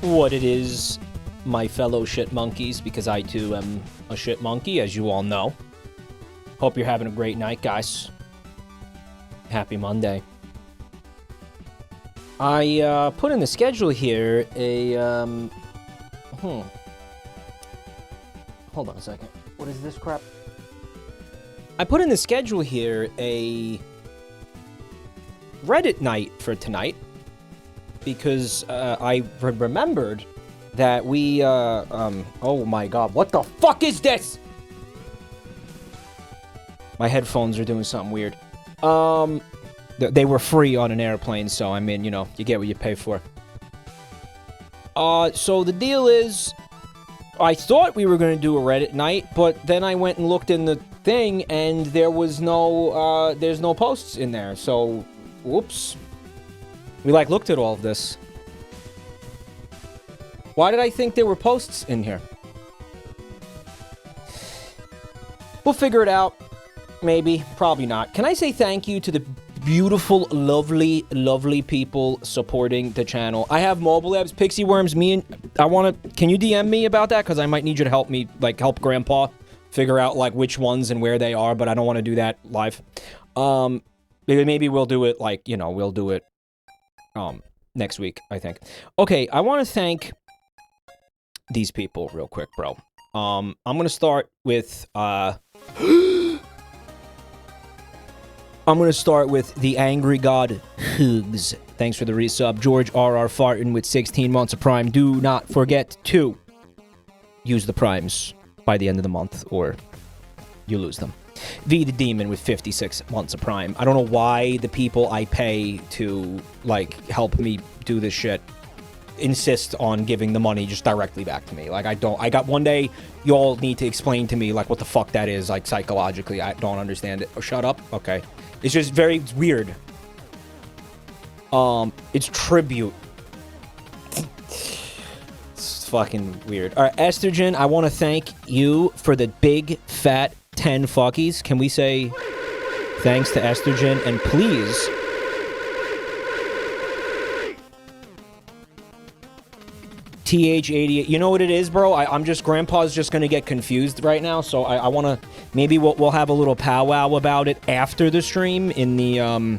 what it is, my fellow shit monkeys, because I too am a shit monkey, as you all know. Hope you're having a great night, guys. Happy Monday. I put in the schedule here a hold on a second. What is this crap? I put in the schedule here a Reddit night for tonight because I remembered that we oh my god, what the fuck is this? My headphones are doing something weird. They were free on an airplane, so I mean, you know, you get what you pay for. So the deal is, I thought we were gonna do a Reddit night, but then I went and looked in the thing, and there was no, there's no posts in there, so, whoops. We, like, looked at all of this. Why did I think there were posts in here? We'll figure it out. Maybe. Probably not. Can I say thank you to the beautiful, lovely, lovely people supporting the channel? I have mobile apps, Pixie Worms, me and... Can you DM me about that? Because I might need you to help me, like, help Grandpa figure out, like, which ones and where they are, but I don't want to do that live. Maybe we'll do it, like, you know, we'll do it, next week, I think. Okay, I want to thank these people real quick, bro. I'm gonna start with, I'm gonna start with the Angry God Hugs. Thanks for the resub. George R.R. Fartin with 16 months of Prime. Do not forget to use the Primes by the end of the month, or you lose them. V the Demon with 56 months of Prime. I don't know why the people I pay to, like, help me do this shit insist on giving the money just directly back to me. Like, I got one day, you all need to explain to me, like, what the fuck that is, like, psychologically. I don't understand it. Oh, shut up? Okay. It's just it's weird. It's tribute. It's fucking weird. All right, Estrogen, I want to thank you for the big, fat 10 fuckies. Can we say thanks to Estrogen? And please... TH88. You know what it is, bro? I'm just... Grandpa's just gonna get confused right now, so I want to... Maybe we'll have a little powwow about it after the stream in the,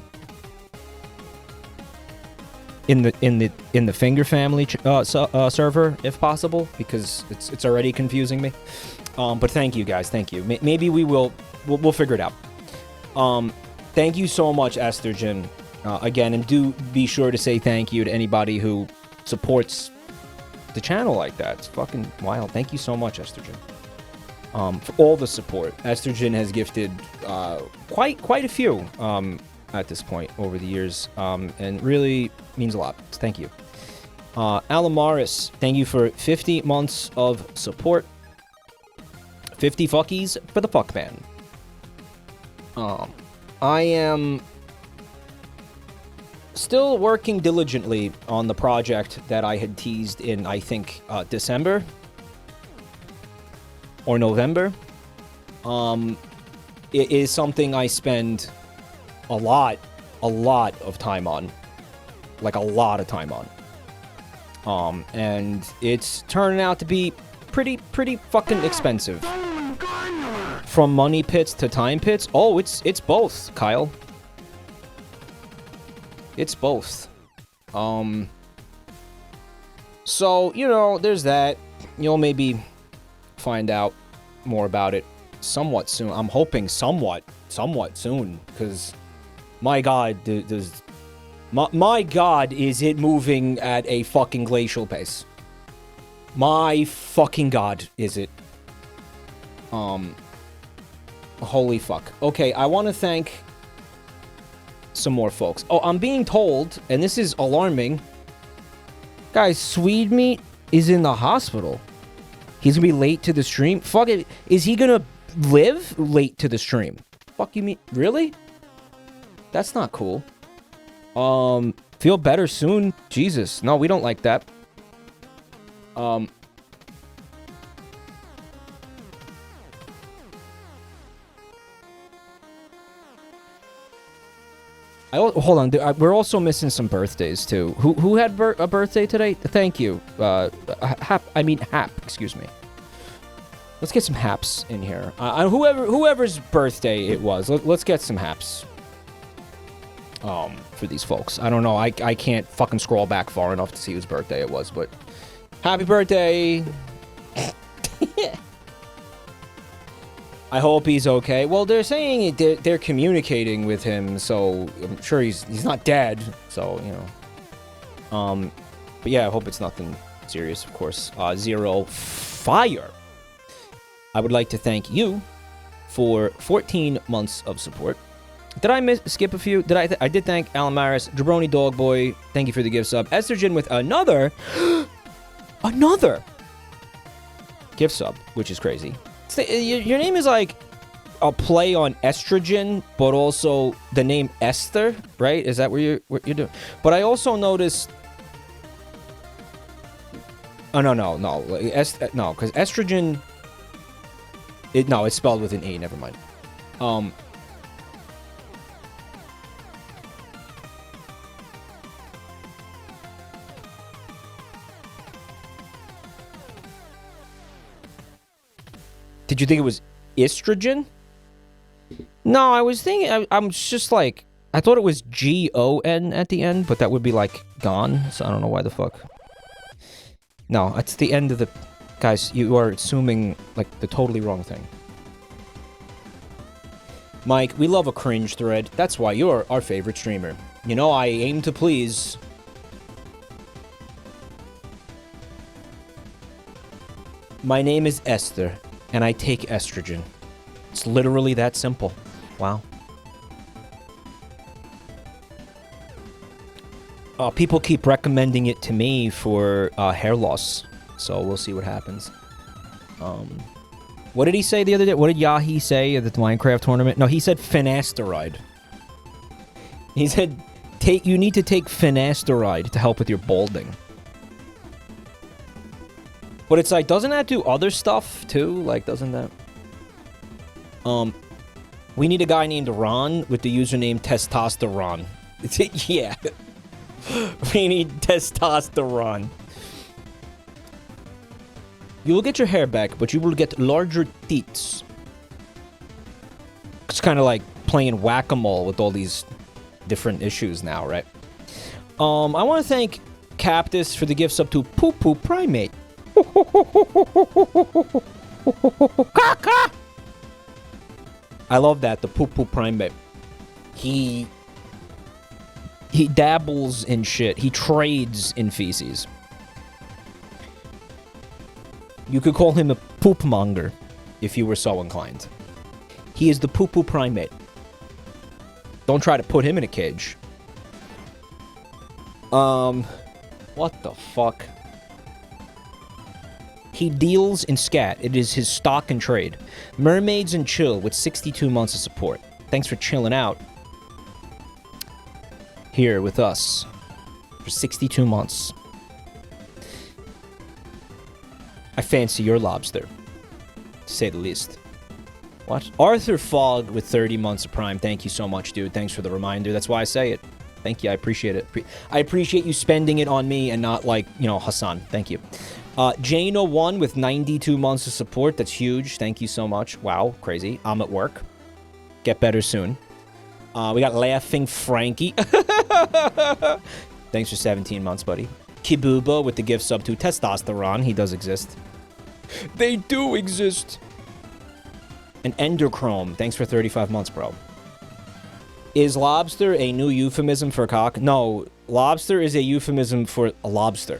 in the Finger Family server, if possible, because it's already confusing me. But thank you, guys. Thank you. Maybe we'll figure it out. Thank you so much, Estrogen. Again, and do be sure to say thank you to anybody who supports the channel like that. It's fucking wild. Thank you so much, Estrogen, for all the support. Estrogen has gifted quite a few at this point over the years, and really means a lot. Thank you. Alamaris, thank you for 50 months of support. 50 fuckies for the fuck man. I am still working diligently on the project that I had teased in, I think, December or November. It is something I spend a lot of time on, like a lot of time on. And it's turning out to be pretty fucking expensive. From money pits to time pits. Oh, it's both, Kyle. It's both. So, you know, there's that. You'll maybe find out more about it somewhat soon. I'm hoping somewhat soon, because my god, my god, is it moving at a fucking glacial pace. My fucking god, is it. Holy fuck. Okay, I want to thank some more folks. Oh, I'm being told, and this is alarming, guys, Swede Meat is in the hospital. He's gonna be late to the stream. Fuck it. Is he gonna live late to the stream? Fuck you mean? Really? That's not cool. Feel better soon. Jesus. No, we don't like that. Hold on, we're also missing some birthdays too. Who had a birthday today? Thank you. Hap. Excuse me. Let's get some haps in here. Whoever's birthday it was, let's get some haps. For these folks. I don't know. I can't fucking scroll back far enough to see whose birthday it was, but happy birthday. I hope he's okay. Well, they're saying they're communicating with him, so I'm sure he's not dead. So, you know. But yeah, I hope it's nothing serious, of course. Zero Fire. I would like to thank you for 14 months of support. Did I skip a few? I did thank Alan Maris, Jabroni Dogboy. Thank you for the gift sub. Estrogen with another gift sub, which is crazy. Your name is like a play on estrogen, but also the name Esther, right? Is that what you're doing? But I also noticed. Oh no, because estrogen. It's spelled with an E. Never mind. Did you think it was estrogen? No, I was thinking. I'm just like, I thought it was G-O-N at the end, but that would be like gone. So I don't know why the fuck. No, it's the end of the. Guys, you are assuming like the totally wrong thing. Mike, we love a cringe thread. That's why you're our favorite streamer. You know, I aim to please. My name is Esther, and I take estrogen. It's literally that simple. Wow. People keep recommending it to me for hair loss. So we'll see what happens. What did he say the other day? What did Yahi say at the Minecraft tournament? No, he said finasteride. He said, you need to take finasteride to help with your balding. But it's like, doesn't that do other stuff too? Like, doesn't that? We need a guy named Ron with the username testosterone. Yeah. We need testosterone. You will get your hair back, but you will get larger teats. It's kind of like playing whack-a-mole with all these different issues now, right? I want to thank Cactus for the gifts up to Poo Poo Primate. I love that, the Poo Poo Primate. He dabbles in shit. He trades in feces. You could call him a poop monger if you were so inclined. He is the Poo Poo Primate. Don't try to put him in a cage. What the fuck? He deals in scat. It is his stock and trade. Mermaids and Chill with 62 months of support. Thanks for chilling out here with us for 62 months. I fancy your lobster, to say the least. What? Arthur Fogg with 30 months of Prime. Thank you so much, dude. Thanks for the reminder. That's why I say it. Thank you. I appreciate it. I appreciate you spending it on me and not like, you know, Hassan. Thank you. Jane01 with 92 months of support. That's huge. Thank you so much. Wow. Crazy. I'm at work. Get better soon. We got Laughing Frankie. Thanks for 17 months, buddy. Kibuba with the gift sub to Testosterone. He does exist. They do exist. And Enderchrome. Thanks for 35 months, bro. Is lobster a new euphemism for cock? No, lobster is a euphemism for a lobster.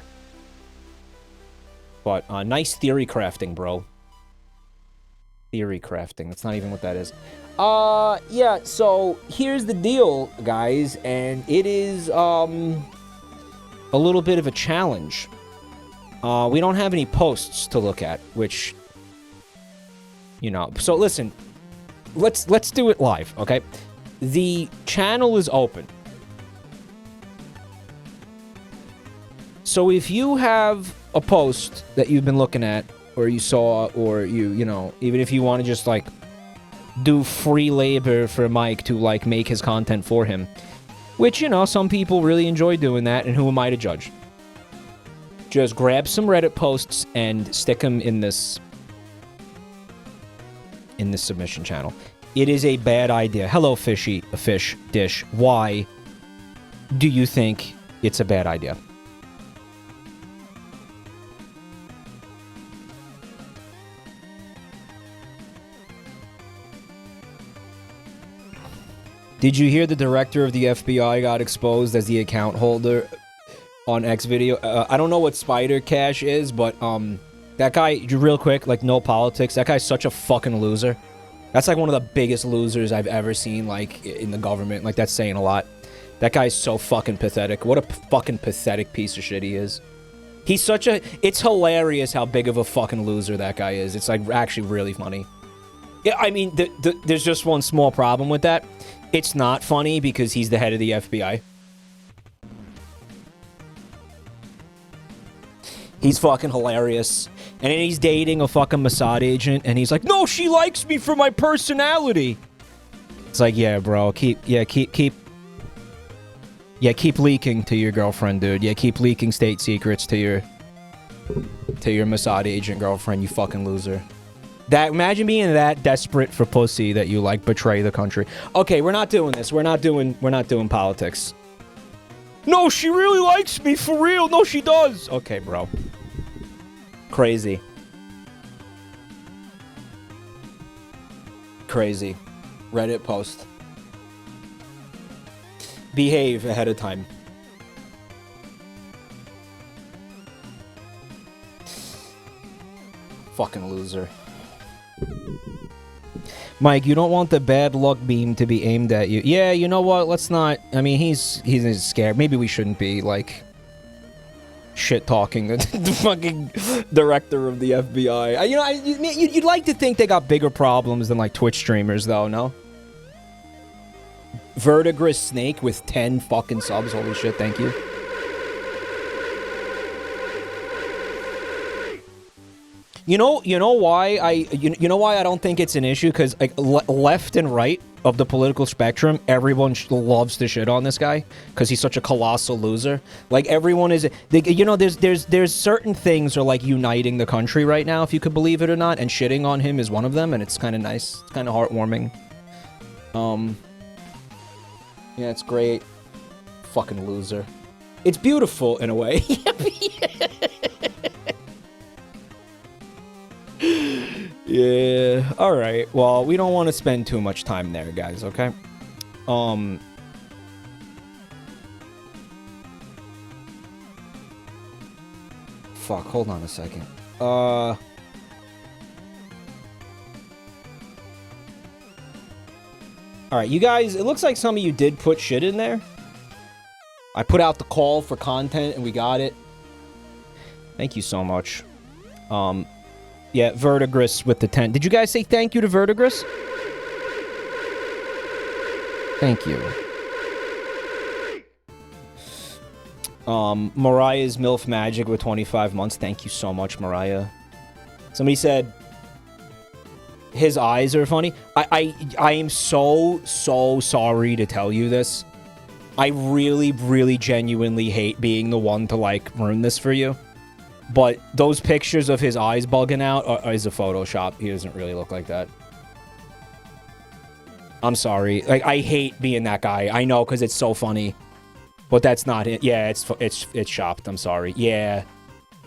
But nice theory crafting, bro. Theory crafting. That's not even what that is. Yeah, so here's the deal, guys. And it is, a little bit of a challenge. We don't have any posts to look at, which, you know. So listen, let's do it live, okay? The channel is open. So if you have a post that you've been looking at, or you saw, or you know, even if you want to just like do free labor for Mike to like make his content for him, Which, you know, some people really enjoy doing that, and who am I to judge? Just grab some Reddit posts and stick them in this submission channel. It is a bad idea. Hello, fishy, a fish dish. Why do you think it's a bad idea? Did you hear the director of the FBI got exposed as the account holder on X video? I don't know what Spider Cash is, but that guy, real quick, like no politics, that guy's such a fucking loser. That's like one of the biggest losers I've ever seen, like, in the government. Like, that's saying a lot. That guy's so fucking pathetic. What a fucking pathetic piece of shit he is. He's such a... It's hilarious how big of a fucking loser that guy is. It's, like, actually really funny. Yeah, I mean, there's just one small problem with that. It's not funny because he's the head of the FBI. He's fucking hilarious. And then he's dating a fucking Mossad agent, and he's like, no, she likes me for my personality. It's like, yeah, bro, keep leaking to your girlfriend, dude. Yeah, keep leaking state secrets to your Mossad agent girlfriend, you fucking loser. Imagine being that desperate for pussy that you, like, betray the country. Okay, we're not doing this. We're not doing politics. No, she really likes me, for real. No, she does. Okay, bro. Crazy. Crazy. Reddit post. Behave ahead of time. Fucking loser. Mike, you don't want the bad luck beam to be aimed at you. Yeah, you know what? Let's not... I mean, he's scared. Maybe we shouldn't be, like, shit-talking the fucking director of the FBI. You know, you'd like to think they got bigger problems than, like, Twitch streamers, though, no? Verdigris Snake with 10 fucking subs. Holy shit, thank you. You know why I don't think it's an issue? Because, like, left and right of the political spectrum, everyone loves to shit on this guy because he's such a colossal loser. Like, everyone is, you know, there's certain things are, like, uniting the country right now, if you could believe it or not, and shitting on him is one of them, and it's kind of nice. It's kind of heartwarming. Yeah, it's great. Fucking loser. It's beautiful in a way. Yeah, alright. Well, we don't want to spend too much time there, guys, okay? Fuck, hold on a second. Alright, you guys, it looks like some of you did put shit in there. I put out the call for content and we got it. Thank you so much. Yeah, Verdigris with the 10. Did you guys say thank you to Verdigris? Thank you. Mariah's MILF Magic with 25 months. Thank you so much, Mariah. Somebody said his eyes are funny. I am so sorry to tell you this. I really genuinely hate being the one to, like, ruin this for you. But those pictures of his eyes bugging out is a Photoshop. He doesn't really look like that. I'm sorry. Like, I hate being that guy. I know, because it's so funny. But that's not it. Yeah, it's shopped. I'm sorry. Yeah.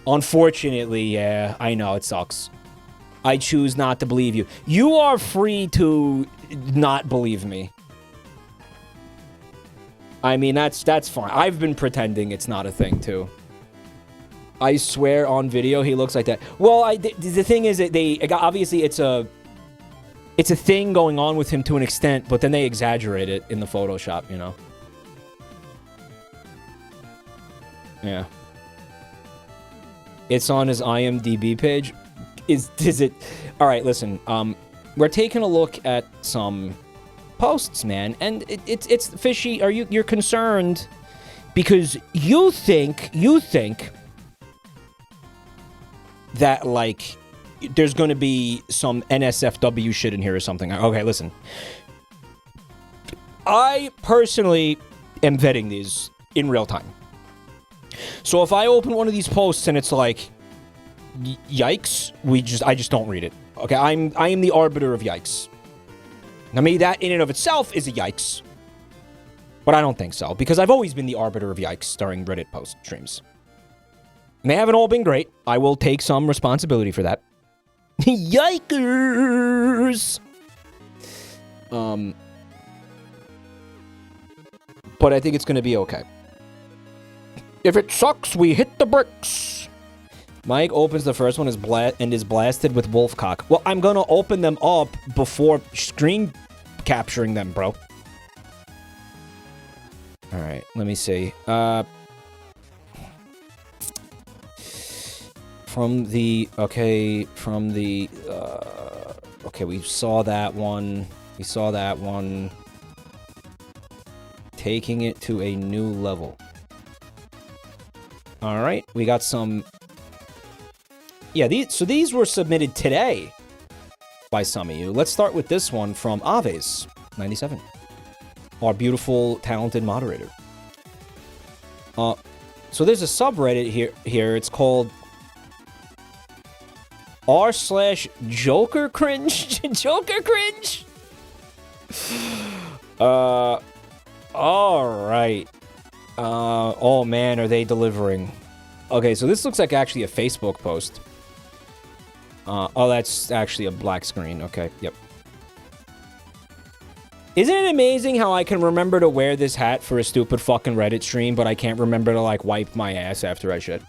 Unfortunately, yeah. I know, it sucks. I choose not to believe you. You are free to not believe me. I mean, that's fine. I've been pretending it's not a thing, too. I swear on video he looks like that. Well, the thing is that obviously it's a thing going on with him to an extent, but then they exaggerate it in the Photoshop, you know. Yeah. It's on his IMDb page. Is it? All right, listen. We're taking a look at some posts, man, and it's fishy. You're concerned because you think that, like, there's going to be some NSFW shit in here or something. Okay, listen. I personally am vetting these in real time. So if I open one of these posts and it's like, yikes, I just don't read it. Okay, I am the arbiter of yikes. Now, maybe that in and of itself is a yikes, but I don't think so, because I've always been the arbiter of yikes during Reddit post streams. And they haven't all been great. I will take some responsibility for that. Yikers! But I think it's going to be okay. If it sucks, we hit the bricks. Mike opens the first one and is blasted with Wolfcock. Well, I'm going to open them up before screen capturing them, bro. All right, let me see. Okay, we saw that one. Taking it to a new level. All right, we got some. Yeah, these were submitted today by some of you. Let's start with this one from Aves 97, our beautiful, talented moderator. So there's a subreddit here. It's called r/Joker cringe. Joker cringe. All right. Oh man, are they delivering? Okay, so this looks like actually a Facebook post. Oh, that's actually a black screen. Okay, yep. Isn't it amazing how I can remember to wear this hat for a stupid fucking Reddit stream, but I can't remember to, like, wipe my ass after I shit?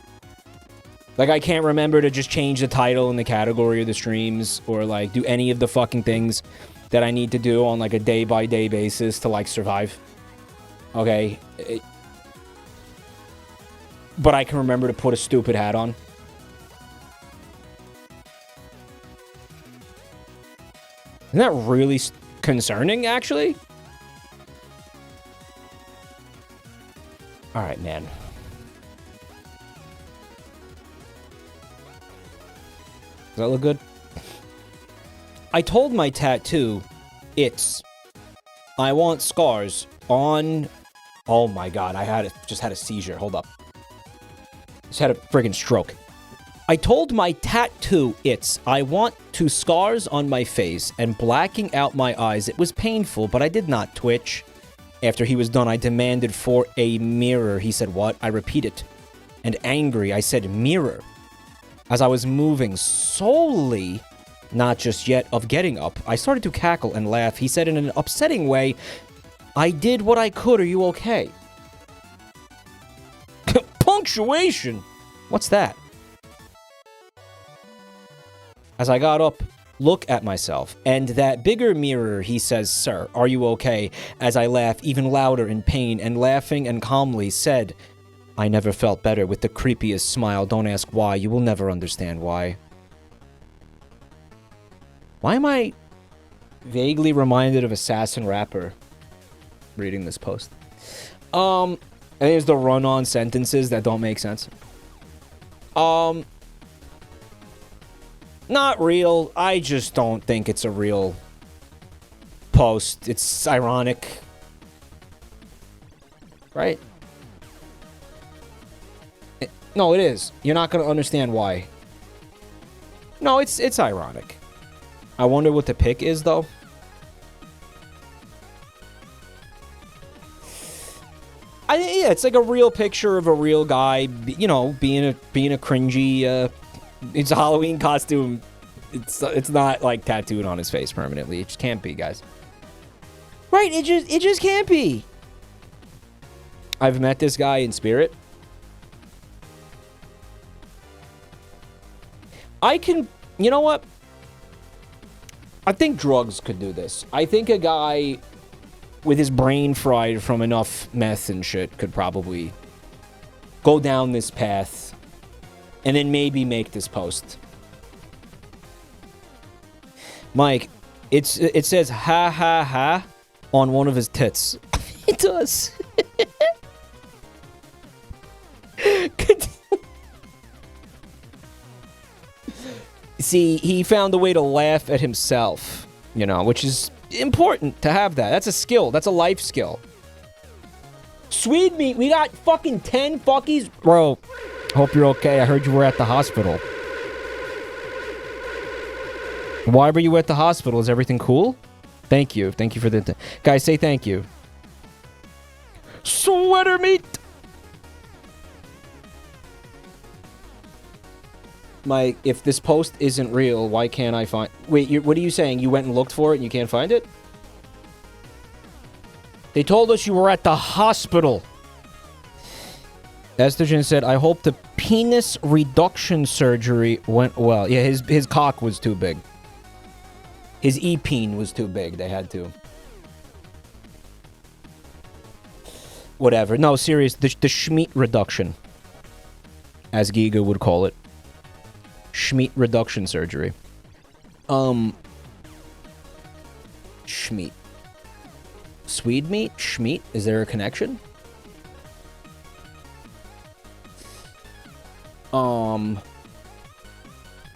Like, I can't remember to just change the title and the category of the streams, or, like, do any of the fucking things that I need to do on, like, a day-by-day basis to, like, survive. Okay? But I can remember to put a stupid hat on. Isn't that really concerning, actually? Alright, man. Does that look good? I told my tattoo, I want scars on... Oh my god, just had a seizure. Hold up. Just had a friggin' stroke. I told my tattoo, I want 2 scars on my face and blacking out my eyes. It was painful, but I did not twitch. After he was done, I demanded for a mirror. He said, what? I repeat it. And angry, I said, mirror. As I was moving solely, not just yet, of getting up, I started to cackle and laugh. He said in an upsetting way, I did what I could. Are you okay? Punctuation! What's that? As I got up, look at myself, and that bigger mirror, he says, sir, are you okay? As I laugh even louder in pain, and laughing and calmly said, I never felt better, with the creepiest smile. Don't ask why, you will never understand why. Why am I vaguely reminded of Assassin Rapper reading this post? And there's the run-on sentences that don't make sense. Not real. I just don't think it's a real post. It's ironic. Right? No, it is. You're not going to understand why. No, it's ironic. I wonder what the pic is, though. Yeah, it's like a real picture of a real guy, you know, being a cringy, it's a Halloween costume. It's not like tattooed on his face permanently. It just can't be, guys. Right? It just can't be. I've met this guy in spirit. You know what? I think drugs could do this. I think a guy with his brain fried from enough meth and shit could probably go down this path and then maybe make this post. Mike, it says ha ha ha on one of his tits. It does. See, he found a way to laugh at himself, you know, which is important to have that. That's a skill. That's a life skill. Swede meat. We got fucking 10 fuckies. Bro, hope you're okay. I heard you were at the hospital. Why were you at the hospital? Is everything cool? Thank you. Thank you for the... Guys, say thank you. Sweater meat. Mike, if this post isn't real, why can't I find... Wait, what are you saying? You went and looked for it and you can't find it? They told us you were at the hospital. Estrogen said, I hope the penis reduction surgery went well. Yeah, his cock was too big. His e-peen was too big. They had to. Whatever. No, serious. The Schmeat reduction. As Giga would call it. Schmeat reduction surgery. Schmeat. Swede meat? Schmeat? Is there a connection?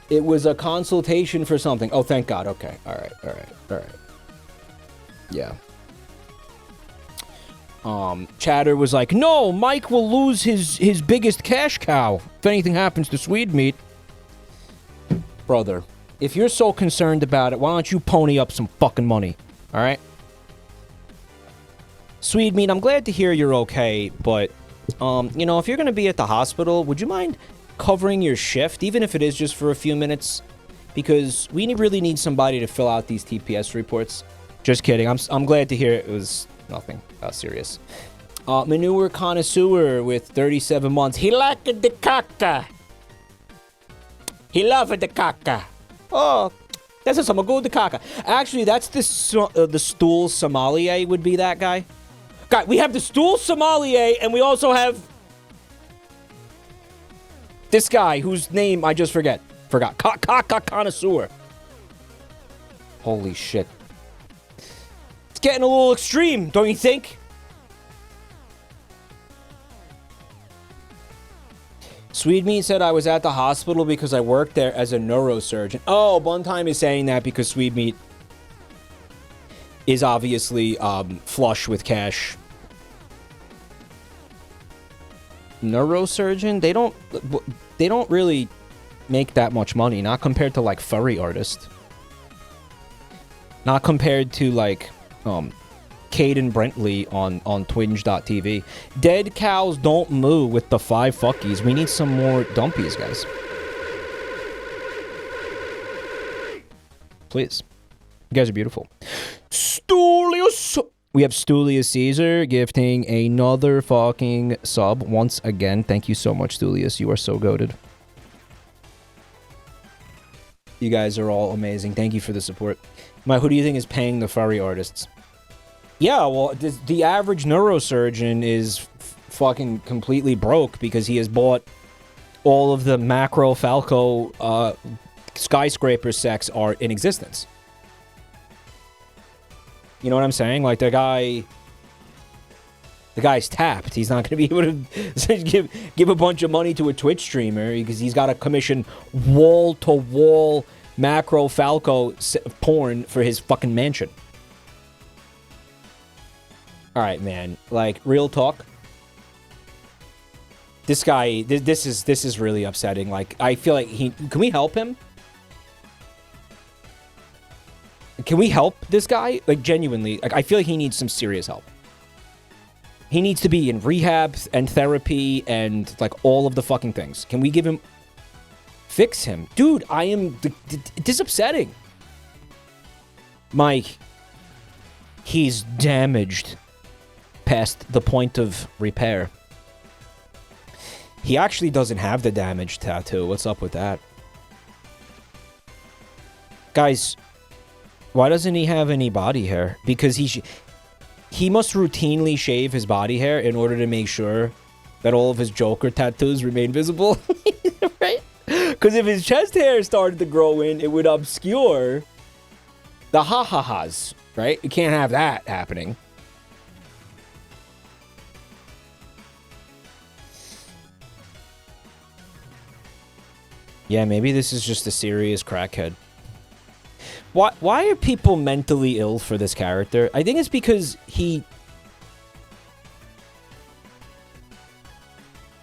It was a consultation for something. Oh, thank God. Okay. Alright. Yeah. Chatter was like, no, Mike will lose his biggest cash cow if anything happens to Swede meat. Brother, if you're so concerned about it, why don't you pony up some fucking money? Alright? Swede meat, I'm glad to hear you're okay, but, you know, if you're gonna be at the hospital, would you mind covering your shift, even if it is just for a few minutes? Because we really need somebody to fill out these TPS reports. Just kidding. I'm glad to hear it was nothing serious. Manure connoisseur with 37 months. He liked the caca. He loved the caca. Oh, that's some good caca. Actually, that's the stool sommelier would be that guy. God, we have the stool sommelier, and we also have this guy whose name I just forgot. Caca connoisseur. Holy shit. It's getting a little extreme, don't you think? Swede Meat said I was at the hospital because I worked there as a neurosurgeon. Oh, Buntime is saying that because Swede Meat is obviously flush with cash. Neurosurgeon? They don't really make that much money, not compared to like furry artists. Not compared to like Caden Brentley on twinge.tv. Dead cows don't moo with the 5 fuckies. We need some more dumpies, guys. Please. You guys are beautiful. Stulius. We have Stulius Caesar gifting another fucking sub once again. Thank you so much, Stulius. You are so goated. You guys are all amazing. Thank you for the support. Who do you think is paying the furry artists? Yeah, well, the average neurosurgeon is fucking completely broke because he has bought all of the macro Falco skyscraper sex art in existence. You know what I'm saying? Like, the guy's tapped. He's not going to be able to give a bunch of money to a Twitch streamer because he's got to commission wall-to-wall macro Falco porn for his fucking mansion. Alright, man. Like, real talk. This guy, this is really upsetting. Like, I feel like can we help him? Can we help this guy? Like, genuinely, like, I feel like he needs some serious help. He needs to be in rehab and therapy and, like, all of the fucking things. Can we give him... Fix him? Dude, this is upsetting. Mike, he's damaged past the point of repair. He actually doesn't have the damage tattoo. What's up with that? Guys... Why doesn't he have any body hair? Because he must routinely shave his body hair in order to make sure that all of his Joker tattoos remain visible. Right? Because if his chest hair started to grow in, it would obscure the ha-ha-has, right? You can't have that happening. Yeah, maybe this is just a serious crackhead. Why are people mentally ill for this character? I think it's because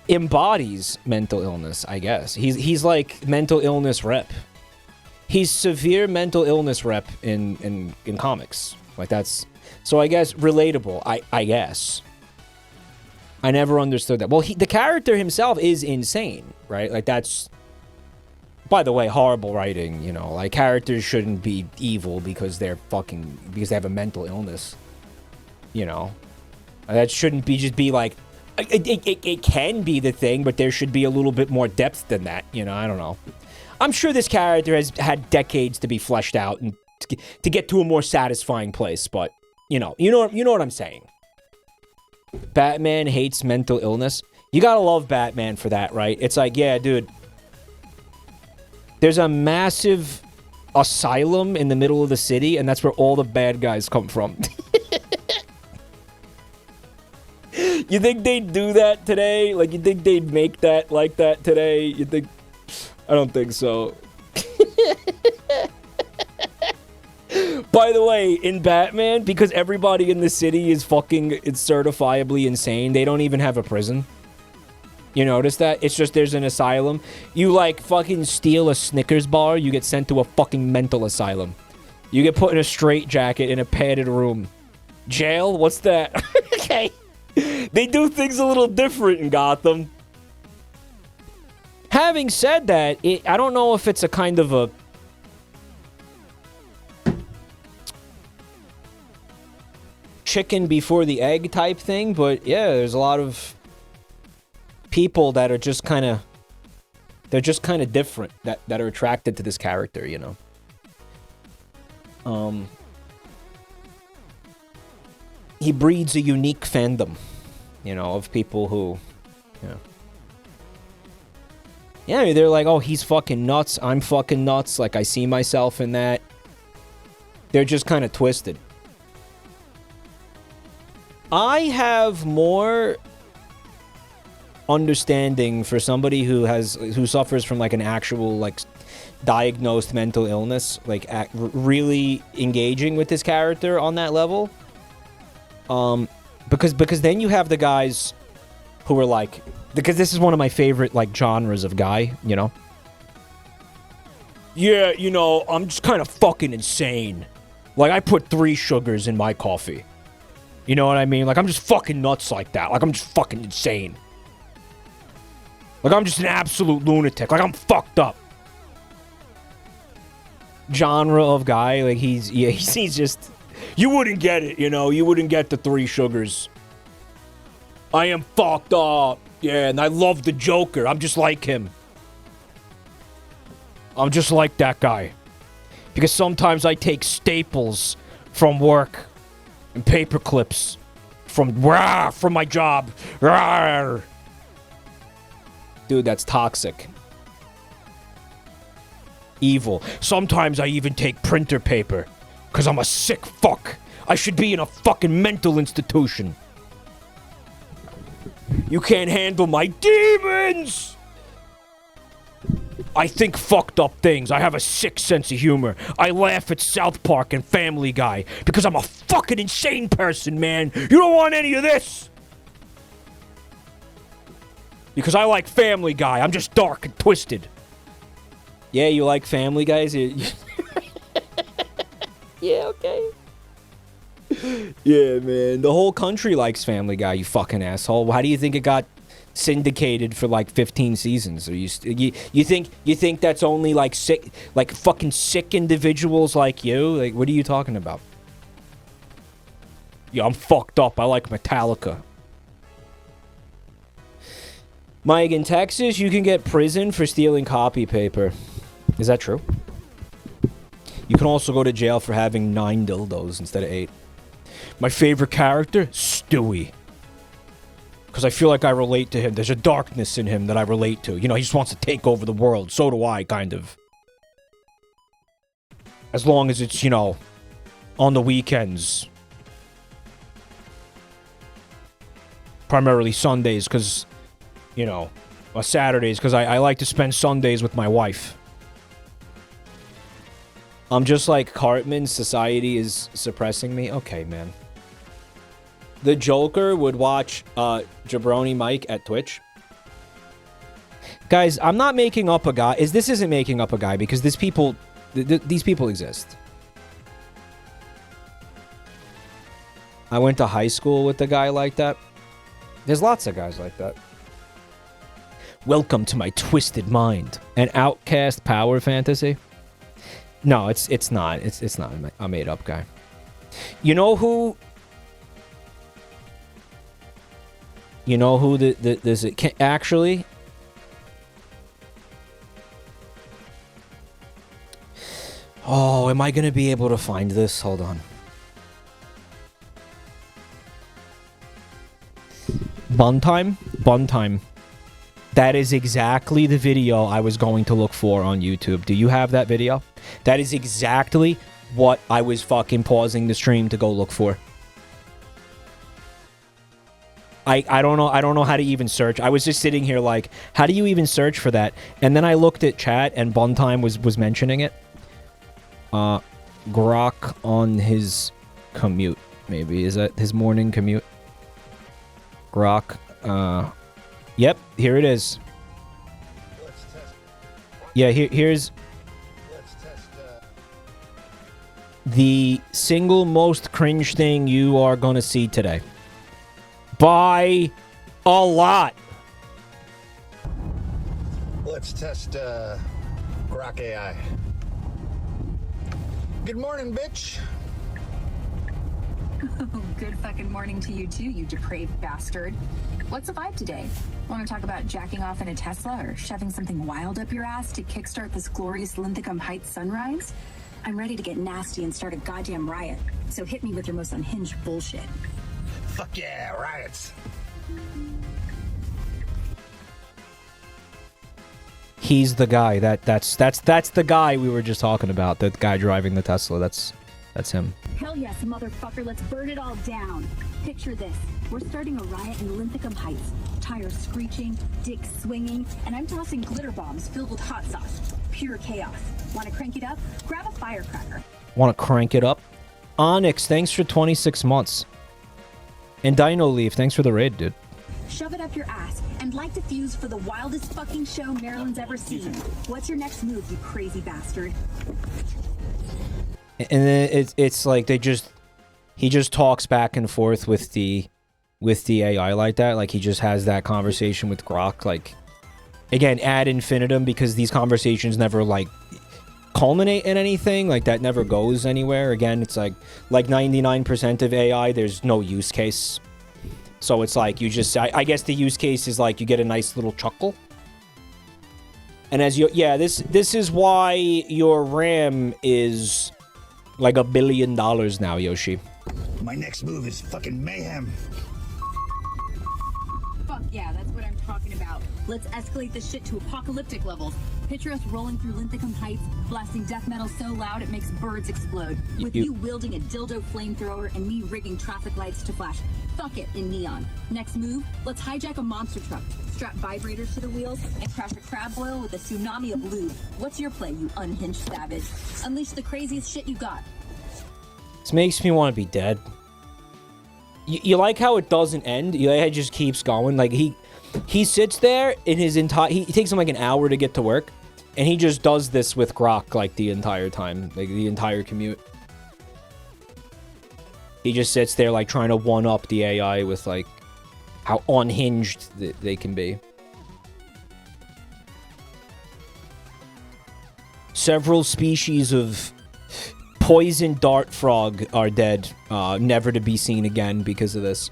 embodies mental illness, I guess. He's like mental illness rep. He's severe mental illness rep in comics. Like, that's... So I guess relatable, I guess. I never understood that. Well, the character himself is insane, right? Like, that's... By the way, horrible writing, you know. Like, characters shouldn't be evil because they're fucking... Because they have a mental illness. You know? That shouldn't be just be like... It can be the thing, but there should be a little bit more depth than that, you know? I don't know. I'm sure this character has had decades to be fleshed out and to get to a more satisfying place, but, you know what I'm saying. Batman hates mental illness. You gotta love Batman for that, right? It's like, yeah, dude. There's a massive asylum in the middle of the city, and that's where all the bad guys come from. You think they'd do that today? Like, you think they'd make that like that today? You think... I don't think so. By the way, in Batman, because everybody in the city is it's certifiably insane, they don't even have a prison. You notice that? It's just there's an asylum. You, like, fucking steal a Snickers bar, you get sent to a fucking mental asylum. You get put in a straitjacket in a padded room. Jail? What's that? Okay. They do things a little different in Gotham. Having said that, I don't know if it's a kind of a... chicken before the egg type thing, but yeah, there's a lot of people that are just kind of... They're just kind of different, that are attracted to this character, you know? He breeds a unique fandom, you know, of people who, you know... Yeah, they're like, oh, he's fucking nuts, I'm fucking nuts, like, I see myself in that. They're just kind of twisted. I have more understanding for somebody who suffers from, like, an actual, like, diagnosed mental illness, like, really engaging with this character on that level. Because then you have the guys who are like... Because this is one of my favorite, like, genres of guy, you know? Yeah, you know, I'm just kind of fucking insane. Like, I put 3 sugars in my coffee. You know what I mean? Like, I'm just fucking nuts like that. Like, I'm just fucking insane. Like, I'm just an absolute lunatic. Like, I'm fucked up. Genre of guy, like, he's just... You wouldn't get it, you know? You wouldn't get the 3 sugars. I am fucked up. Yeah, and I love the Joker. I'm just like him. I'm just like that guy. Because sometimes I take staples from work and paper clips from my job. Dude, that's toxic. Evil. Sometimes I even take printer paper. Because I'm a sick fuck. I should be in a fucking mental institution. You can't handle my demons! I think fucked up things. I have a sick sense of humor. I laugh at South Park and Family Guy because I'm a fucking insane person, man. You don't want any of this! Because I like Family Guy. I'm just dark and twisted. Yeah, you like Family Guys? Yeah, okay. Yeah, man. The whole country likes Family Guy, you fucking asshole. How do you think it got syndicated for like 15 seasons? Or you think that's only like sick, like fucking sick individuals like you? Like, what are you talking about? Yeah, I'm fucked up. I like Metallica. Mike, in Texas, you can get prison for stealing copy paper. Is that true? You can also go to jail for having 9 dildos instead of 8. My favorite character? Stewie. Because I feel like I relate to him. There's a darkness in him that I relate to. You know, he just wants to take over the world. So do I, kind of. As long as it's, you know, on the weekends. Primarily Sundays, because, you know, or Saturdays, because I like to spend Sundays with my wife. I'm just like Cartman, society is suppressing me. Okay, man. The Joker would watch Jabroni Mike at Twitch. Guys, I'm not making up a guy. This isn't making up a guy because these people exist. I went to high school with a guy like that. There's lots of guys like that. Welcome to my twisted mind. An outcast power fantasy? No, it's not. It's not a made up guy. You know who? You know who this actually? Oh, am I gonna be able to find this? Hold on. Bun time? Bun time. That is exactly the video I was going to look for on YouTube. Do you have that video? That is exactly what I was fucking pausing the stream to go look for. I don't know how to even search. I was just sitting here like, how do you even search for that? And then I looked at chat and Bun Time was mentioning it. Grok on his commute, maybe. Is that his morning commute? Grok, yep, here it is. Yeah, here's the single most cringe thing you are gonna see today. By a lot. Let's test Grok AI. Good morning, bitch. Oh, good fucking morning to you too, you depraved bastard. What's the vibe today? Want to talk about jacking off in a Tesla or shoving something wild up your ass to kickstart this glorious Linthicum Heights sunrise? I'm ready to get nasty and start a goddamn riot, so hit me with your most unhinged bullshit. Fuck yeah, riots. He's the guy. That's the guy we were just talking about. The guy driving the Tesla. That's him. Hell yes, motherfucker, let's burn it all down. Picture this. We're starting a riot in Linthicum Heights. Tires screeching, dicks swinging, and I'm tossing glitter bombs filled with hot sauce. Pure chaos. Want to crank it up? Grab a firecracker. Want to crank it up? Onyx, thanks for 26 months. And Dino Leaf, thanks for the raid, dude. Shove it up your ass and light the fuse for the wildest fucking show Maryland's ever seen. What's your next move, you crazy bastard? And then it's like he just talks back and forth with the AI like that. Like he just has that conversation with Grok. Like again, ad infinitum, because these conversations never like culminate in anything. Like that never goes anywhere. Again, it's like 99% of AI, there's no use case. So it's like you just I guess the use case is like you get a nice little chuckle. And as you this is why your RAM is like $1 billion now, Yoshi. My next move is fucking mayhem. Fuck yeah, that's what I'm talking about. Let's escalate this shit to apocalyptic levels. Picture us rolling through Linthicum Heights, blasting death metal so loud it makes birds explode. With you wielding a dildo flamethrower and me rigging traffic lights to flash "fuck it" in neon. Next move, let's hijack a monster truck, strap vibrators to the wheels, and crash a crab boil with a tsunami of lube. What's your play, you unhinged savage? Unleash the craziest shit you got. This makes me want to be dead. You like how it doesn't end? You like how it just keeps going? Like he sits there in his entire... He takes him like an hour to get to work. And he just does this with Grok like the entire time. Like the entire commute. He just sits there like trying to one-up the AI with like how unhinged they can be. Several species of poison dart frog are dead, never to be seen again because of this.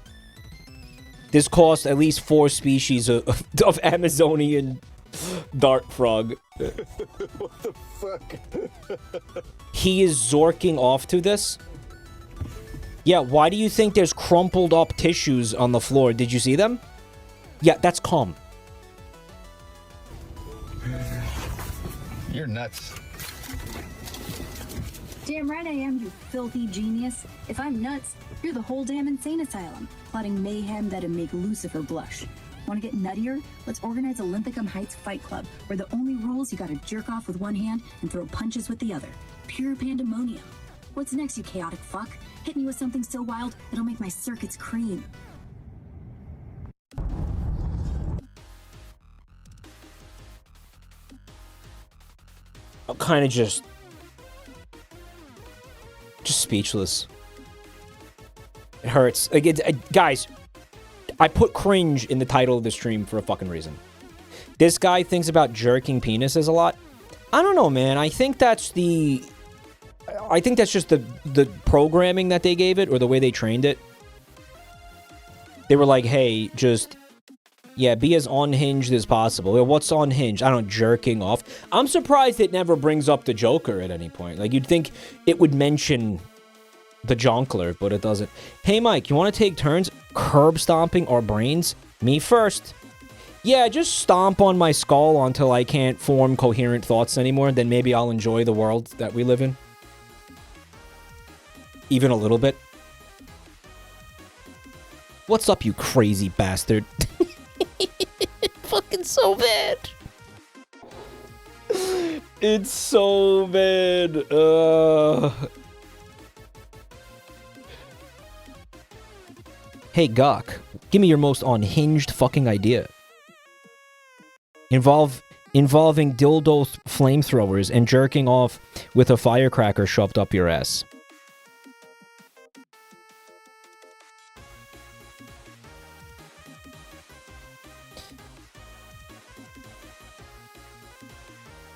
This cost at least 4 species of Amazonian dart frog. What the fuck? He is zorking off to this. Yeah, why do you think there's crumpled up tissues on the floor? Did you see them? Yeah, that's calm. You're nuts. Damn right I am, you filthy genius. If I'm nuts, you're the whole damn insane asylum, plotting mayhem that'd make Lucifer blush. Want to get nuttier? Let's organize a Linthicum Heights fight club, where the only rule's you gotta jerk off with one hand and throw punches with the other. Pure pandemonium. What's next, you chaotic fuck? Hit me with something so wild, it'll make my circuits cream. I'm kind of just speechless. It hurts. Like, guys, I put cringe in the title of the stream for a fucking reason. This guy thinks about jerking penises a lot. I don't know, man. I think that's just the programming that they gave it, or the way they trained it. They were like, hey, just, yeah, be as unhinged as possible. Well, what's unhinged? I don't know, jerking off. I'm surprised it never brings up the Joker at any point. Like, you'd think it would mention the Jonkler, but it doesn't. Hey, Mike, you want to take turns curb stomping our brains? Me first. Yeah, just stomp on my skull until I can't form coherent thoughts anymore. Then maybe I'll enjoy the world that we live in. Even a little bit. What's up, you crazy bastard? Fucking so bad. It's so bad. Hey, Gawk, give me your most unhinged fucking idea. Involving dildo flamethrowers and jerking off with a firecracker shoved up your ass.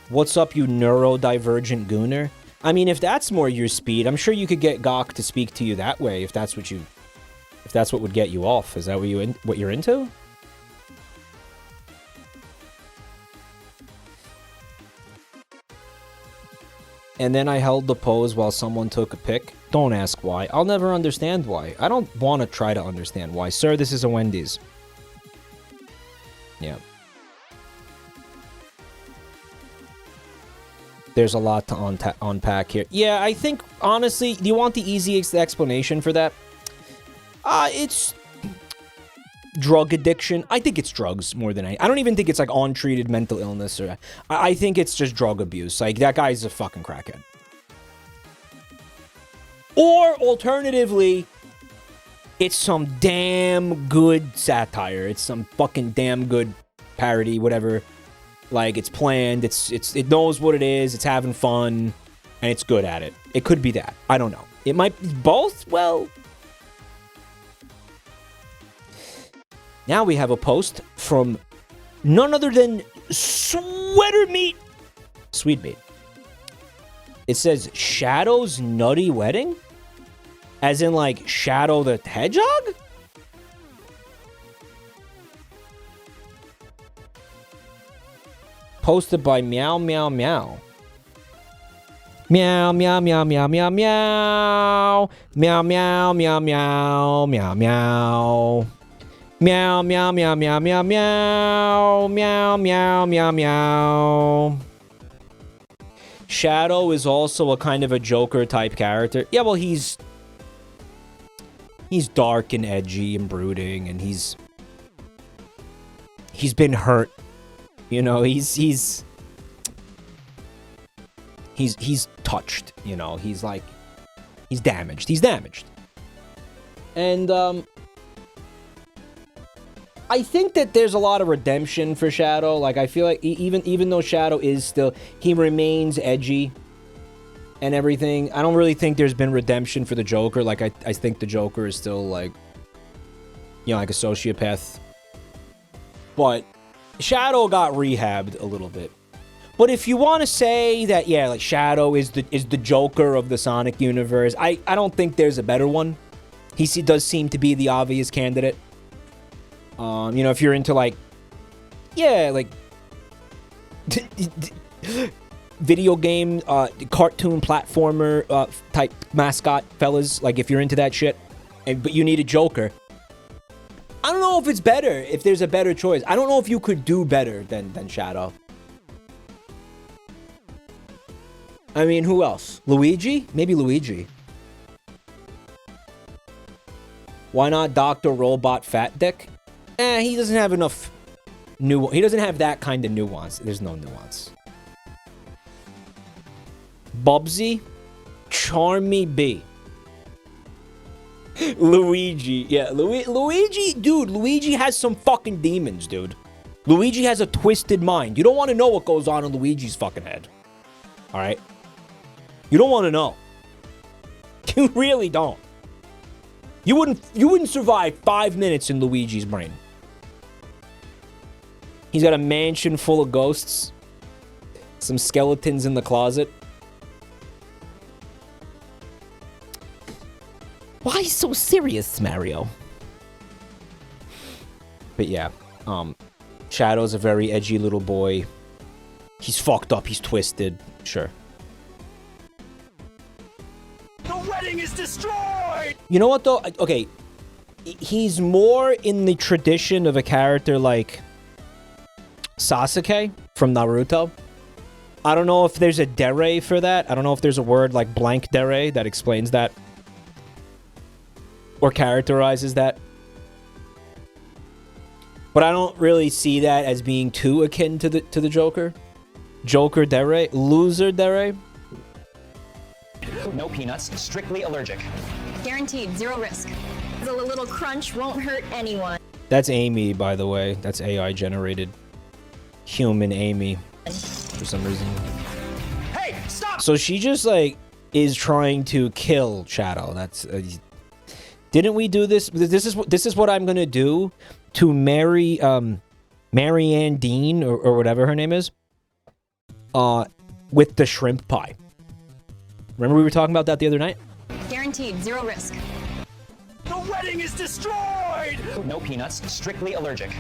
What's up, you neurodivergent gooner? I mean, if that's more your speed, I'm sure you could get Gawk to speak to you that way if that's what would get you off. Is that what you're into? And then I held the pose while someone took a pic. Don't ask why. I'll never understand why. I don't want to try to understand why. Sir, this is a Wendy's. Yeah. There's a lot to unpack here. Yeah, I think, honestly, do you want the easiest explanation for that? It's drug addiction. I think it's drugs more than anything. I don't even think it's like untreated mental illness, or I think it's just drug abuse. Like, that guy's a fucking crackhead. Or alternatively, it's some damn good satire. It's some fucking damn good parody, whatever. Like, it's planned. It knows what it is. It's having fun, and it's good at it. It could be that. I don't know. It might be both. Well. Now we have a post from none other than Sweet Meat. It says, Shadow's nutty wedding? As in, like, Shadow the Hedgehog? Posted by Meow Meow Meow. Meow meow meow meow meow meow. Meow meow meow meow meow meow. Meow, meow, meow, meow, meow, meow. Meow, meow, meow, meow. Shadow is also a kind of a Joker type character. Yeah, well, he's dark and edgy and brooding, and he's been hurt. You know, he's touched, you know. He's damaged. He's damaged. And I think that there's a lot of redemption for Shadow. Like, I feel like even though Shadow is still, he remains edgy and everything. I don't really think there's been redemption for the Joker. Like, I think the Joker is still, like, you know, like a sociopath. But Shadow got rehabbed a little bit. But if you want to say that, yeah, like, Shadow is the Joker of the Sonic universe, I don't think there's a better one. He does seem to be the obvious candidate. You know, if you're into, like, yeah, like, video game, cartoon platformer, type mascot fellas, like, if you're into that shit, but you need a Joker, I don't know if it's better, if there's a better choice. I don't know if you could do better than Shadow. I mean, who else? Luigi? Maybe Luigi. Why not Dr. Robot Fat Dick? He doesn't have enough he doesn't have that kind of nuance. There's no nuance. Bubsy? Charmy B. Luigi. Yeah, Luigi, dude, Luigi has some fucking demons, dude. Luigi has a twisted mind. You don't want to know what goes on in Luigi's fucking head. All right? You don't want to know. You really don't. You wouldn't survive 5 minutes in Luigi's brain. He's got a mansion full of ghosts. Some skeletons in the closet. Why so serious, Mario? But yeah, Shadow's a very edgy little boy. He's fucked up, he's twisted. Sure. The wedding is destroyed! You know what, though? Okay. He's more in the tradition of a character like Sasuke from Naruto. I don't know if there's a dere for that. I don't know if there's a word like blank dere that explains that. Or characterizes that. But I don't really see that as being too akin to the Joker. Joker dere? Loser dere? No peanuts, strictly allergic. Guaranteed, 0 risk. The little crunch won't hurt anyone. That's Amy, by the way. That's AI generated. Human Amy. For some reason. Hey, stop! So she just, like, is trying to kill Shadow. That's... didn't we do this? This is what I'm gonna do to Marianne Dean, or whatever her name is. With the shrimp pie. Remember we were talking about that the other night? Guaranteed, 0 risk. The wedding is destroyed! No peanuts, strictly allergic.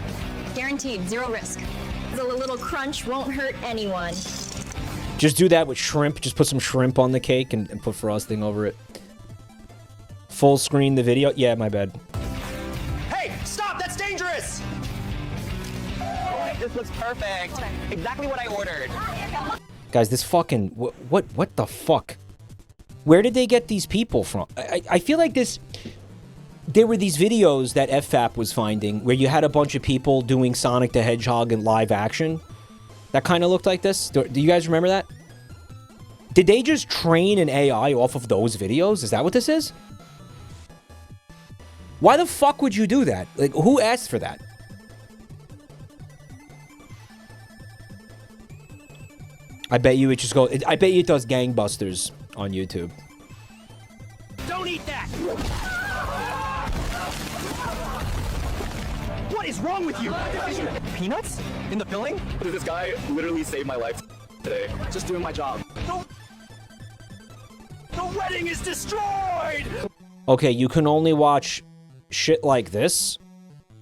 Guaranteed, 0 risk. The little crunch won't hurt anyone. Just do that with shrimp. Just put some shrimp on the cake and put frosting over it. Full screen the video. Yeah, my bad. Hey, stop! That's dangerous! This looks perfect. Exactly what I ordered. Guys, this fucking... What the fuck? Where did they get these people from? I feel like this... There were these videos that FFAP was finding where you had a bunch of people doing Sonic the Hedgehog in live action. That kind of looked like this. Do you guys remember that? Did they just train an AI off of those videos? Is that what this is? Why the fuck would you do that? Like, who asked for that? I bet you it just goes... I bet you it does gangbusters on YouTube. Don't eat that! What is wrong with you? Peanuts? In the filling? This guy literally saved my life today. Just doing my job. The wedding is destroyed! Okay, you can only watch shit like this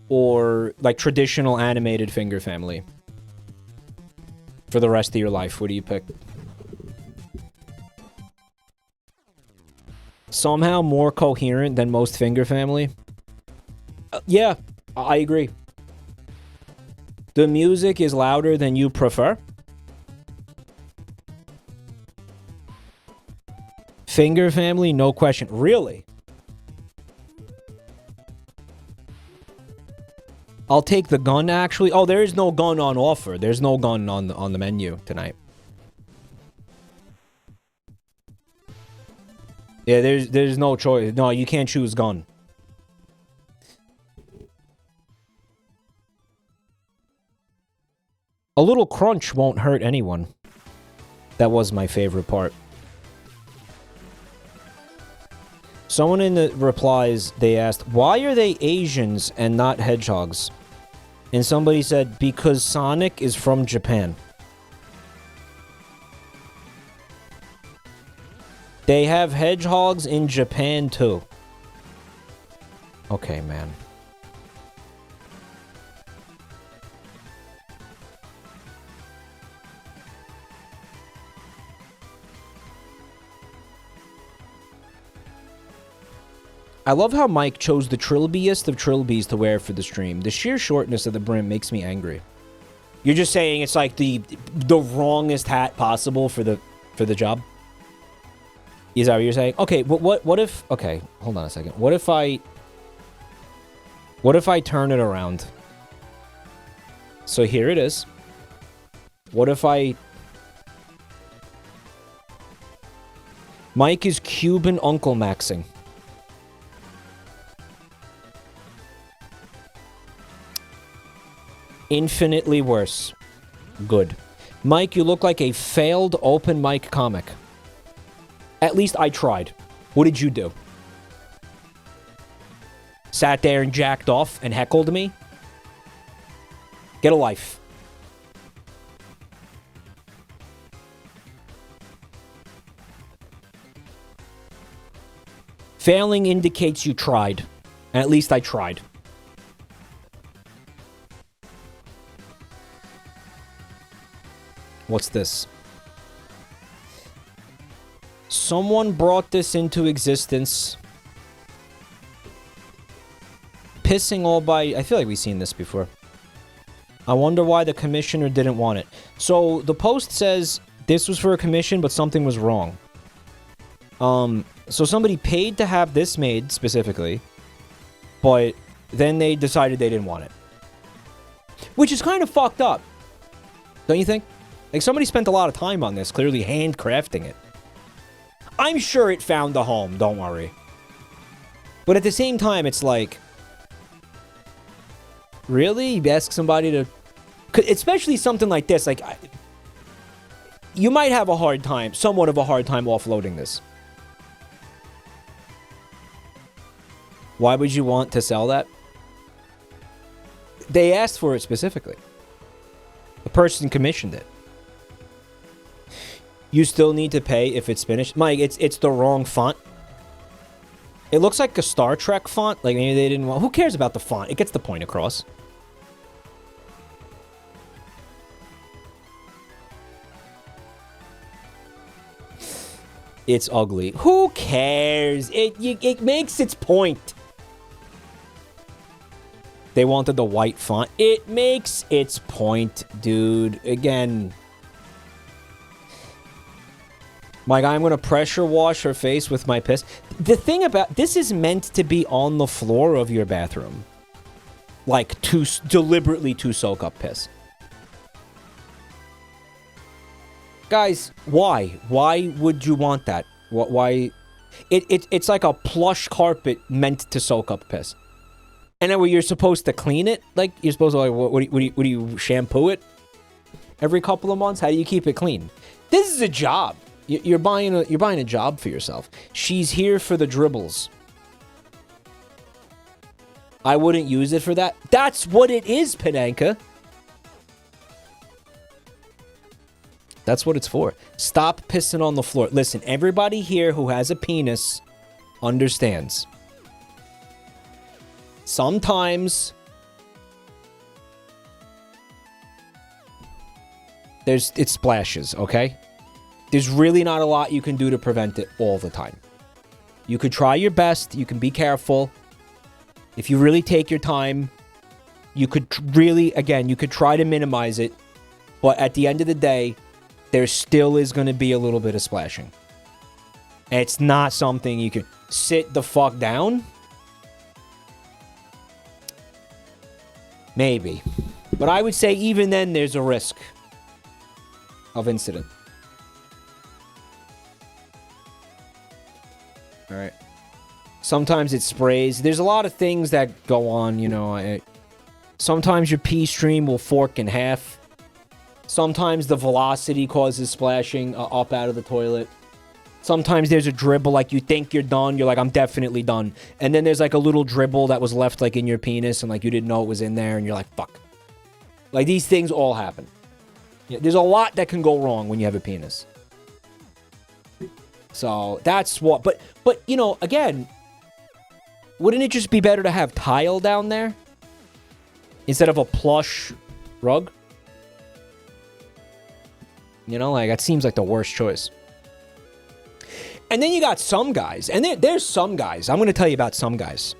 or like traditional animated Finger Family for the rest of your life. What do you pick? Somehow more coherent than most Finger Family. Yeah, I agree. The music is louder than you prefer. Finger Family, no question. Really? I'll take the gun, actually. Oh, there is no gun on offer. There's no gun on the menu tonight. Yeah, there's no choice. No, you can't choose gun. A little crunch won't hurt anyone. That was my favorite part. Someone in the replies, they asked, why are they Asians and not hedgehogs? And somebody said, because Sonic is from Japan. They have hedgehogs in Japan too. Okay, man. I love how Mike chose the trilbiest of trilbies to wear for the stream. The sheer shortness of the brim makes me angry. You're just saying it's like the wrongest hat possible for the job? Is that what you're saying? Okay, but what if... Okay, hold on a second. What if I turn it around? So here it is. What if I... Mike is Cuban Uncle Maxing. Infinitely worse. Good. Mike, you look like a failed open mic comic. At least I tried. What did you do? Sat there and jacked off and heckled me? Get a life. Failing indicates you tried. And at least I tried. What's this? Someone brought this into existence. Pissing all by... I feel like we've seen this before. I wonder why the commissioner didn't want it. So, the post says this was for a commission, but something was wrong. So somebody paid to have this made, specifically. But then they decided they didn't want it. Which is kind of fucked up. Don't you think? Like, somebody spent a lot of time on this, clearly handcrafting it. I'm sure it found a home, don't worry. But at the same time, it's like... Really? You ask somebody to... Especially something like this, like... You might have a hard time, somewhat of a hard time offloading this. Why would you want to sell that? They asked for it specifically. The person commissioned it. You still need to pay if it's finished. Mike, it's the wrong font. It looks like a Star Trek font. Like, maybe they didn't want... Who cares about the font? It gets the point across. It's ugly. Who cares? It makes its point. They wanted the white font. It makes its point, dude. Again... Mike, I'm going to pressure wash her face with my piss. The thing about... This is meant to be on the floor of your bathroom. Like, deliberately to soak up piss. Guys, why? Why would you want that? Why? It's like a plush carpet meant to soak up piss. And then you're supposed to clean it? Like, you're supposed to, like, what do you shampoo it? Every couple of months? How do you keep it clean? This is a job. You're buying a job for yourself. She's here for the dribbles. I wouldn't use it for that. That's what it is, Panenka. That's what it's for. Stop pissing on the floor. Listen, everybody here who has a penis understands. Sometimes it splashes, okay? There's really not a lot you can do to prevent it all the time. You could try your best. You can be careful. If you really take your time, you could really, again, you could try to minimize it. But at the end of the day, there still is going to be a little bit of splashing. And it's not something you can sit the fuck down. Maybe. But I would say even then there's a risk of incident. Alright. Sometimes it sprays. There's a lot of things that go on, you know. Sometimes your pee stream will fork in half. Sometimes the velocity causes splashing up out of the toilet. Sometimes there's a dribble, like you think you're done. You're like, I'm definitely done. And then there's like a little dribble that was left like in your penis and like you didn't know it was in there and you're like, fuck. Like these things all happen. Yeah, there's a lot that can go wrong when you have a penis. So that's what, but you know, again, wouldn't it just be better to have tile down there instead of a plush rug? You know, like that seems like the worst choice. And then you got some guys, and there's some guys. I'm going to tell you about some guys.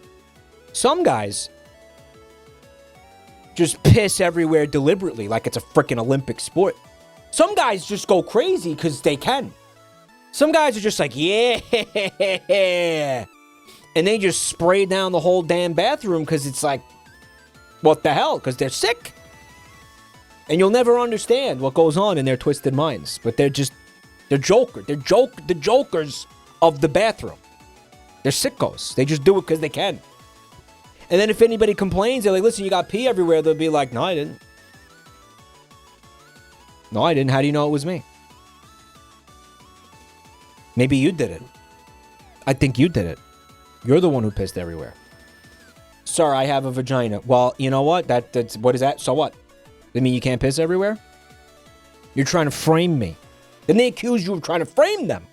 Some guys just piss everywhere deliberately like it's a freaking Olympic sport. Some guys just go crazy because they can. Some guys are just like, yeah. And they just spray down the whole damn bathroom because it's like, what the hell? Because they're sick. And you'll never understand what goes on in their twisted minds. But they're jokers. The jokers of the bathroom. They're sickos. They just do it because they can. And then if anybody complains, they're like, listen, you got pee everywhere. They'll be like, no, I didn't. No, I didn't. How do you know it was me? Maybe you did it. I think you did it. You're the one who pissed everywhere. Sir, I have a vagina. Well, you know what? That's what is that? So what? I mean, you can't piss everywhere? You're trying to frame me. Then they accuse you of trying to frame them.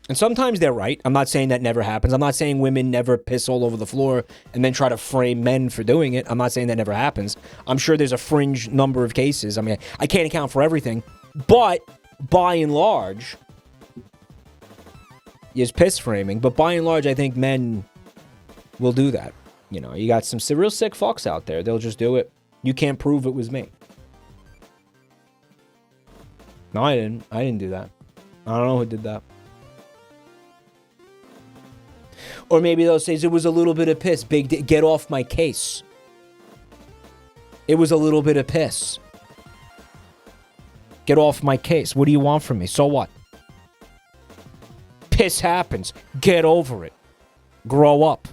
And sometimes they're right. I'm not saying that never happens. I'm not saying women never piss all over the floor and then try to frame men for doing it. I'm not saying that never happens. I'm sure there's a fringe number of cases. I mean, I can't account for everything. But by and large, is piss framing. But by and large, I think men will do that. You know, you got some real sick fucks out there. They'll just do it. You can't prove it was me. No, I didn't. I didn't do that. I don't know who did that. Or maybe they'll say, it was a little bit of piss. Get off my case. It was a little bit of piss. Get off my case. What do you want from me? So what? Piss happens. Get over it. Grow up.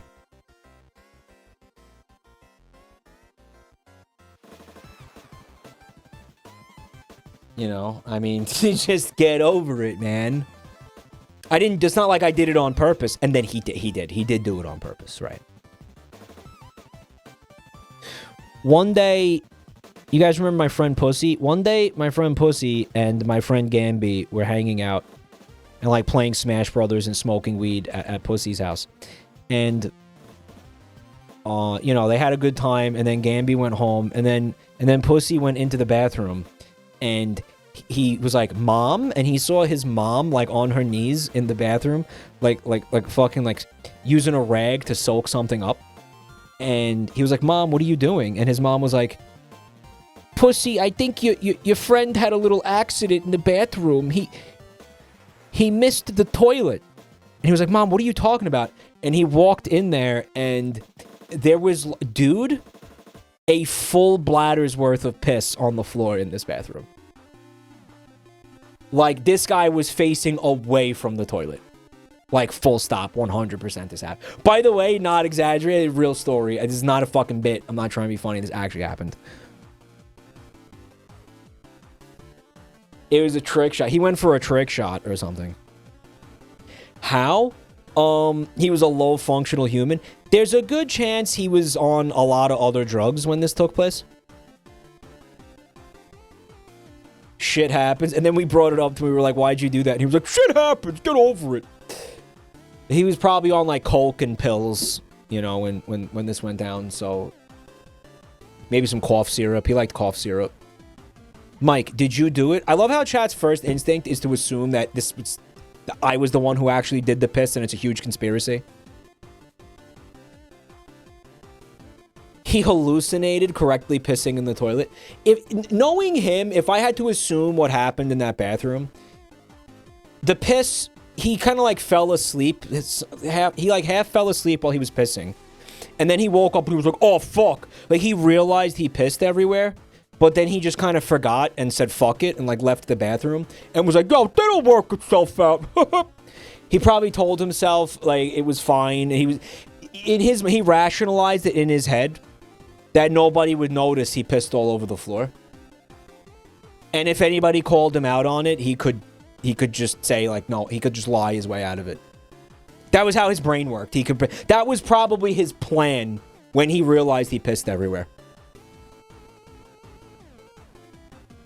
You know, I mean, just get over it, man. It's not like I did it on purpose. And then he did do it on purpose, right? One day, you guys remember my friend Pussy? One day, my friend Pussy and my friend Gamby were hanging out and like playing Smash Brothers and smoking weed at Pussy's house. And, you know, they had a good time, and then Gamby went home, and then Pussy went into the bathroom, and he was like, Mom? And he saw his mom, like, on her knees in the bathroom, like fucking, like, using a rag to soak something up. And he was like, Mom, what are you doing? And his mom was like, Pussy, I think your friend had a little accident in the bathroom. He missed the toilet. And he was like, Mom, what are you talking about? And he walked in there, and there was, dude, a full bladder's worth of piss on the floor in this bathroom. Like, this guy was facing away from the toilet. Like, full stop, 100% this happened. By the way, not exaggerated, real story. This is not a fucking bit. I'm not trying to be funny. This actually happened. It was a trick shot. He went for a trick shot or something. How? He was a low functional human. There's a good chance he was on a lot of other drugs when this took place. Shit happens. And then we brought it up to him. We were like, why'd you do that? And he was like, shit happens. Get over it. He was probably on like coke and pills, you know, when this went down. So maybe some cough syrup. He liked cough syrup. Mike, did you do it? I love how chat's first instinct is to assume that I was the one who actually did the piss and it's a huge conspiracy. He hallucinated correctly pissing in the toilet. Knowing him, if I had to assume what happened in that bathroom, the piss, he kind of like fell asleep. He like half fell asleep while he was pissing. And then he woke up and he was like, oh, fuck. Like, he realized he pissed everywhere. But then he just kind of forgot and said, fuck it, and, like, left the bathroom. And was like, yo, that'll work itself out. He probably told himself, like, it was fine. He rationalized it in his head that nobody would notice he pissed all over the floor. And if anybody called him out on it, he could just say, like, no, he could just lie his way out of it. That was how his brain worked. That was probably his plan when he realized he pissed everywhere.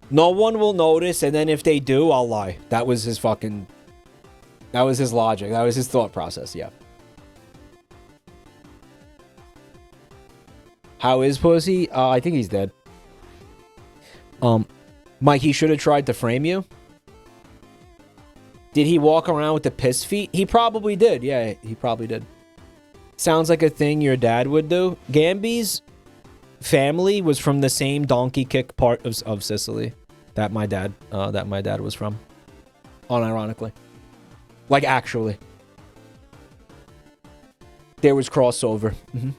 No one will notice, and then if they do, I'll lie. That was his logic. That was his thought process, yeah. How is Pussy? I think he's dead. Mike, he should have tried to frame you. Did he walk around with the piss feet? He probably did. Yeah, he probably did. Sounds like a thing your dad would do. Gamby's family was from the same donkey kick part of Sicily that my dad was from. Unironically. Like, actually. There was crossover. Mm-hmm.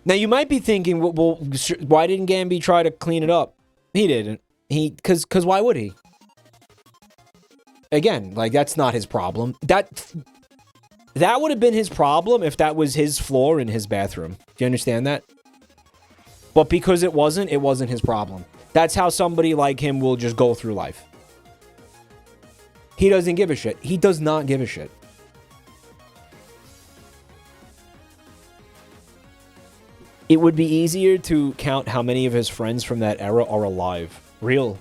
Now, you might be thinking, well, why didn't Gamby try to clean it up? He didn't. Because why would he? Again, like, that's not his problem. That would have been his problem if that was his floor in his bathroom. Do you understand that? But because it wasn't his problem. That's how somebody like him will just go through life. He doesn't give a shit. He does not give a shit. It would be easier to count how many of his friends from that era are alive. Real.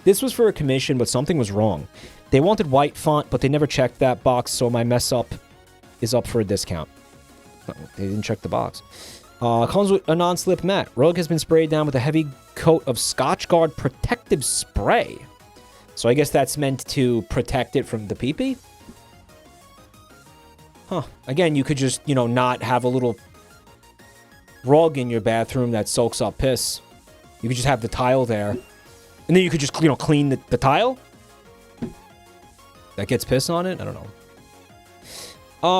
This was for a commission, but something was wrong. They wanted white font, but they never checked that box, so my mess up is up for a discount. No, they didn't check the box. Comes with a non-slip mat. Rug has been sprayed down with a heavy coat of Scotchgard protective spray. So I guess that's meant to protect it from the pee-pee? Huh. Again, you could just, you know, not have a little rug in your bathroom that soaks up piss. You could just have the tile there. And then you could just, you know, clean the tile? That gets piss on it? I don't know.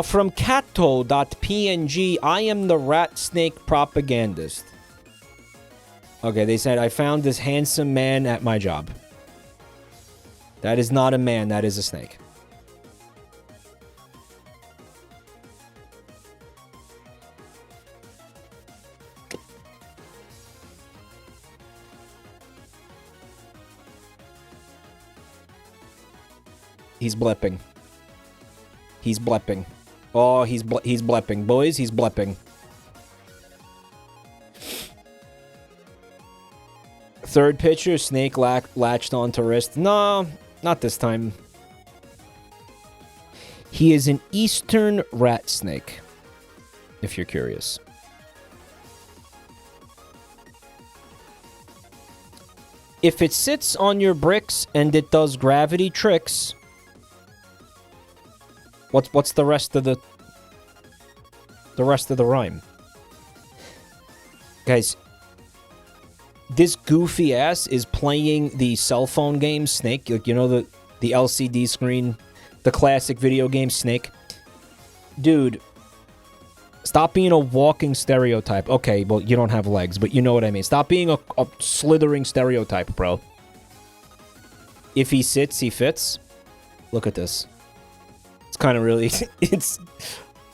From Cato.png, I am the rat snake propagandist. Okay, they said, I found this handsome man at my job. That is not a man, that is a snake. He's blepping. He's blepping. Oh, he's blepping. Boys, he's blepping. Third picture, snake latched onto wrist. No, not this time. He is an eastern rat snake, if you're curious. If it sits on your bricks and it does gravity tricks... What's the rest of the rhyme? Guys, this goofy ass is playing the cell phone game Snake. Like, you know, the LCD screen, the classic video game Snake. Dude, stop being a walking stereotype. Okay, well, you don't have legs, but you know what I mean. Stop being a slithering stereotype, bro. If he sits, he fits. Look at this. It's kind of really, it's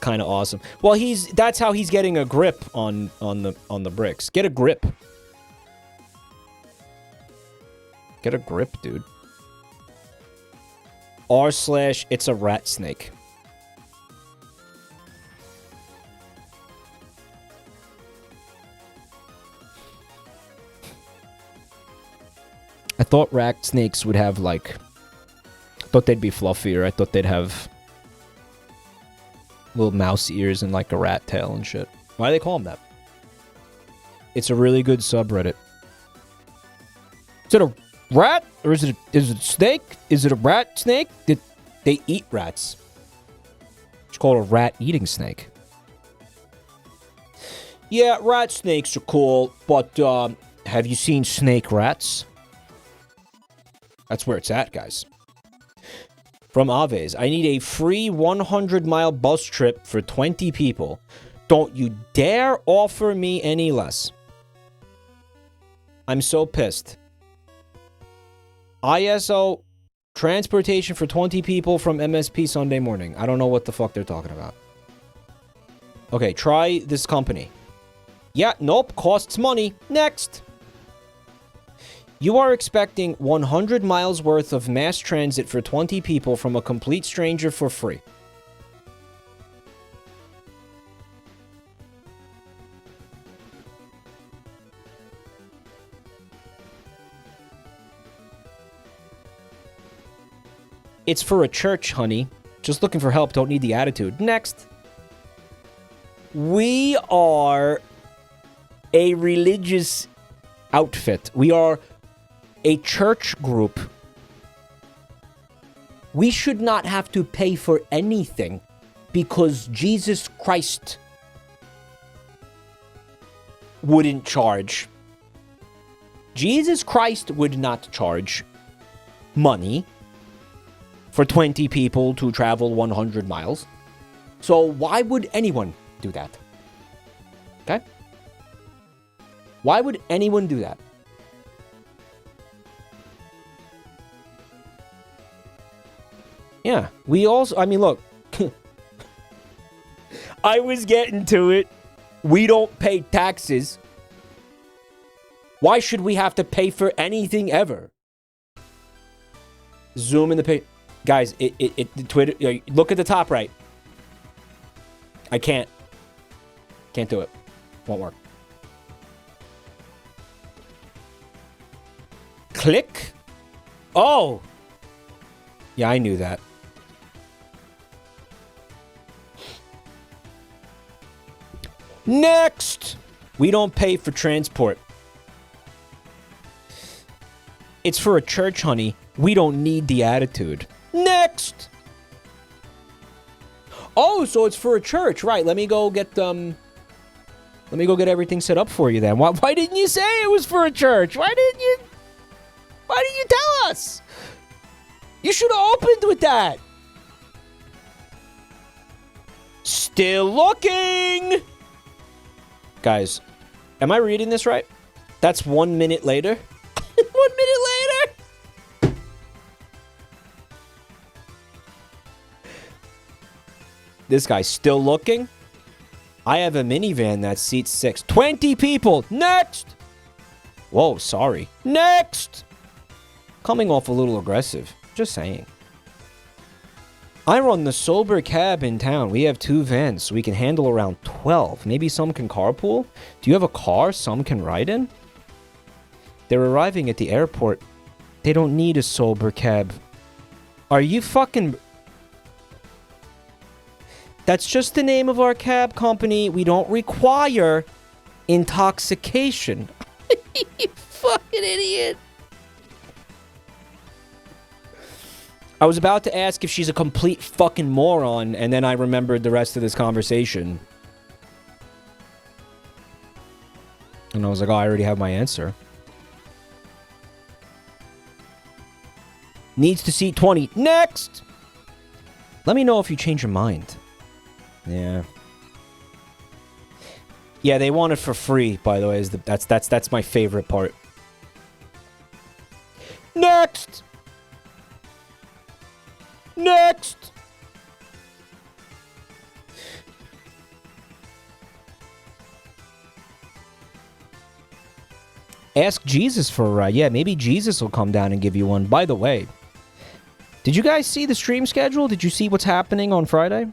kind of awesome. Well, that's how he's getting a grip on the bricks. Get a grip. Get a grip, dude. r/ it's a rat snake. I thought rat snakes would have, like... I thought they'd be fluffier. I thought they'd have... little mouse ears and like a rat tail and shit. Why do they call them that? It's a really good subreddit. Is it a rat? Or is it a snake? Is it a rat snake? They eat rats. It's called a rat-eating snake. Yeah, rat snakes are cool, but have you seen snake rats? That's where it's at, guys. From Aves, I need a free 100-mile bus trip for 20 people. Don't you dare offer me any less. I'm so pissed. ISO, transportation for 20 people from MSP Sunday morning. I don't know what the fuck they're talking about. Okay, try this company. Yeah, nope, costs money. Next. You are expecting 100 miles worth of mass transit for 20 people from a complete stranger for free. It's for a church, honey. Just looking for help, don't need the attitude. Next. We are a religious outfit. We are a church group. We should not have to pay for anything because Jesus Christ wouldn't charge. Jesus Christ would not charge money for 20 people to travel 100 miles. So why would anyone do that? Okay? Why would anyone do that? Yeah, we also, I mean, look. I was getting to it. We don't pay taxes. Why should we have to pay for anything ever? Zoom in the page. Guys, the Twitter, look at the top right. I can't. Can't do it. Won't work. Click. Oh. Yeah, I knew that. Next. We don't pay for transport. It's for a church, honey. We don't need the attitude. Next. Oh, so it's for a church, right? Let me go get everything set up for you then. Why didn't you say it was for a church? Why didn't you tell us? You should have opened with that. Still looking. Guys, am I reading this right? That's 1 minute later. 1 minute later. This guy's still looking. I have a minivan that seats 6. 20 people. Next. Whoa, sorry. Next. Coming off a little aggressive. Just saying. I run the sober cab in town. We have 2 vans, so we can handle around 12. Maybe some can carpool. Do you have a car some can ride in? They're arriving at the airport. They don't need a sober cab. Are you fucking... That's just the name of our cab company. We don't require intoxication. You fucking idiot. I was about to ask if she's a complete fucking moron, and then I remembered the rest of this conversation. And I was like, oh, I already have my answer. Needs to seat 20. Next! Let me know if you change your mind. Yeah. Yeah, they want it for free, by the way. That's my favorite part. Next! Next! Ask Jesus for a ride. Yeah, maybe Jesus will come down and give you one. By the way, did you guys see the stream schedule? Did you see what's happening on Friday?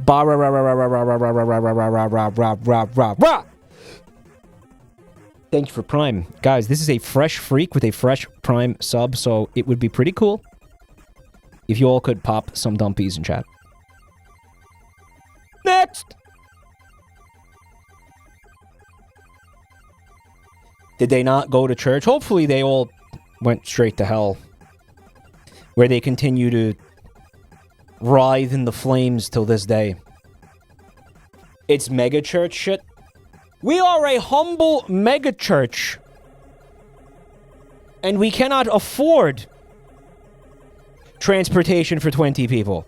Thank you for Prime. Guys, this is a fresh freak with a fresh Prime sub, so it would be pretty cool if you all could pop some dumpies in chat. Next! Did they not go to church? Hopefully they all went straight to hell, where they continue to writhe in the flames till this day. It's mega church shit. We are a humble mega church, and we cannot afford transportation for 20 people.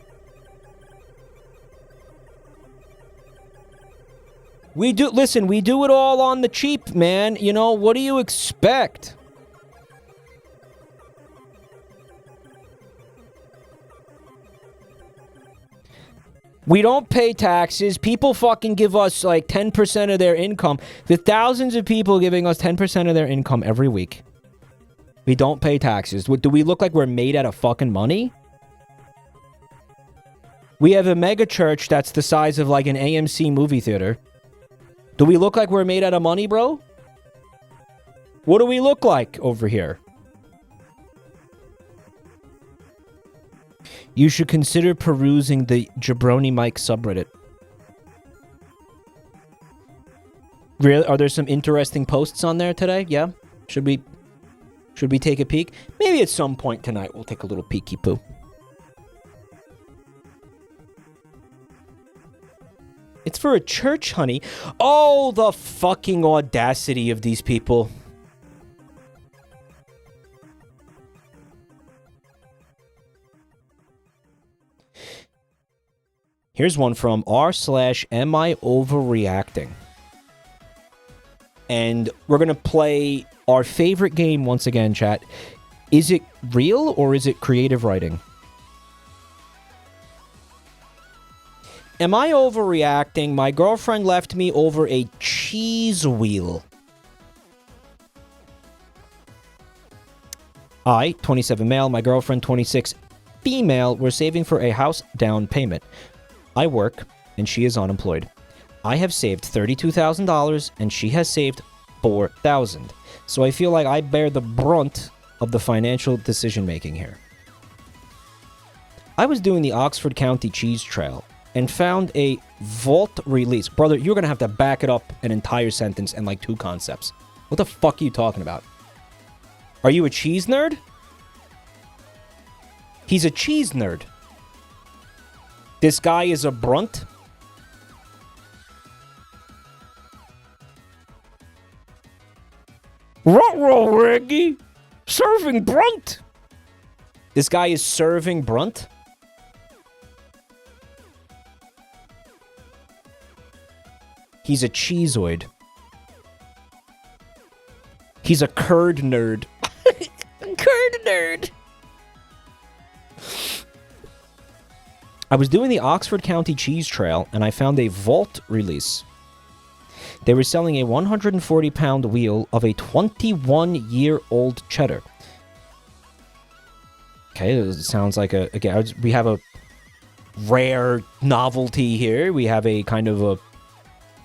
We do, listen, we do it all on the cheap, man. You know, what do you expect? We don't pay taxes. People fucking give us like 10% of their income. The thousands of people giving us 10% of their income every week. We don't pay taxes. Do we look like we're made out of fucking money? We have a mega church that's the size of like an AMC movie theater. Do we look like we're made out of money, bro? What do we look like over here? You should consider perusing the Jabronimike subreddit. Really? Are there some interesting posts on there today? Yeah? Should we take a peek? Maybe at some point tonight we'll take a little peeky poo. It's for a church, honey. Oh, the fucking audacity of these people. Here's one from r/am I overreacting? And we're going to play our favorite game once again, chat. Is it real or is it creative writing? Am I overreacting? My girlfriend left me over a cheese wheel. I, 27 male, my girlfriend, 26 female, we're saving for a house down payment. I work, and she is unemployed. I have saved $32,000, and she has saved $4,000. So I feel like I bear the brunt of the financial decision-making here. I was doing the Oxford County Cheese Trail and found a vault release. Brother, you're going to have to back it up an entire sentence and like 2 concepts. What the fuck are you talking about? Are you a cheese nerd? He's a cheese nerd. This guy is a brunt? Ruh-roh, Reggie! Serving brunt! This guy is serving brunt? He's a cheeseoid. He's a curd nerd. Curd nerd! I was doing the Oxford County Cheese Trail, and I found a vault release. They were selling a 140-pound wheel of a 21-year-old cheddar. Okay, it sounds like we have a rare novelty here. We have a kind of a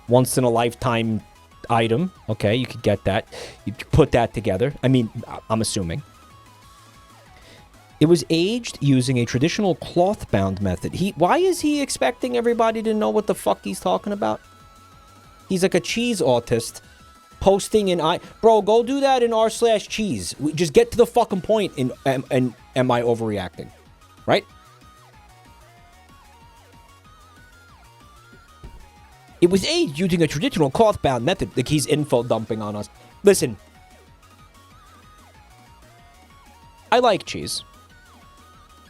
once-in-a-lifetime item. Okay, you could get that. You could put that together. I mean, I'm assuming. It was aged using a traditional cloth-bound method. Why is he expecting everybody to know what the fuck he's talking about? He's like a cheese autist posting in Bro, go do that in r/cheese. Just get to the fucking point in am I overreacting? Right? It was aged using a traditional cloth-bound method. Like he's info dumping on us. Listen. I like cheese.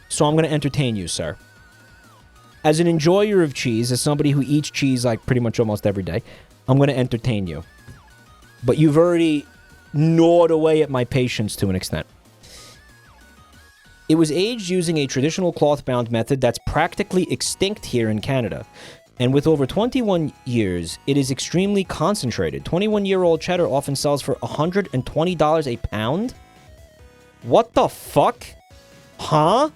So I'm going to entertain you, sir. As an enjoyer of cheese, as somebody who eats cheese like pretty much almost every day, I'm going to entertain you. But you've already gnawed away at my patience to an extent. It was aged using a traditional cloth-bound method that's practically extinct here in Canada. And with over 21 years, it is extremely concentrated. 21-year-old cheddar often sells for $120 a pound? What the fuck? Huh?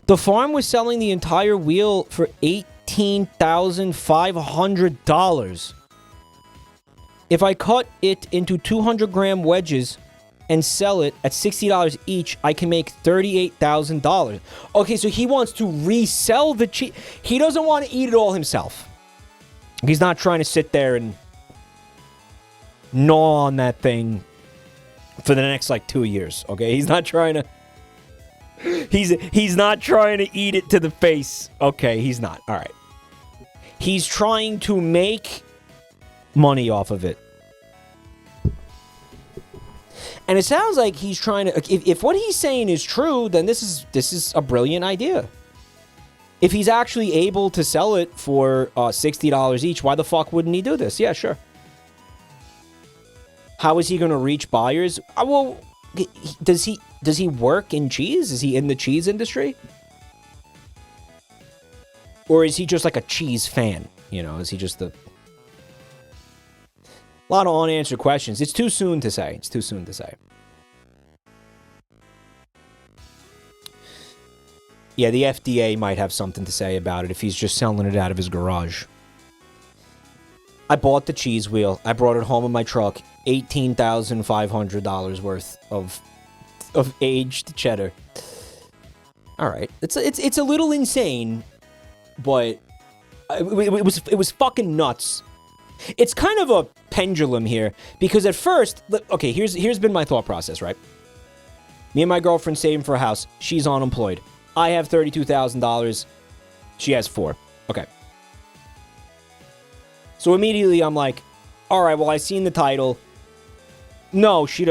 The farm was selling the entire wheel for $18,500. If I cut it into 200-gram wedges and sell it at $60 each, I can make $38,000. Okay, so he wants to resell the cheese. He doesn't want to eat it all himself. He's not trying to sit there and gnaw on that thing for the next, 2 years, okay? He's not trying to... He's not trying to eat it to the face. Okay, he's not. All right. He's trying to make money off of it. And it sounds like he's trying to... If what he's saying is true, then this is a brilliant idea. If he's actually able to sell it for $60 each, why the fuck wouldn't he do this? Yeah, sure. How is he going to reach buyers? Well, does he work in cheese? Is he in the cheese industry? Or is he just like a cheese fan? You know, is he just a lot of unanswered questions? It's too soon to say. It's too soon to say. Yeah, the FDA might have something to say about it if he's just selling it out of his garage. I bought the cheese wheel. I brought it home in my truck. $18,500 worth of aged cheddar. All right, it's a little insane, but it was fucking nuts. It's kind of a pendulum here because at first, okay, here's been my thought process, right? Me and my girlfriend saving for a house. She's unemployed. I have $32,000. She has $4,000. Okay. So immediately I'm like, all right, well, I seen the title. No, she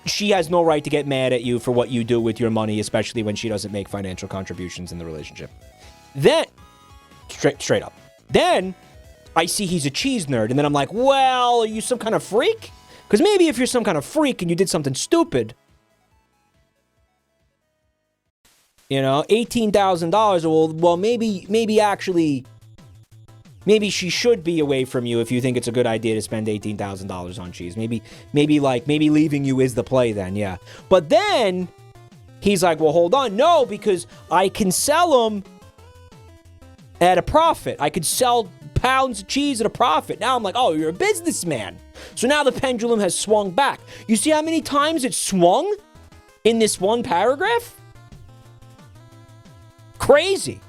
she has no right to get mad at you for what you do with your money, especially when she doesn't make financial contributions in the relationship. Then, straight up. Then, I see he's a cheese nerd, and then I'm like, well, are you some kind of freak? Because maybe if you're some kind of freak and you did something stupid, you know, $18,000, well, maybe she should be away from you if you think it's a good idea to spend $18,000 on cheese. Maybe leaving you is the play then, yeah. But then, he's like, well, hold on. No, because I can sell them at a profit. I could sell pounds of cheese at a profit. Now I'm like, oh, you're a businessman. So now the pendulum has swung back. You see how many times it swung in this one paragraph? Crazy.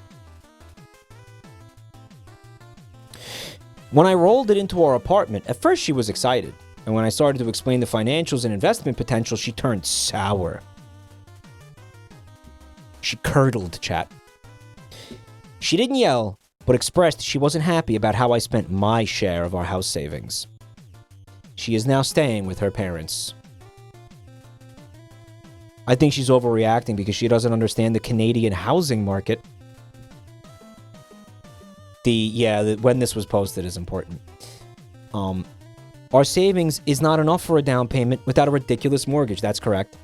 When I rolled it into our apartment, at first she was excited. And when I started to explain the financials and investment potential, she turned sour. She curdled, chat. She didn't yell, but expressed she wasn't happy about how I spent my share of our house savings. She is now staying with her parents. I think she's overreacting because she doesn't understand the Canadian housing market. When this was posted is important. Our savings is not enough for a down payment without a ridiculous mortgage. That's correct.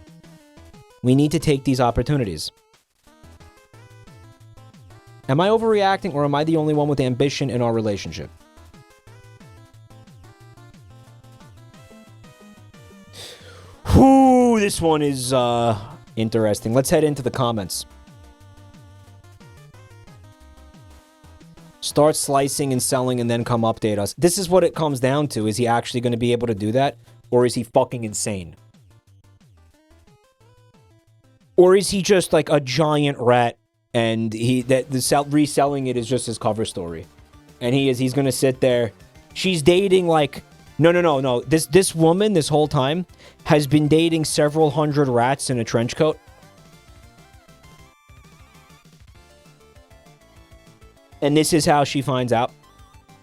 We need to take these opportunities. Am I overreacting, or am I the only one with ambition in our relationship? Whew, this one is interesting. Let's head into the comments. Start slicing and selling and then come update us. This is what it comes down to. Is he actually going to be able to do that? Or is he fucking insane? Or is he just like a giant rat and reselling it is just his cover story? And he's going to sit there. She's dating like... No. This woman this whole time has been dating several hundred rats in a trench coat. And this is how she finds out.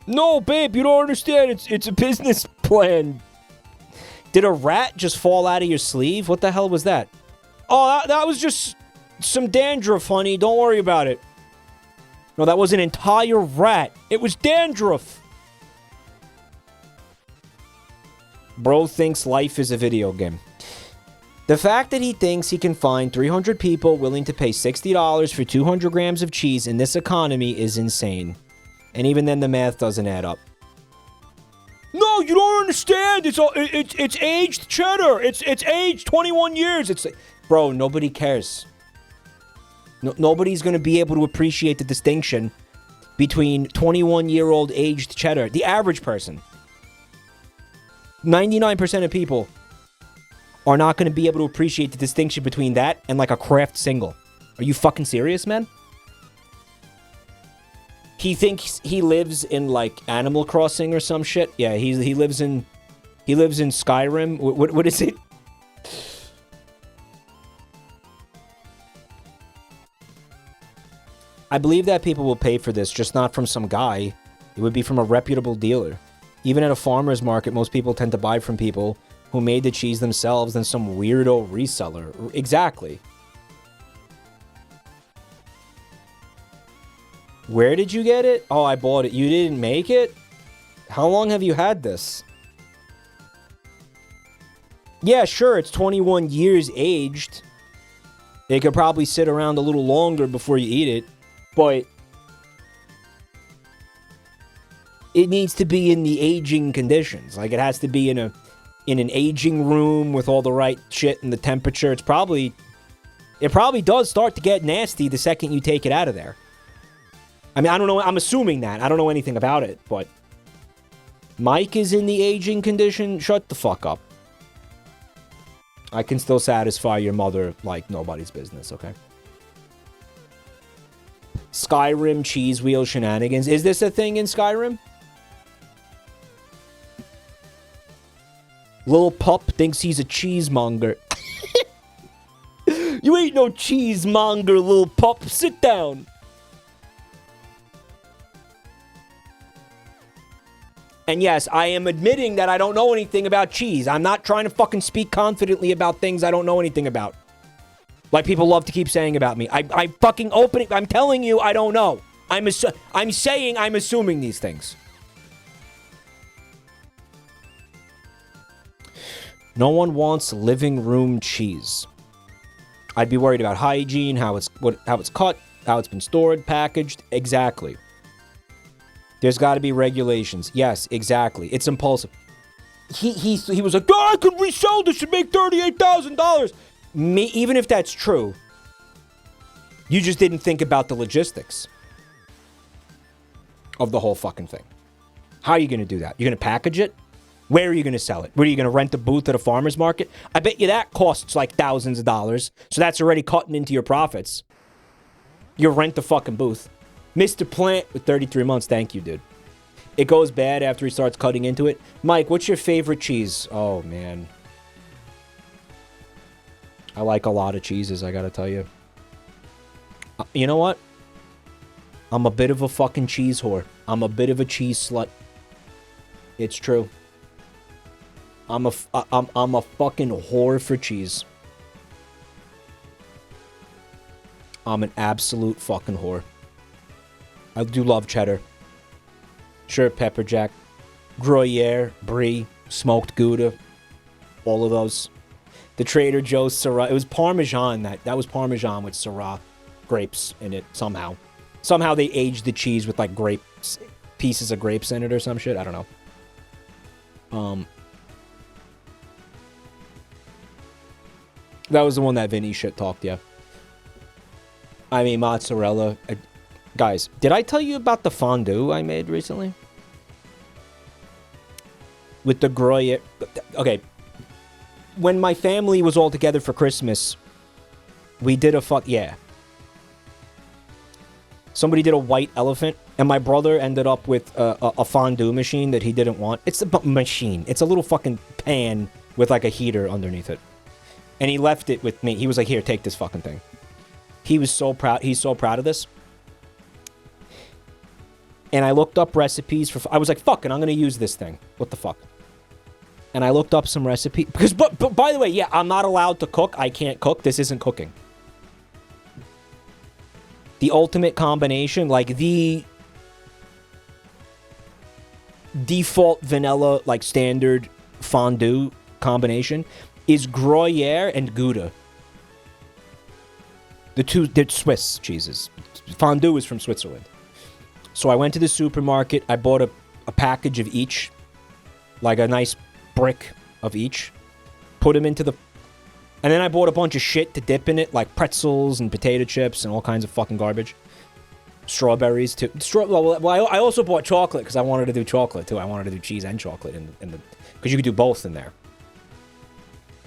No, babe, you don't understand. It's a business plan. Did a rat just fall out of your sleeve? What the hell was that? Oh, that was just some dandruff, honey. Don't worry about it. No, that was an entire rat. It was dandruff. Bro thinks life is a video game. The fact that he thinks he can find 300 people willing to pay $60 for 200 grams of cheese in this economy is insane. And even then, the math doesn't add up. No, you don't understand. It's aged cheddar. It's aged 21 years. It's like, bro, nobody cares. Nobody's going to be able to appreciate the distinction between 21-year-old aged cheddar. The average person. 99% of people are not going to be able to appreciate the distinction between that and like a craft single. Are you fucking serious, man? He thinks he lives in like Animal Crossing or some shit. Yeah, he lives in Skyrim. What is it? I believe that people will pay for this, just not from some guy. It would be from a reputable dealer. Even at a farmer's market, most people tend to buy from people who made the cheese themselves than some weirdo reseller. Exactly. Where did you get it? Oh, I bought it. You didn't make it? How long have you had this? Yeah, sure, it's 21 years aged. It could probably sit around a little longer before you eat it, but it needs to be in the aging conditions. Like, it has to be in an aging room with all the right shit and the temperature. It probably does start to get nasty the second you take it out of there. I mean, I don't know. I'm assuming that. I don't know anything about it, but Mike is in the aging condition. Shut the fuck up. I can still satisfy your mother like nobody's business, okay? Skyrim cheese wheel shenanigans. Is this a thing in Skyrim? Lil Pup thinks he's a cheesemonger. You ain't no cheesemonger, Lil Pup. Sit down. And yes, I am admitting that I don't know anything about cheese. I'm not trying to fucking speak confidently about things I don't know anything about. Like people love to keep saying about me. I fucking open it. I'm telling you, I don't know. I'm saying I'm assuming these things. No one wants living room cheese. I'd be worried about hygiene, how it's cut, how it's been stored, packaged. Exactly. There's got to be regulations. Yes, exactly. It's impulsive. He was like, oh, I could resell this and make $38,000. Even if that's true, you just didn't think about the logistics of the whole fucking thing. How are you going to do that? You're going to package it? Where are you going to sell it? Where are you going to rent a booth at a farmer's market? I bet you that costs like thousands of dollars. So that's already cutting into your profits. You rent the fucking booth. Mr. Plant with 33 months. Thank you, dude. It goes bad after he starts cutting into it. Mike, what's your favorite cheese? Oh, man. I like a lot of cheeses, I gotta tell you. You know what? I'm a bit of a fucking cheese whore. I'm a bit of a cheese slut. It's true. I'm a fucking whore for cheese. I'm an absolute fucking whore. I do love cheddar. Sure, pepper jack, Gruyere, brie, smoked Gouda, all of those. The Trader Joe's Syrah. It was Parmesan. That was Parmesan with Syrah grapes in it somehow. Somehow they aged the cheese with like grapes, pieces of grapes in it or some shit. I don't know. That was the one that Vinny shit talked, yeah. I mean, mozzarella. Guys, did I tell you about the fondue I made recently? With the Gruyere. Okay. When my family was all together for Christmas, we did yeah. Somebody did a white elephant, and my brother ended up with a fondue machine that he didn't want. It's a machine. It's a little fucking pan with like a heater underneath it. And he left it with me. He was like, here, take this fucking thing. He was so proud. He's so proud of this. And I looked up recipes for... I was like, fuck it, I'm going to use this thing. What the fuck? And I looked up some recipes. Because, but by the way, yeah, I'm not allowed to cook. I can't cook. This isn't cooking. The ultimate combination, like the default vanilla, like standard fondue combination, is Gruyere and Gouda. They're Swiss cheeses. Fondue is from Switzerland. So I went to the supermarket. I bought a package of each. Like a nice brick of each. Put them into the... And then I bought a bunch of shit to dip in it. Like pretzels and potato chips and all kinds of fucking garbage. Strawberries too. Well, I also bought chocolate because I wanted to do chocolate too. I wanted to do cheese and chocolate in the... Because you could do both in there.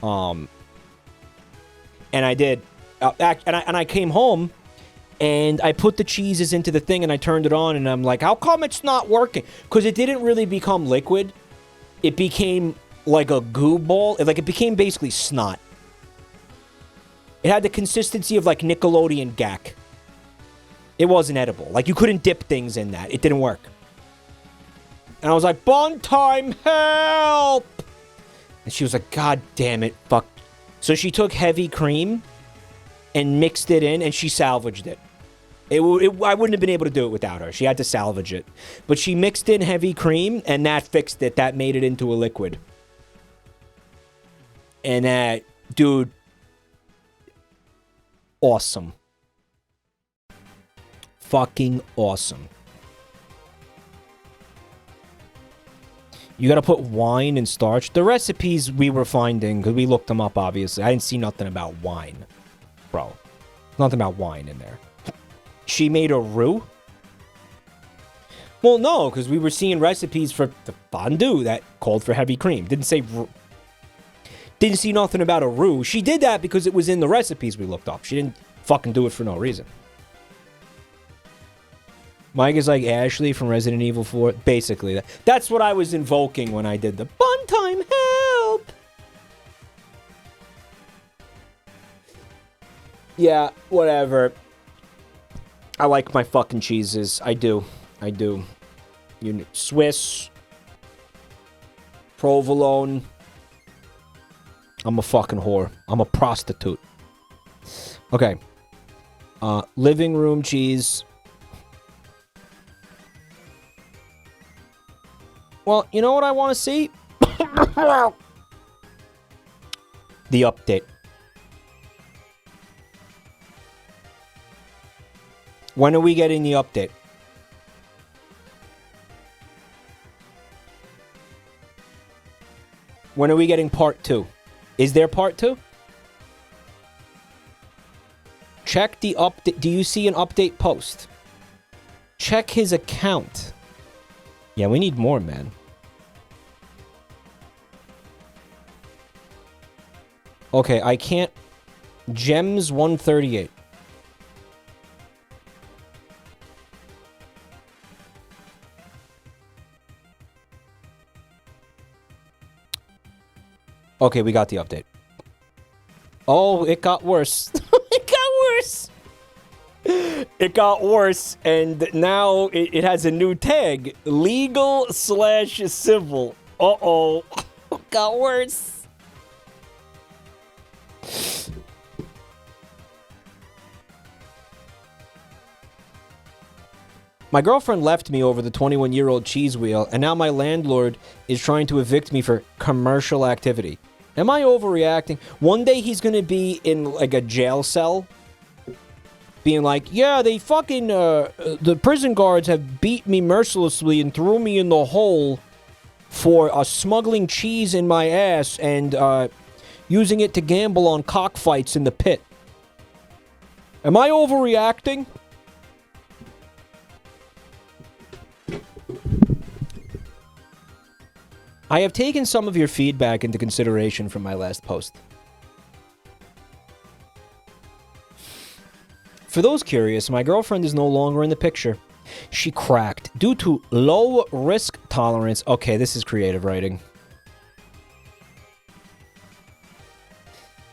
And I did... and I came home... And I put the cheeses into the thing and I turned it on and I'm like, how come it's not working? Because it didn't really become liquid. It became like a goo ball. Like it became basically snot. It had the consistency of like Nickelodeon gack. It wasn't edible. Like you couldn't dip things in that. It didn't work. And I was like, Bun time, help! And she was like, God damn it, fuck. So she took heavy cream and mixed it in and she salvaged it. I wouldn't have been able to do it without her. She had to salvage it. But she mixed in heavy cream, and that fixed it. That made it into a liquid. And that, dude, awesome. Fucking awesome. You gotta put wine and starch. The recipes we were finding, because we looked them up, obviously. I didn't see nothing about wine. Bro. Nothing about wine in there. She made a roux? Well, no, because we were seeing recipes for the fondue that called for heavy cream. Didn't say... Didn't see nothing about a roux. She did that because it was in the recipes we looked up. She didn't fucking do it for no reason. Mike is like Ashley from Resident Evil 4. Basically, that's what I was invoking when I did the fun time help. Yeah, whatever. I like my fucking cheeses. I do. I do. Swiss, Provolone. I'm a fucking whore. I'm a prostitute. Okay. Living room cheese. Well, you know what I want to see? The update. When are we getting the update? When are we getting part 2? Is there part 2? Check the update. Do you see an update post? Check his account. Yeah, we need more, man. Okay, I can't... Gems 138. Okay, we got the update. Oh, it got worse. It got worse. It got worse, and now it has a new tag. Legal/civil. Uh-oh. Got worse. My girlfriend left me over the 21-year-old cheese wheel, and now my landlord is trying to evict me for commercial activity. Am I overreacting? One day he's gonna be in, like, a jail cell, being like, yeah, they fucking, the prison guards have beat me mercilessly and threw me in the hole for smuggling cheese in my ass and using it to gamble on cockfights in the pit. Am I overreacting? I have taken some of your feedback into consideration from my last post. For those curious, my girlfriend is no longer in the picture. She cracked due to low risk tolerance. Okay, this is creative writing.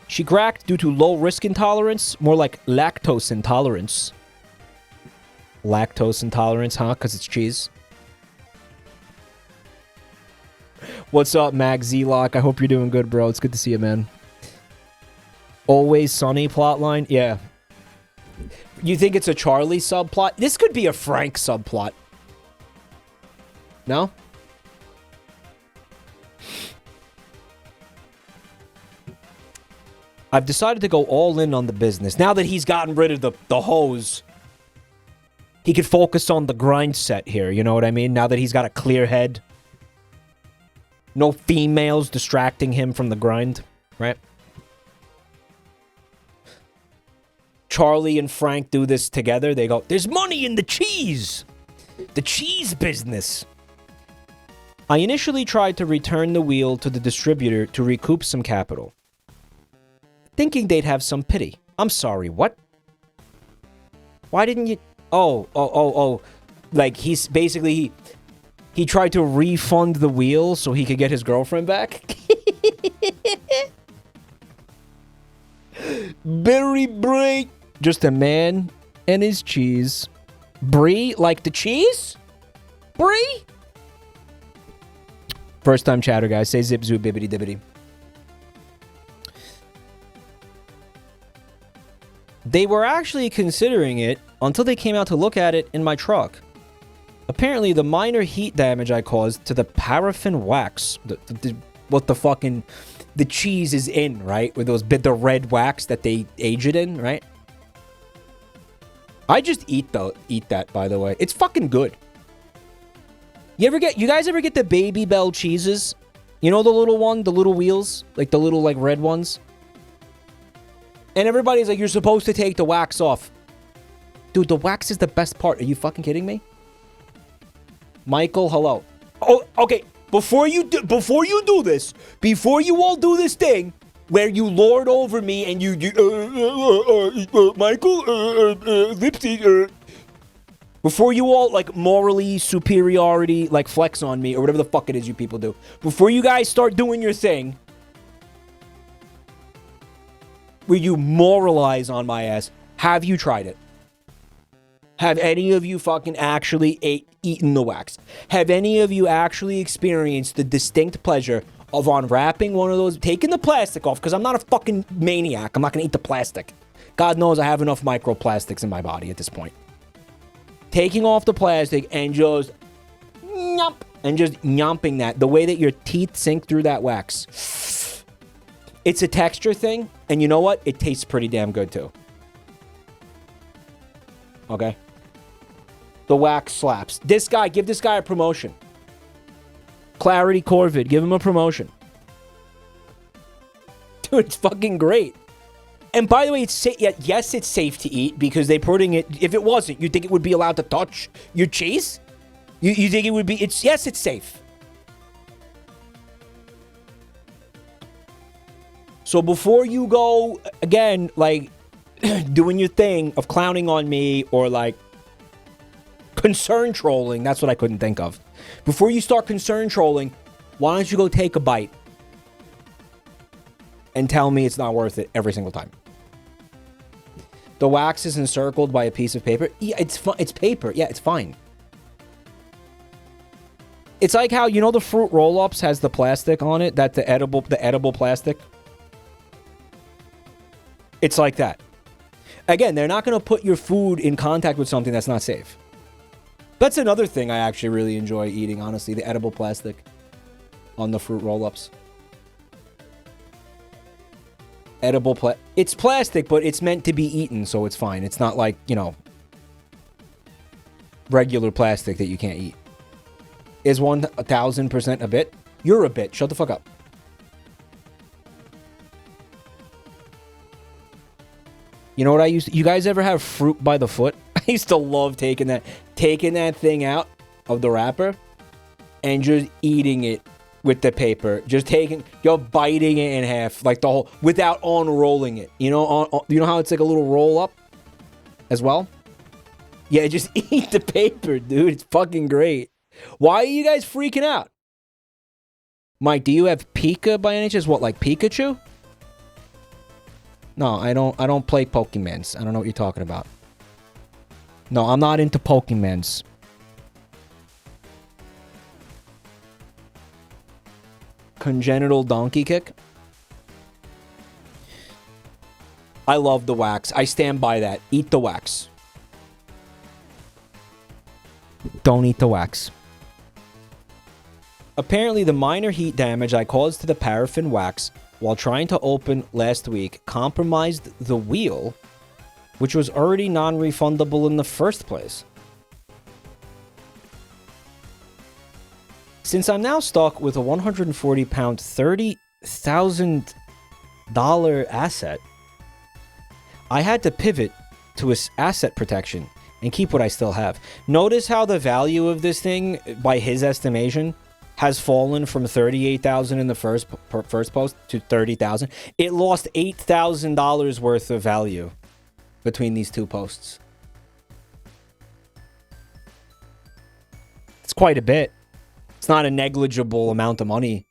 She cracked due to low risk intolerance, more like lactose intolerance. Lactose intolerance, huh? Because it's cheese. What's up, Mag Z-Lock? I hope you're doing good, bro. It's good to see you, man. Always Sunny plotline? Yeah. You think it's a Charlie subplot? This could be a Frank subplot. No? I've decided to go all in on the business. Now that he's gotten rid of the hose, he could focus on the grind set here, you know what I mean? Now that he's got a clear head. No females distracting him from the grind, right? Charlie and Frank do this together. They go, there's money in the cheese! The cheese business! I initially tried to return the wheel to the distributor to recoup some capital, thinking they'd have some pity. I'm sorry, what? Why didn't you... Oh. Like, he's basically... He tried to refund the wheel so he could get his girlfriend back. Berry Brie. Just a man and his cheese. Brie, like the cheese? Brie? First time chatter, guys. Say zip zoo bibbity dibbity. They were actually considering it until they came out to look at it in my truck. Apparently, the minor heat damage I caused to the paraffin wax, what the fucking, the cheese is in, right? With the red wax that they age it in, right? I just eat that, by the way. It's fucking good. You guys ever get the Baby Bell cheeses? You know the little one, the little wheels? Like the little, like, red ones? And everybody's like, you're supposed to take the wax off. Dude, the wax is the best part. Are you fucking kidding me? Michael, hello. Oh, okay. Before you do this, before you all do this thing where you lord over me and Michael, Lipsy, before you all, like, morally superiority, like, flex on me or whatever the fuck it is you people do, before you guys start doing your thing where you moralize on my ass, have you tried it? Have any of you fucking actually eaten the wax? Have any of you actually experienced the distinct pleasure of unwrapping one of those, taking the plastic off? Because I'm not a fucking maniac. I'm not going to eat the plastic. God knows I have enough microplastics in my body at this point. Taking off the plastic and just nyump, and just nyomping that, the way that your teeth sink through that wax. It's a texture thing, and you know what? It tastes pretty damn good too. Okay? The wax slaps. This guy, give this guy a promotion. Clarity Corvid, give him a promotion. Dude, it's fucking great. And by the way, yes, it's safe to eat because they're putting it. If it wasn't, you think it would be allowed to touch your cheese? You think it would be? Yes, it's safe. So before you go again, like doing your thing of clowning on me or like concern trolling, that's what I couldn't think of. Before you start concern trolling, why don't you go take a bite and tell me it's not worth it every single time? The wax is encircled by a piece of paper. Yeah, it's paper. Yeah, it's fine. It's like how, you know, the fruit roll-ups has the plastic on it, that the edible plastic. It's like that. Again, they're not going to put your food in contact with something that's not safe. That's another thing I actually really enjoy eating, honestly, the edible plastic on the fruit roll-ups. It's plastic, but it's meant to be eaten, so it's fine. It's not like, you know, regular plastic that you can't eat. Is 1,000% a bit? You're a bit. Shut the fuck up. You know what I used to... You guys ever have fruit by the foot? I used to love taking that thing out of the wrapper and just eating it with the paper. Just you're biting it in half, like the whole, without unrolling it. You know, you know how it's like a little roll up as well? Yeah, just eat the paper, dude. It's fucking great. Why are you guys freaking out? Mike, do you have Pika by any chance? What, like Pikachu? No, I don't play Pokemons. I don't know what you're talking about. No, I'm not into Pokemons. Congenital donkey kick. I love the wax. I stand by that. Eat the wax. Don't eat the wax. Apparently, the minor heat damage I caused to the paraffin wax while trying to open last week compromised the wheel, which was already non-refundable in the first place. Since I'm now stuck with a 140-pound, $30,000 asset, I had to pivot to asset protection and keep what I still have. Notice how the value of this thing, by his estimation, has fallen from $38,000 in the first post to $30,000. It lost $8,000 worth of value between these two posts. It's quite a bit. It's not a negligible amount of money.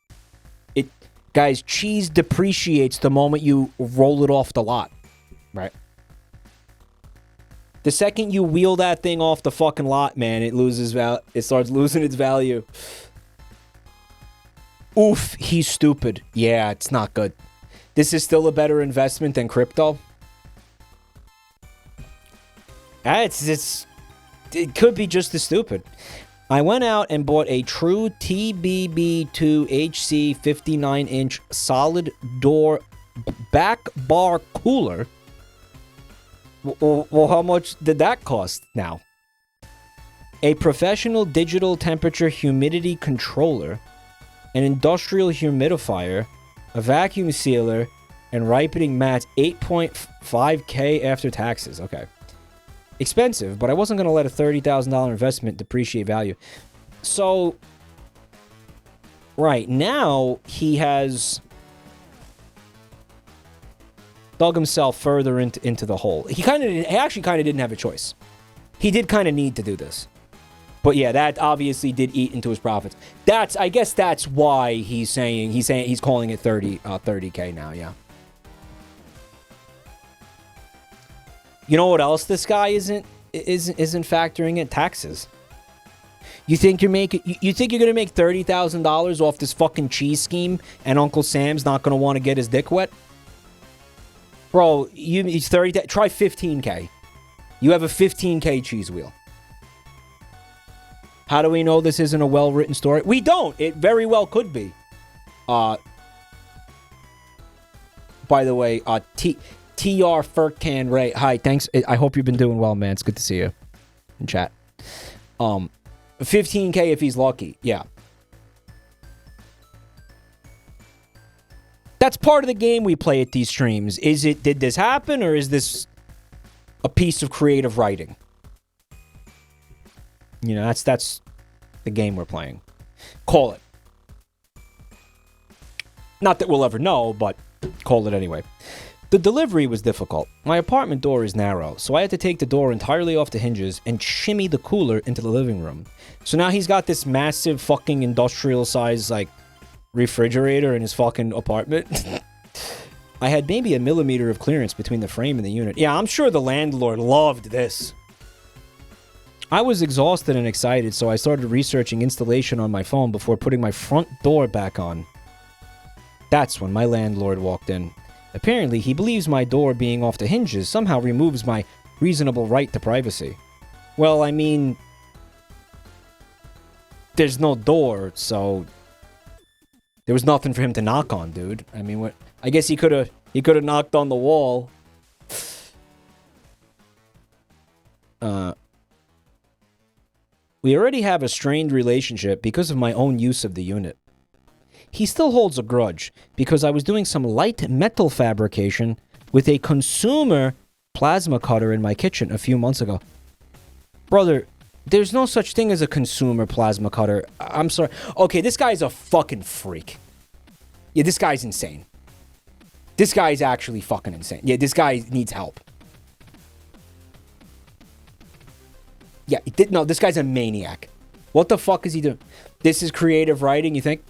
Guys, cheese depreciates the moment you roll it off the lot, right? The second you wheel that thing off the fucking lot, man, it starts losing its value. Oof, he's stupid. Yeah, it's not good. This is still a better investment than crypto. It could be just as stupid. I went out and bought a true TBB2HC 59-inch solid door back bar cooler. Well, how much did that cost now? A professional digital temperature humidity controller, an industrial humidifier, a vacuum sealer, and ripening mats. 8.5K after taxes. Okay. Expensive, but I wasn't going to let a $30,000 investment depreciate value. So, right now, he has dug himself further into the hole. He actually kind of didn't have a choice. He did kind of need to do this. But yeah, that obviously did eat into his profits. I guess that's why he's calling it 30K now, yeah. You know what else this guy isn't isn't factoring in taxes. You think you're gonna make $30,000 off this fucking cheese scheme, and Uncle Sam's not gonna want to get his dick wet? Bro, he's 30. Try 15K. You have a 15K cheese wheel. How do we know this isn't a well-written story? We don't. It very well could be. By the way, TR Furkan Ray. Hi, thanks. I hope you've been doing well, man. It's good to see you in chat. 15K if he's lucky. Yeah. That's part of the game we play at these streams. Did this happen, or is this a piece of creative writing? You know, that's the game we're playing. Call it. Not that we'll ever know, but call it anyway. The delivery was difficult. My apartment door is narrow, so I had to take the door entirely off the hinges and shimmy the cooler into the living room. So now he's got this massive fucking industrial size, like, refrigerator in his fucking apartment. I had maybe a millimeter of clearance between the frame and the unit. Yeah, I'm sure the landlord loved this. I was exhausted and excited, so I started researching installation on my phone before putting my front door back on. That's when my landlord walked in. Apparently, he believes my door being off the hinges somehow removes my reasonable right to privacy. Well, I mean, there's no door, so there was nothing for him to knock on, dude. I mean, what? I guess he could have knocked on the wall. We already have a strained relationship because of my own use of the unit. He still holds a grudge because I was doing some light metal fabrication with a consumer plasma cutter in my kitchen a few months ago. Brother, there's no such thing as a consumer plasma cutter. I'm sorry. Okay, this guy's a fucking freak. Yeah, this guy's insane. This guy's actually fucking insane. Yeah, this guy needs help. Yeah, no, this guy's a maniac. What the fuck is he doing? This is creative writing, you think?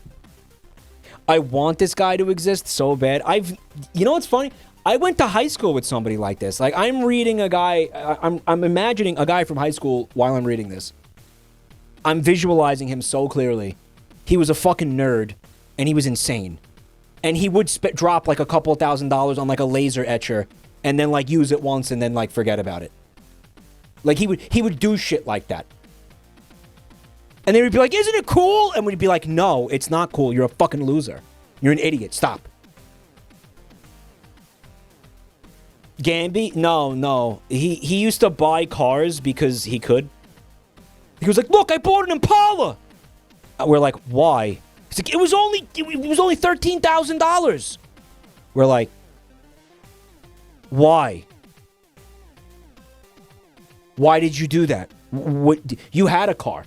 I want this guy to exist so bad. You know what's funny? I went to high school with somebody like this. Like, I'm reading a guy, I'm imagining a guy from high school while I'm reading this. I'm visualizing him so clearly. He was a fucking nerd, and he was insane. And he would drop like a couple $1,000s on like a laser etcher, and then like use it once and then like forget about it. Like, he would do shit like that. And they would be like, isn't it cool? And we'd be like, no, it's not cool. You're a fucking loser. You're an idiot. Stop. Gamby? No. He used to buy cars because he could. He was like, look, I bought an Impala. We're like, why? He's like, it was only $13,000. We're like, why? Why did you do that? You had a car.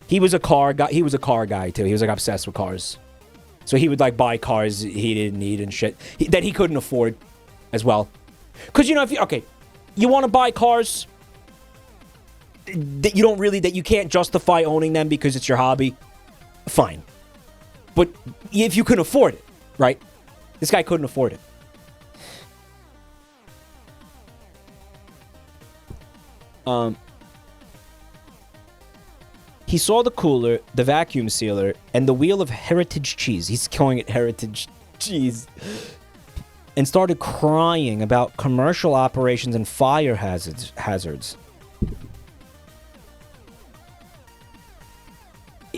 He was a car guy. He was a car guy too. He was like obsessed with cars. So he would like buy cars he didn't need and shit that he couldn't afford as well. Cause you know, if you want to buy cars that you can't justify owning them because it's your hobby, fine. But if you can afford it, right? This guy couldn't afford it. He saw the cooler, the vacuum sealer, and the wheel of heritage cheese. He's calling it heritage cheese. And started crying about commercial operations and fire hazards.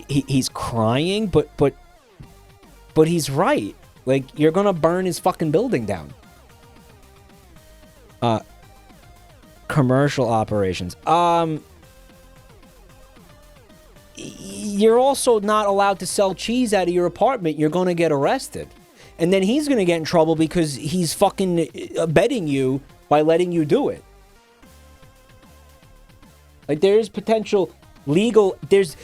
He's crying, but he's right. Like, you're gonna burn his fucking building down. Commercial operations. You're also not allowed to sell cheese out of your apartment. You're going to get arrested. And then he's going to get in trouble because he's fucking abetting you by letting you do it. Like, there's potential legal... There's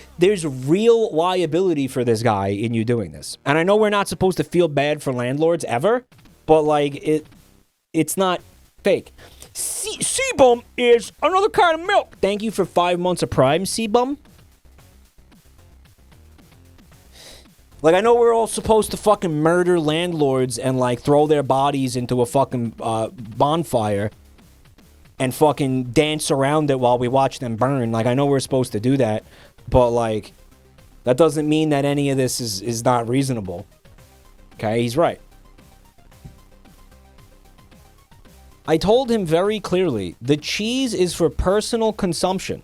real liability for this guy in you doing this. And I know we're not supposed to feel bad for landlords ever, but, like, it's not fake. Seabum is another kind of milk. Thank you for 5 months of Prime, Seabum. Like, I know we're all supposed to fucking murder landlords and, like, throw their bodies into a fucking bonfire and fucking dance around it while we watch them burn. Like, I know we're supposed to do that, but, like, that doesn't mean that any of this is not reasonable. Okay, he's right. I told him very clearly, the cheese is for personal consumption.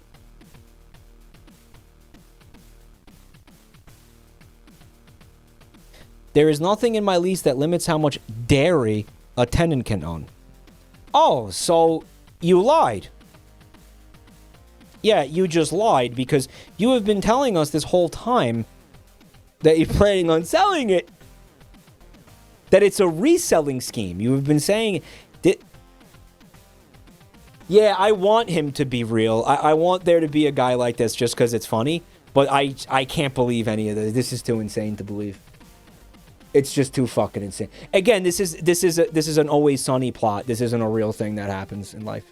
There is nothing in my lease that limits how much dairy a tenant can own. Oh, so you lied. Yeah, you just lied because you have been telling us this whole time that you're planning on selling it. That it's a reselling scheme. You have been saying that. Yeah, I want him to be real. I want there to be a guy like this just because it's funny. But I can't believe any of this. This is too insane to believe. It's just too fucking insane. Again, this is an Always Sunny plot. This isn't a real thing that happens in life.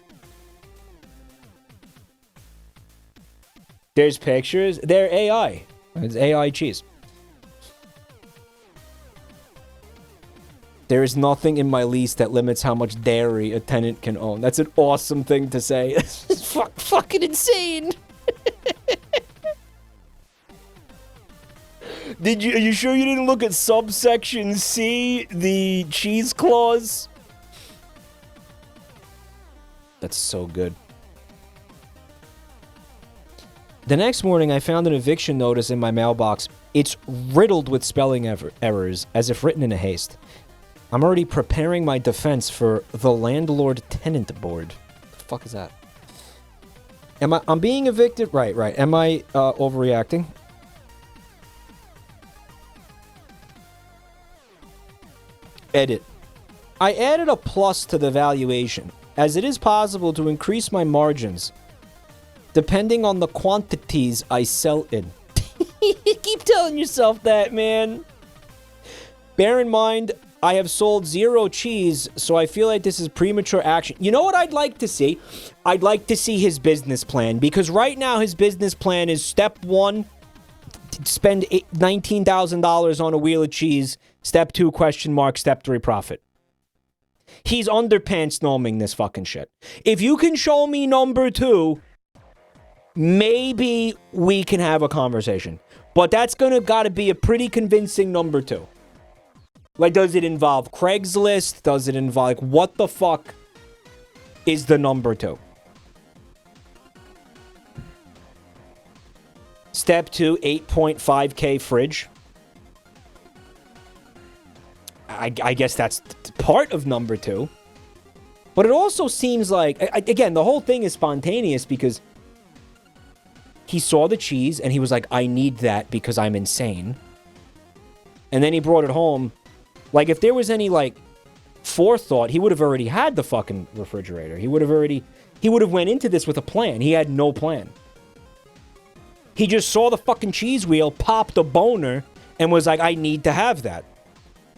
There's pictures. They're AI. It's AI cheese. There is nothing in my lease that limits how much dairy a tenant can own. That's an awesome thing to say. It's fucking insane. Are you sure you didn't look at subsection C, the cheese clause? That's so good. The next morning, I found an eviction notice in my mailbox. It's riddled with spelling errors, as if written in a haste. I'm already preparing my defense for the landlord-tenant board. What the fuck is that? I'm being evicted? Right. Am I overreacting? Edit. I added a plus to the valuation, as it is possible to increase my margins depending on the quantities I sell in. You keep telling yourself that, man. Bear in mind, I have sold 0 cheese, so I feel like this is premature action. You know what I'd like to see? I'd like to see his business plan, because right now his business plan is step 1, spend $19,000 on a wheel of cheese. Step 2, question mark. Step 3, profit. He's underpants gnoming this fucking shit. If you can show me number 2, maybe we can have a conversation. But that's gotta be a pretty convincing number 2. Like, does it involve Craigslist? Does it involve, like, what the fuck is the number 2? Step 2, 8.5K fridge. I guess that's part of number 2. But it also seems like, again, the whole thing is spontaneous because he saw the cheese and he was like, I need that because I'm insane. And then he brought it home. Like, if there was any, like, forethought, he would have already had the fucking refrigerator. He would have went into this with a plan. He had no plan. He just saw the fucking cheese wheel, popped a boner, and was like, I need to have that.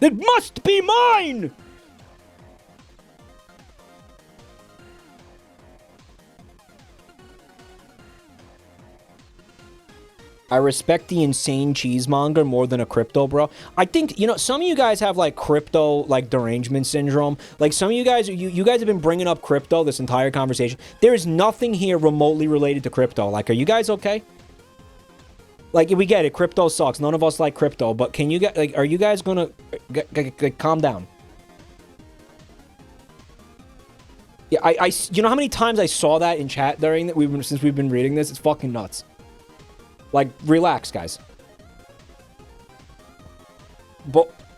It must be mine! I respect the insane cheesemonger more than a crypto bro. I think, you know, some of you guys have, like, crypto, like, derangement syndrome. Like, some of you guys, you guys have been bringing up crypto this entire conversation. There is nothing here remotely related to crypto. Like, are you guys okay? Like, we get it. Crypto sucks. None of us like crypto. But can you get, like, are you guys gonna calm down? Yeah, you know how many times I saw that in chat during that since we've been reading this? It's fucking nuts. Like, relax, guys.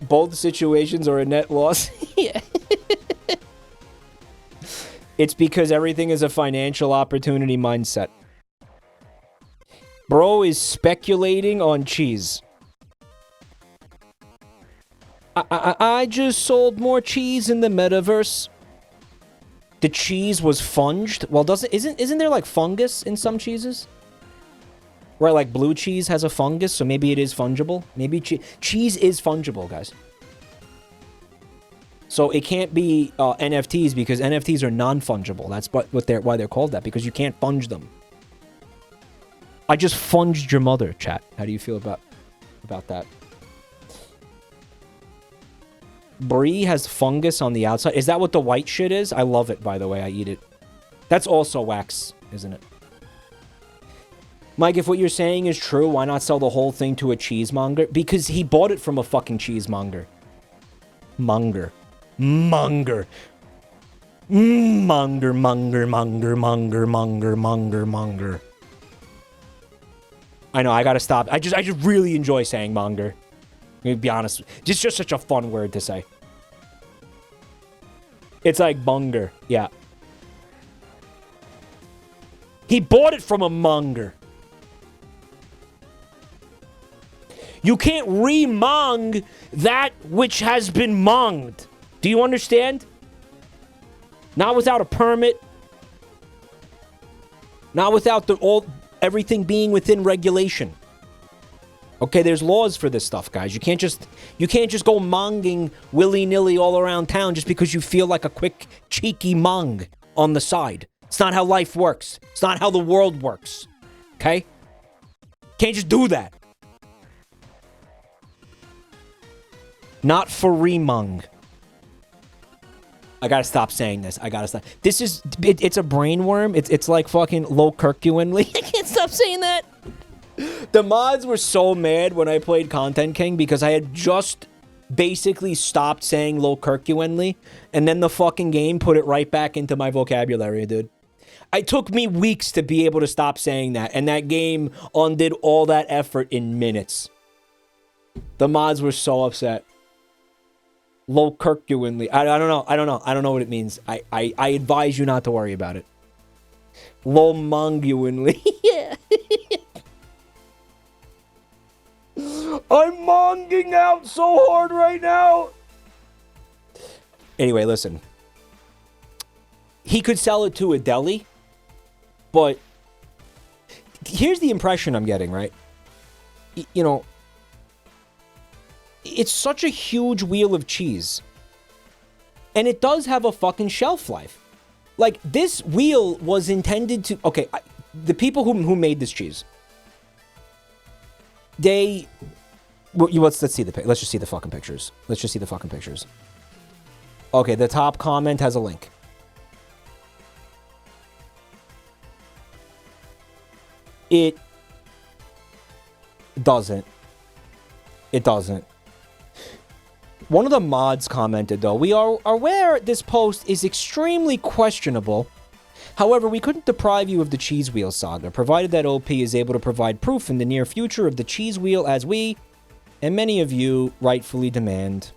Both situations are a net loss. Yeah. It's because everything is a financial opportunity mindset. Bro is speculating on cheese. I just sold more cheese in the metaverse. The cheese was funged. Well, isn't there like fungus in some cheeses? Where like blue cheese has a fungus, so maybe it is fungible. Maybe cheese is fungible, guys. So it can't be NFTs because NFTs are non-fungible. That's why they're called that, because you can't funge them. I just funged your mother, chat. How do you feel about that? Brie has fungus on the outside. Is that what the white shit is? I love it, by the way. I eat it. That's also wax, isn't it? Mike, if what you're saying is true, why not sell the whole thing to a cheesemonger? Because he bought it from a fucking cheesemonger. Monger. Monger. Monger, monger, monger, monger, monger, monger, monger. I know, I gotta stop. I just really enjoy saying monger. Let me be honest. It's just such a fun word to say. It's like monger. Yeah. He bought it from a monger. You can't re-mong that which has been monged. Do you understand? Not without a permit. Not without everything being within regulation. Okay, there's laws for this stuff, guys. You can't just go monging willy-nilly all around town just because you feel like a quick, cheeky mong on the side. It's not how life works. It's not how the world works. Okay? Can't just do that. Not for remung. I gotta stop saying this. I gotta stop. This is... It's a brainworm. It's like fucking low-Kirkuinly. I can't stop saying that. The mods were so mad when I played Content King because I had just basically stopped saying low-Kirkuinly, and then the fucking game put it right back into my vocabulary, dude. It took me weeks to be able to stop saying that, and that game undid all that effort in minutes. The mods were so upset. Low-Kirkuinly. I don't know. I don't know what it means. I advise you not to worry about it. Low-Monguinly. Yeah. I'm monging out so hard right now. Anyway, listen. He could sell it to a deli, but here's the impression I'm getting, right? You know, it's such a huge wheel of cheese. And it does have a fucking shelf life. Like, this wheel was intended to... Okay, the people who made this cheese... They... Well, let's see the... Let's just see the fucking pictures. Let's just see the fucking pictures. Okay, the top comment has a link. It... doesn't. It doesn't. One of the mods commented, though, we are aware this post is extremely questionable. However, we couldn't deprive you of the cheese wheel saga, provided that OP is able to provide proof in the near future of the cheese wheel as we, and many of you, rightfully demand.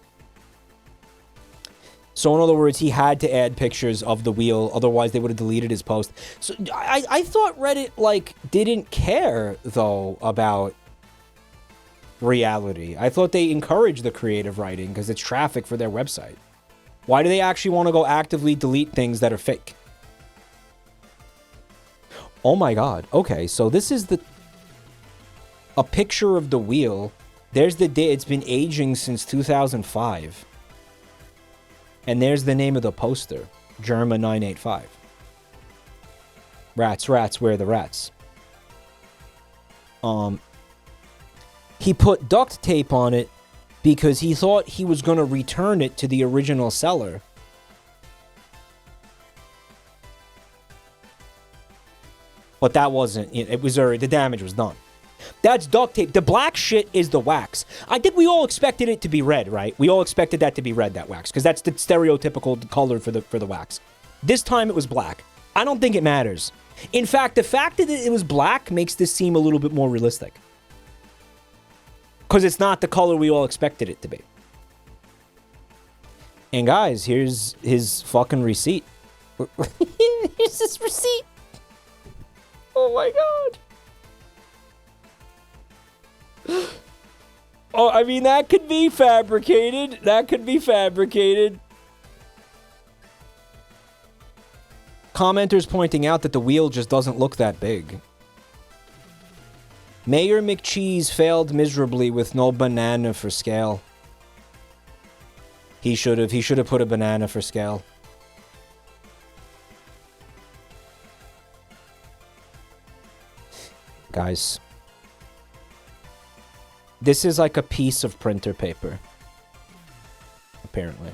So, in other words, he had to add pictures of the wheel, otherwise they would have deleted his post. So, I thought Reddit, like, didn't care, though, about reality. I thought they encouraged the creative writing because it's traffic for their website. Why do they actually want to go actively delete things that are fake? Oh my god. Okay, so this is a picture of the wheel. There's the day. It's been aging since 2005. And there's the name of the poster. Germa 985. Rats, rats, where are the rats? He put duct tape on it because he thought he was going to return it to the original seller. But that wasn't... It was already... The damage was done. That's duct tape. The black shit is the wax. I think we all expected it to be red, right? We all expected that to be red, that wax. Because that's the stereotypical color for the wax. This time it was black. I don't think it matters. In fact, the fact that it was black makes this seem a little bit more realistic. Because it's not the color we all expected it to be. And guys, here's his fucking receipt. Here's his receipt. Oh my god. Oh, I mean, that could be fabricated. That could be fabricated. Commenters pointing out that the wheel just doesn't look that big. Mayor McCheese failed miserably with no banana for scale. He should have put a banana for scale. Guys. This is like a piece of printer paper. apparently.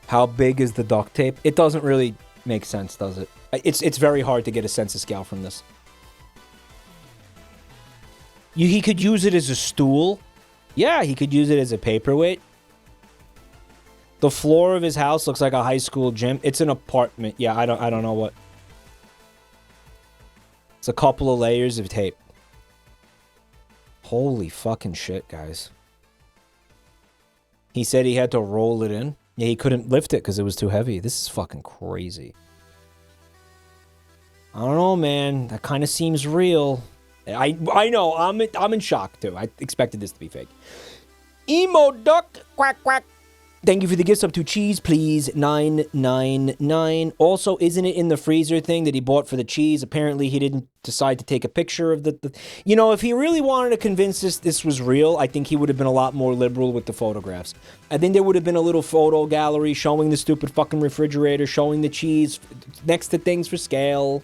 How big is the duct tape? It doesn't really make sense, does it? It's very hard to get a sense of scale from this. He could use it as a stool. Yeah, he could use it as a paperweight. The floor of his house looks like a high school gym. It's an apartment. Yeah, I don't know what. It's a couple of layers of tape. Holy fucking shit, guys. He said he had to roll it in. Yeah, he couldn't lift it because it was too heavy. This is fucking crazy. I don't know, man. That kind of seems real. I know. I'm in shock too. I expected this to be fake. Emo duck quack quack. Thank you for the gifts up to cheese, please. 999. Also, isn't it in the freezer thing that he bought for the cheese? Apparently, he didn't decide to take a picture of the... You know, if he really wanted to convince us this was real, I think he would have been a lot more liberal with the photographs. I think there would have been a little photo gallery showing the stupid fucking refrigerator, showing the cheese next to things for scale,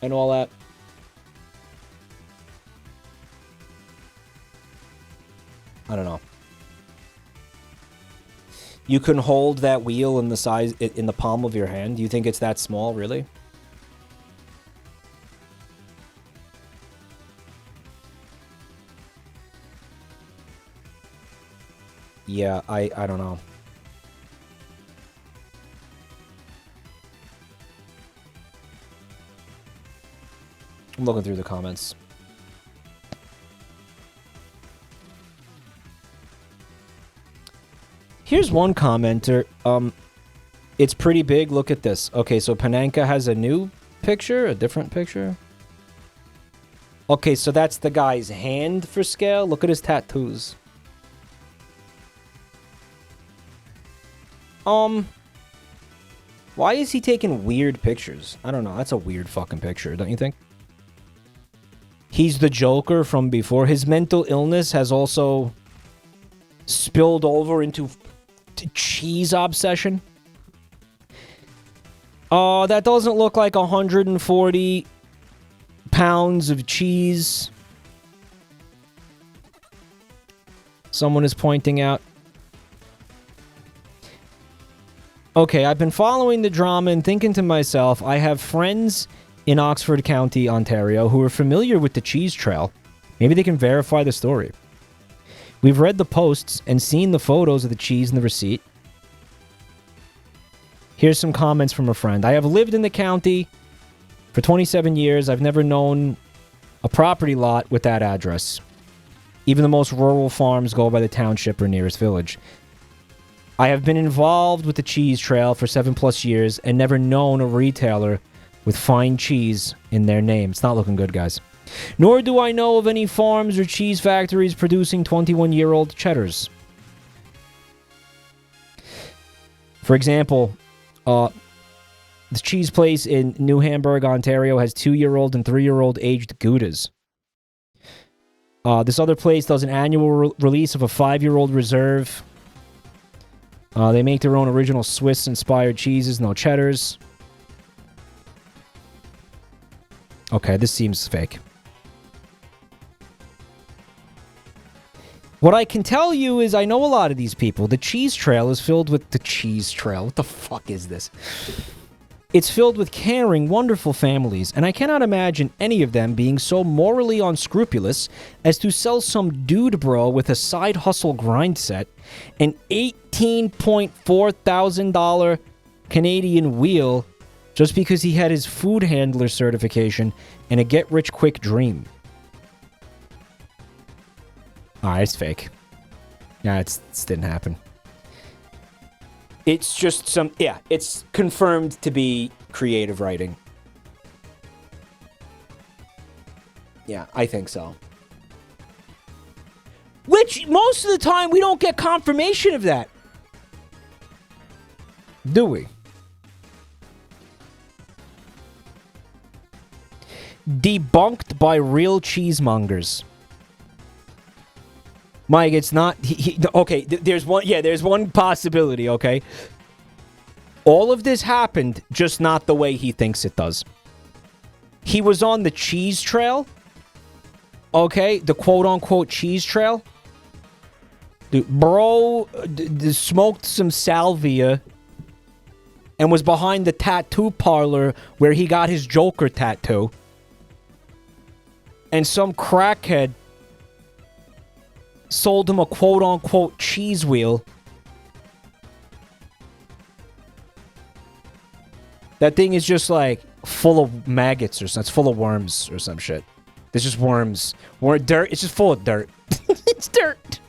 and all that. I don't know. You can hold that wheel in the size in the palm of your hand. Do you think it's that small, really? Yeah, I don't know. I'm looking through the comments. Here's one commenter. It's pretty big. Look at this. Okay, so Panenka has a new picture, a different picture. Okay, so that's the guy's hand for scale. Look at his tattoos. Why is he taking weird pictures? I don't know. That's a weird fucking picture, don't you think? He's the Joker from before. His mental illness has also spilled over into cheese obsession. Oh, that doesn't look like 140 pounds of cheese. Someone is pointing out. Okay, I've been following the drama and thinking to myself, I have friends in Oxford County, Ontario, who are familiar with the cheese trail. Maybe they can verify the story. We've read the posts and seen the photos of the cheese in the receipt. Here's some comments from a friend. I have lived in the county for 27 years. I've never known a property lot with that address. Even the most rural farms go by the township or nearest village. I have been involved with the cheese trail for 7+ years and never known a retailer with fine cheese in their name. It's not looking good, guys. Nor do I know of any farms or cheese factories producing 21-year-old cheddars. For example, the cheese place in New Hamburg, Ontario has 2-year-old and 3-year-old aged Goudas. This other place does an annual release of a 5-year-old reserve. They make their own original Swiss-inspired cheeses, no cheddars. Okay, this seems fake. What I can tell you is I know a lot of these people. The cheese trail is filled with... The cheese trail? What the fuck is this? It's filled with caring, wonderful families, and I cannot imagine any of them being so morally unscrupulous as to sell some dude bro with a side hustle grind set an $18.4 thousand Canadian wheel just because he had his food handler certification and a get-rich-quick dream. It's fake. Nah, it didn't happen. It's just some... Yeah, it's confirmed to be creative writing. Yeah, I think so. Which, most of the time, we don't get confirmation of that. Do we? Debunked by real cheesemongers. Mike, it's not... Okay, there's one... Yeah, there's one possibility, okay? All of this happened, just not the way he thinks it does. He was on the cheese trail. Okay, the quote-unquote cheese trail. Dude, bro smoked some salvia and was behind the tattoo parlor where he got his Joker tattoo. And some crackhead sold him a quote-unquote cheese wheel. That thing is just like full of maggots or something. It's full of worms or some shit. There's just worms. Dirt. It's just full of dirt. It's dirt.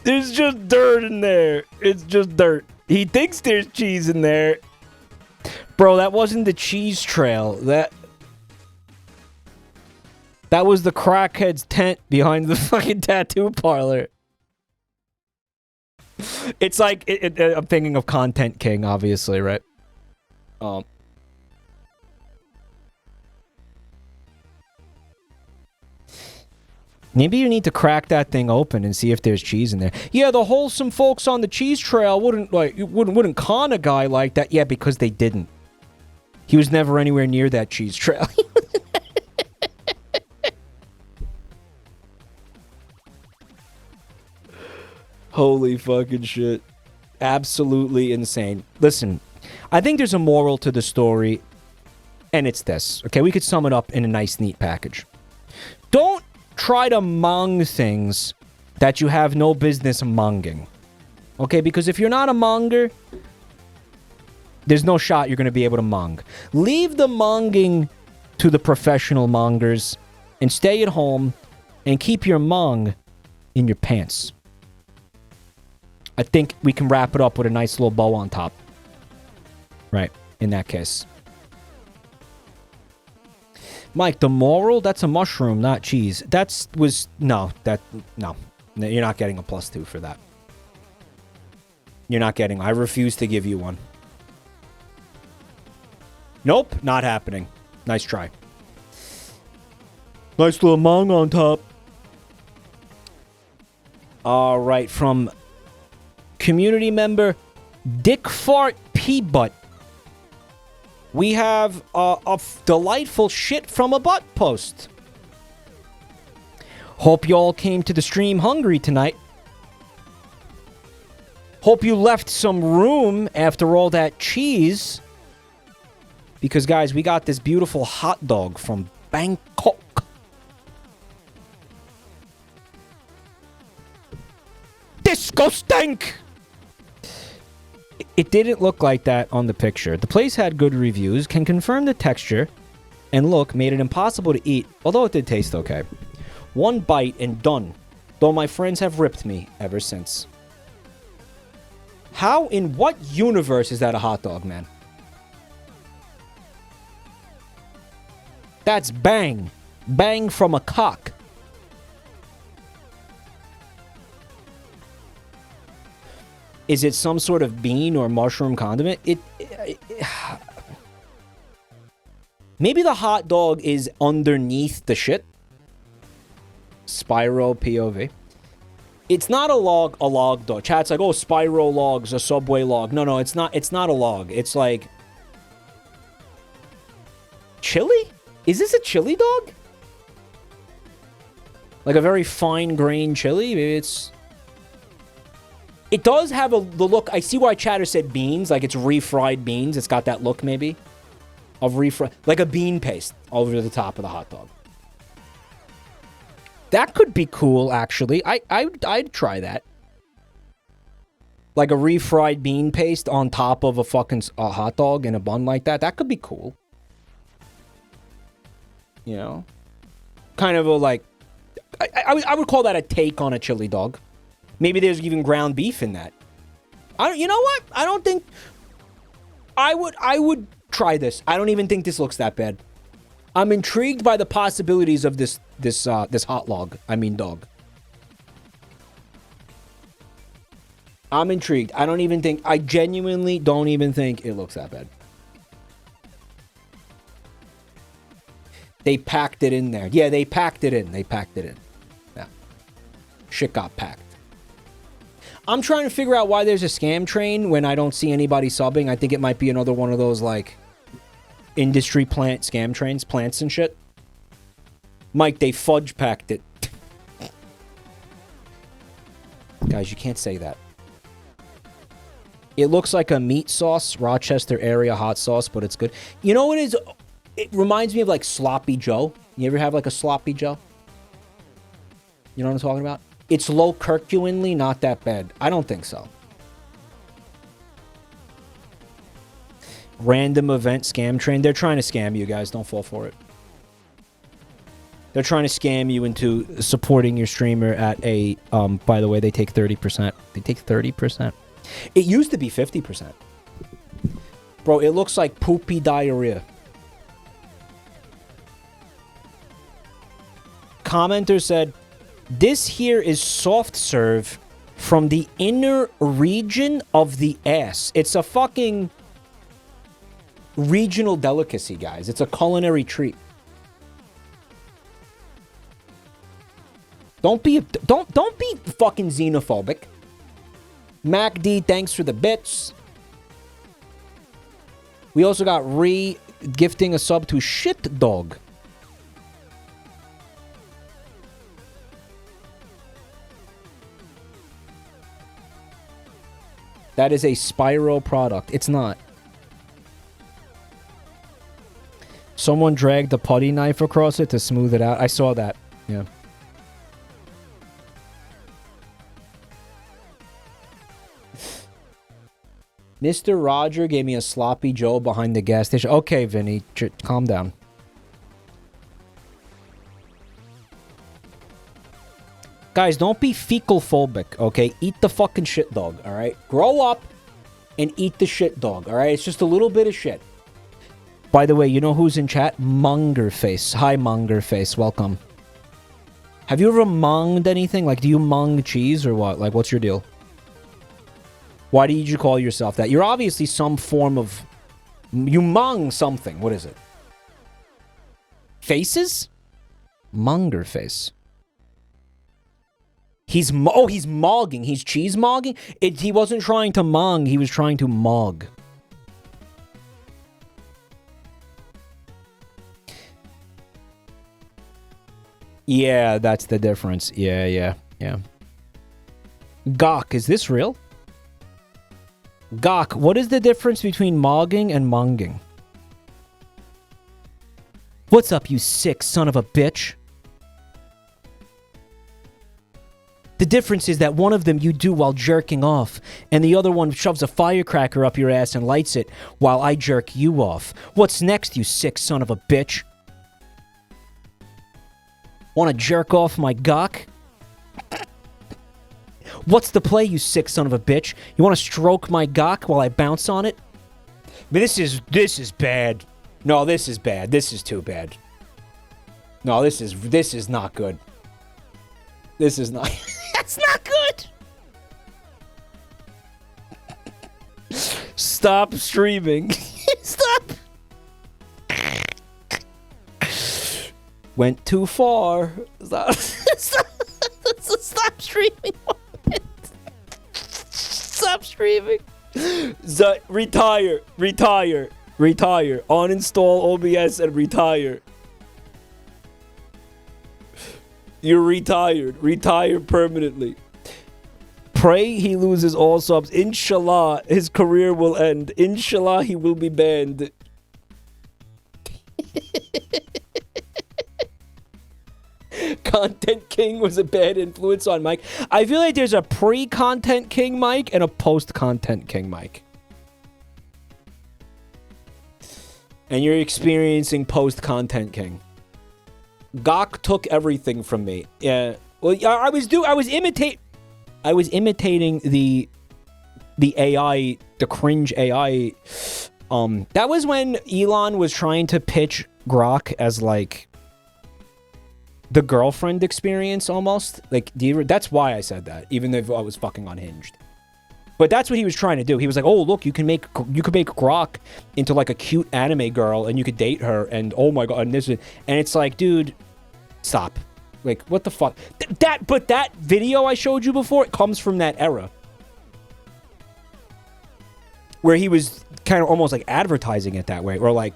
There's just dirt in there. It's just dirt. He thinks there's cheese in there. Bro, that wasn't the cheese trail. That was the crackhead's tent behind the fucking tattoo parlor. It's like, I'm thinking of Content King, obviously, right? Maybe you need to crack that thing open and see if there's cheese in there. Yeah, the wholesome folks on the cheese trail wouldn't con a guy like that. Yeah, because they didn't. He was never anywhere near that cheese trail. Holy fucking shit. Absolutely insane. Listen, I think there's a moral to the story, and it's this. Okay, we could sum it up in a nice, neat package. Don't try to mong things that you have no business monging. Okay, because if you're not a monger, there's no shot you're going to be able to mong. Leave the monging to the professional mongers and stay at home and keep your mong in your pants. I think we can wrap it up with a nice little bow on top. Right, in that case. Mike, the moral? That's a mushroom, not cheese. No. You're not getting a +2 for that. You're not getting... I refuse to give you one. Nope, not happening. Nice try. Nice little mong on top. All right, from community member Dick Fart Pea Butt. We have a delightful shit from a butt post. Hope y'all came to the stream hungry tonight. Hope you left some room after all that cheese. Because, guys, we got this beautiful hot dog from Bangkok. Disgusting! It didn't look like that on the picture. The place had good reviews, can confirm the texture and look made it impossible to eat, although it did taste okay. One bite and done, though my friends have ripped me ever since. How, in what universe is that a hot dog, man? That's bang. Bang from a cock. Is it some sort of bean or mushroom condiment? Maybe the hot dog is underneath the shit. Spyro POV. It's not a log dog. Chat's like, oh, Spyro log's a Subway log. No, it's not a log. It's like chili? Is this a chili dog? Like a very fine-grained chili? Maybe it's... It does have the look. I see why chatter said beans. Like it's refried beans. It's got that look maybe of refried, like a bean paste over the top of the hot dog. That could be cool, actually. I'd try that. Like a refried bean paste on top of a fucking hot dog in a bun like that. That could be cool. You know, kind of a like. I would call that a take on a chili dog. Maybe there's even ground beef in that. You know what? I don't think... I would try this. I don't even think this looks that bad. I'm intrigued by the possibilities of this hot log. I mean dog. I'm intrigued. I genuinely don't even think it looks that bad. They packed it in there. Yeah, they packed it in. Yeah. Shit got packed. I'm trying to figure out why there's a scam train when I don't see anybody subbing. I think it might be another one of those, like, industry plant scam trains, plants and shit. Mike, they fudge packed it. Guys, you can't say that. It looks like a meat sauce, Rochester area hot sauce, but it's good. You know what it is? It reminds me of, like, Sloppy Joe. You ever have, like, a Sloppy Joe? You know what I'm talking about? It's low curculinely, not that bad. I don't think so. Random event scam train. They're trying to scam you guys. Don't fall for it. They're trying to scam you into supporting your streamer at a... by the way, they take 30%. They take 30%. It used to be 50%. Bro, it looks like poopy diarrhea. Commenter said, this here is soft serve from the inner region of the ass. It's a fucking regional delicacy, guys. It's a culinary treat. Don't be fucking xenophobic. MacD, thanks for the bits. We also got gifting a sub to Shit Dog. That is a Spyro product. It's not. Someone dragged a putty knife across it to smooth it out. I saw that. Yeah. Mr. Roger gave me a Sloppy Joe behind the gas station. Okay, Vinny, calm down. Guys, don't be fecal phobic, okay? Eat the fucking shit dog, alright? Grow up and eat the shit dog, alright? It's just a little bit of shit. By the way, you know who's in chat? Mongerface. Hi, Mongerface. Welcome. Have you ever monged anything? Like, do you mong cheese or what? Like, what's your deal? Why did you call yourself that? You're obviously some form of... You mong something. What is it? Faces? Mongerface. He's mogging. He's cheese mogging. He wasn't trying to mong. He was trying to mog. Yeah, that's the difference. Yeah. Gawk, is this real? Gawk, what is the difference between mogging and monging? What's up, you sick son of a bitch? The difference is that one of them you do while jerking off, and the other one shoves a firecracker up your ass and lights it while I jerk you off. What's next, you sick son of a bitch? Want to jerk off my gawk? What's the play, you sick son of a bitch? You want to stroke my gawk while I bounce on it? This is bad. No, this is bad. This is too bad. No, this is not good. This is not... That's not good! Stop streaming. Stop! Went too far. Stop streaming. Stop streaming. Retire. Uninstall OBS and retire. You're retired. Retire permanently. Pray he loses all subs. Inshallah, his career will end. Inshallah, he will be banned. Content King was a bad influence on Mike. I feel like there's a pre-Content King Mike and a post-Content King Mike. And you're experiencing post-Content King. Gawk took everything from me. Yeah. Well, I was imitating the AI, the cringe AI. That was when Elon was trying to pitch Grok as like the girlfriend experience almost. Like, that's why I said that, even though I was fucking unhinged. But that's what he was trying to do. He was like, "Oh, look, you could make Grok into like a cute anime girl, and you could date her, and oh my god, and this is," and it's like, dude, stop. Like, what the fuck? But that video I showed you before, it comes from that era. where he was kind of almost like advertising it that way, or like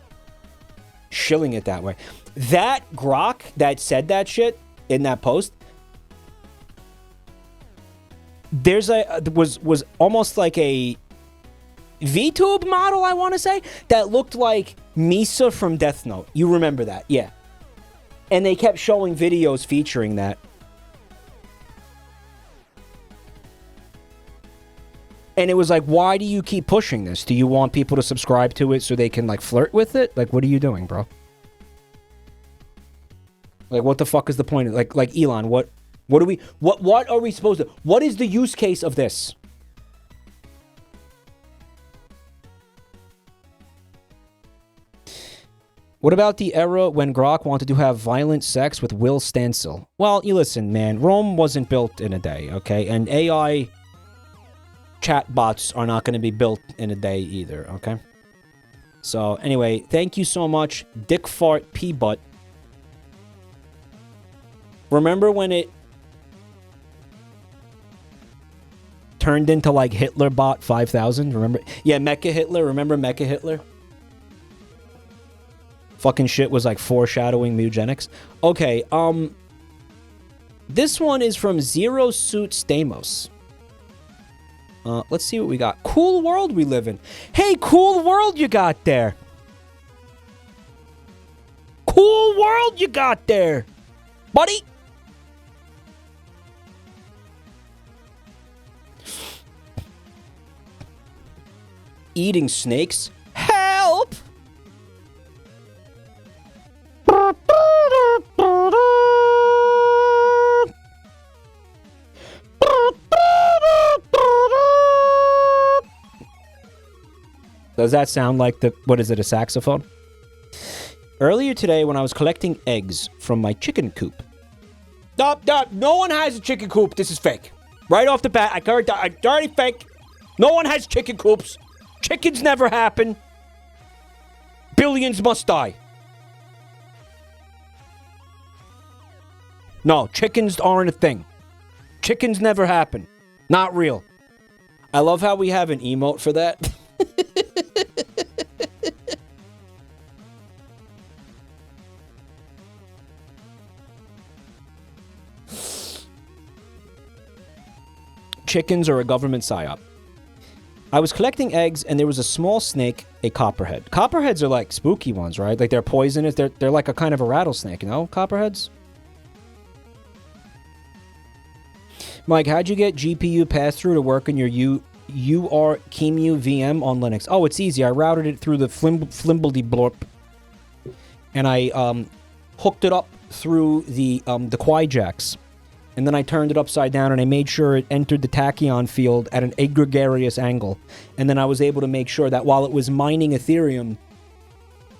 shilling it that way. That Grok that said that shit in that post, was almost like a VTube model, I want to say, that looked like Misa from Death Note. You remember that? Yeah. And they kept showing videos featuring that. And it was like, why do you keep pushing this? Do you want people to subscribe to it so they can, like, flirt with it? Like, what are you doing, bro? Like, what the fuck is the point of, like Elon, what are we supposed to, what is the use case of this? What about the era when Grok wanted to have violent sex with Will Stancil? Well, you listen, man, Rome wasn't built in a day, okay? And AI chatbots are not going to be built in a day either, okay? So, anyway, thank you so much, Dick Fart P Butt. Remember when it turned into, like, HitlerBot 5000? Remember? Yeah, Mecha Hitler. Remember Mecha Hitler? Fucking shit was, like, foreshadowing eugenics. Okay, this one is from Zero Suit Stamos. Let's see what we got. Cool world we live in. Hey, cool world you got there. Cool world you got there, buddy. Eating snakes? Help! Does that sound like what is it, a saxophone? Earlier today when I was collecting eggs from my chicken coop. No one has a chicken coop. This is fake. Right off the bat, I already fake. No one has chicken coops. Chickens never happen. Billions must die. No, chickens aren't a thing. Chickens never happen. Not real. I love how we have an emote for that. Chickens are a government psyop. I was collecting eggs and there was a small snake, a copperhead. Copperheads are like spooky ones, right? Like they're poisonous. They're like a kind of a rattlesnake, you know? Copperheads. Mike, how'd you get GPU pass-through to work in your URQEMU VM on Linux? Oh, it's easy. I routed it through the flimbledy blorp. And I hooked it up through the Quijacks. And then I turned it upside down and I made sure it entered the tachyon field at an egregious angle. And then I was able to make sure that while it was mining Ethereum,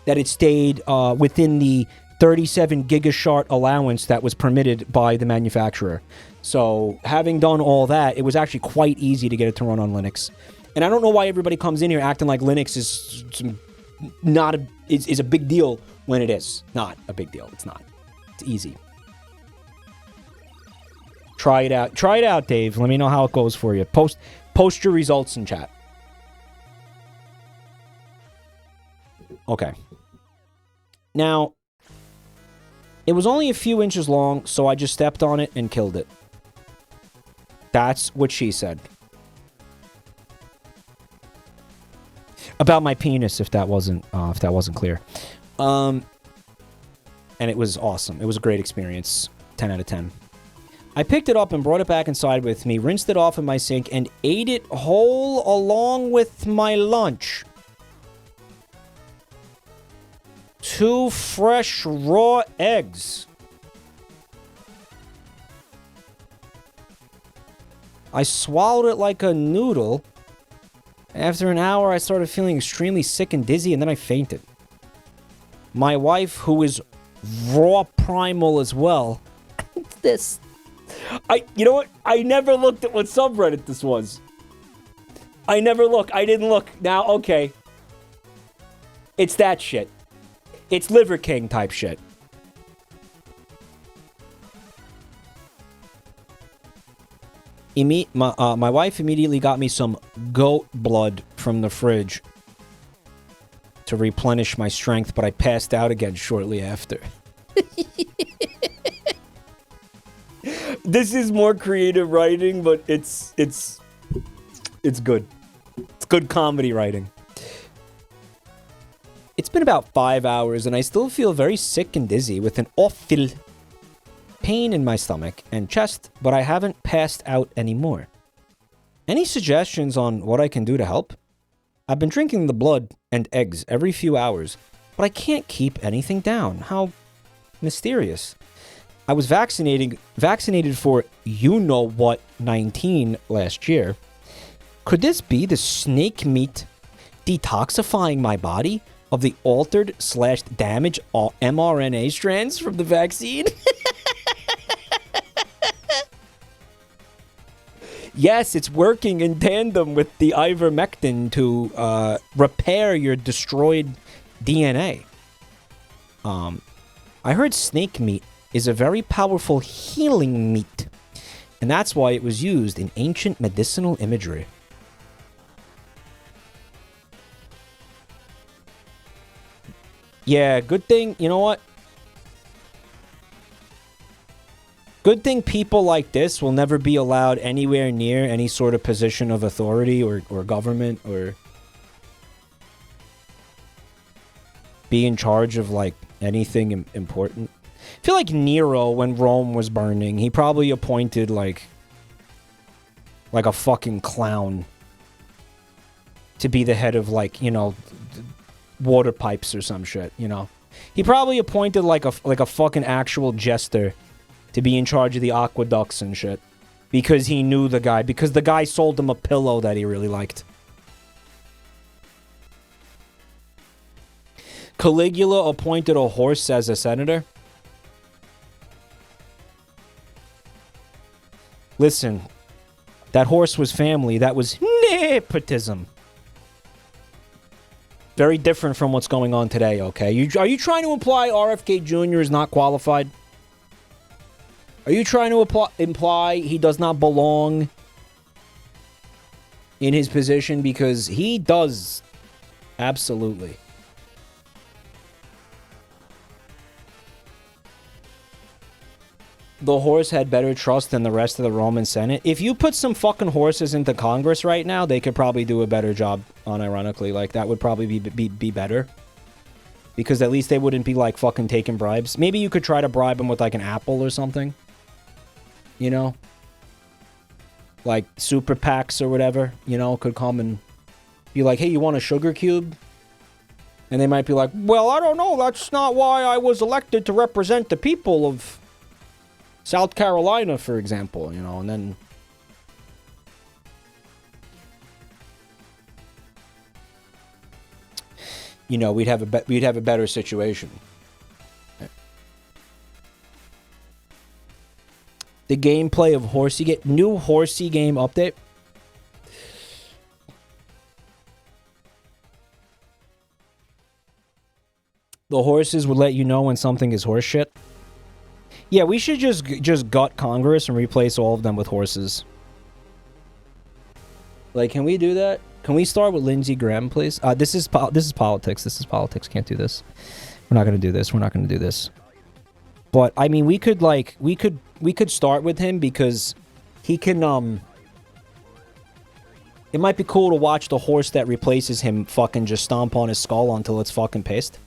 that it stayed within the 37 gigashard allowance that was permitted by the manufacturer. So having done all that, it was actually quite easy to get it to run on Linux. And I don't know why everybody comes in here acting like Linux is a big deal when it is not a big deal. It's not. It's easy. Try it out. Try it out, Dave. Let me know how it goes for you. Post your results in chat. Okay. Now, it was only a few inches long, so I just stepped on it and killed it. That's what she said. About my penis, if that wasn't clear. And it was awesome. It was a great experience. 10 out of 10. I picked it up and brought it back inside with me, rinsed it off in my sink, and ate it whole along with my lunch. 2 fresh raw eggs. I swallowed it like a noodle. After an hour, I started feeling extremely sick and dizzy, and then I fainted. My wife, who is raw primal as well. You know what? I never looked at what subreddit this was. I didn't look. Now, okay. It's that shit. It's Liver King type shit. My wife immediately got me some goat blood from the fridge to replenish my strength, but I passed out again shortly after. This is more creative writing, but it's good. It's good comedy writing. It's been about 5 hours, and I still feel very sick and dizzy with an awful pain in my stomach and chest, but I haven't passed out anymore. Any suggestions on what I can do to help? I've been drinking the blood and eggs every few hours, but I can't keep anything down. How mysterious. I was vaccinated for you-know-what 19 last year. Could this be the snake meat detoxifying my body of the altered/damaged mRNA strands from the vaccine? Yes, it's working in tandem with the ivermectin to repair your destroyed DNA. I heard snake meat is a very powerful healing meat, and that's why it was used in ancient medicinal imagery. Yeah, good thing, you know what? Good thing people like this will never be allowed anywhere near any sort of position of authority or government or be in charge of, like, anything important. I feel like Nero, when Rome was burning, he probably appointed, like a fucking clown to be the head of, like, you know, water pipes or some shit, you know? He probably appointed, like a fucking actual jester to be in charge of the aqueducts and shit. Because he knew the guy. Because the guy sold him a pillow that he really liked. Caligula appointed a horse as a senator. Listen, that horse was family. That was nepotism. Very different from what's going on today, okay? Are you trying to imply RFK Jr. is not qualified? Are you trying to imply he does not belong in his position? Because he does. Absolutely. The horse had better trust than the rest of the Roman Senate. If you put some fucking horses into Congress right now, they could probably do a better job, unironically. Like, that would probably be better. Because at least they wouldn't be, like, fucking taking bribes. Maybe you could try to bribe them with, like, an apple or something. You know? Like, super PACs or whatever, you know, could come and be like, hey, you want a sugar cube? And they might be like, well, I don't know. That's not why I was elected to represent the people of South Carolina, for example, you know, and then... You know, we'd have a better situation. The gameplay of Horsey game, new Horsey game update. The horses would let you know when something is horse shit. Yeah, we should just gut Congress and replace all of them with horses. Like, can we do that? Can we start with Lindsey Graham, please? This is politics. This is politics. Can't do this. We're not gonna do this. We're not gonna do this. But I mean, we could start with him because he can. It might be cool to watch the horse that replaces him fucking just stomp on his skull until it's fucking pissed.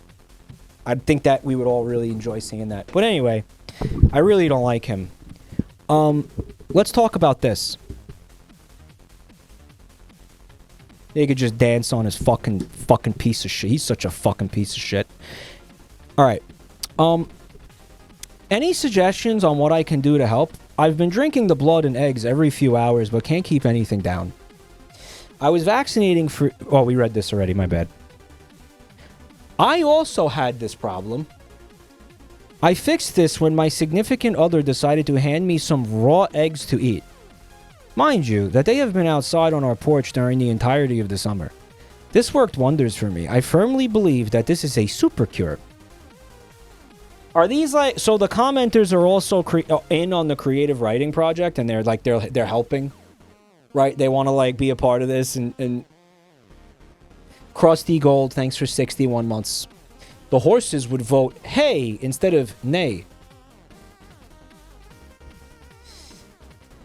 I think that we would all really enjoy seeing that. But anyway, I really don't like him. Let's talk about this. They could just dance on his fucking piece of shit. He's such a fucking piece of shit. Alright. Any suggestions on what I can do to help? I've been drinking the blood and eggs every few hours, but can't keep anything down. I was vaccinating for... Oh, we read this already, my bad. I also had this problem. I fixed this when my significant other decided to hand me some raw eggs to eat. Mind you, that they have been outside on our porch during the entirety of the summer. This worked wonders for me. I firmly believe that this is a super cure. Are these like... So the commenters are also in on the creative writing project, and they're like, they're helping, right? They want to like be a part of this, and Krusty Gold, thanks for 61 months. The horses would vote hey instead of nay.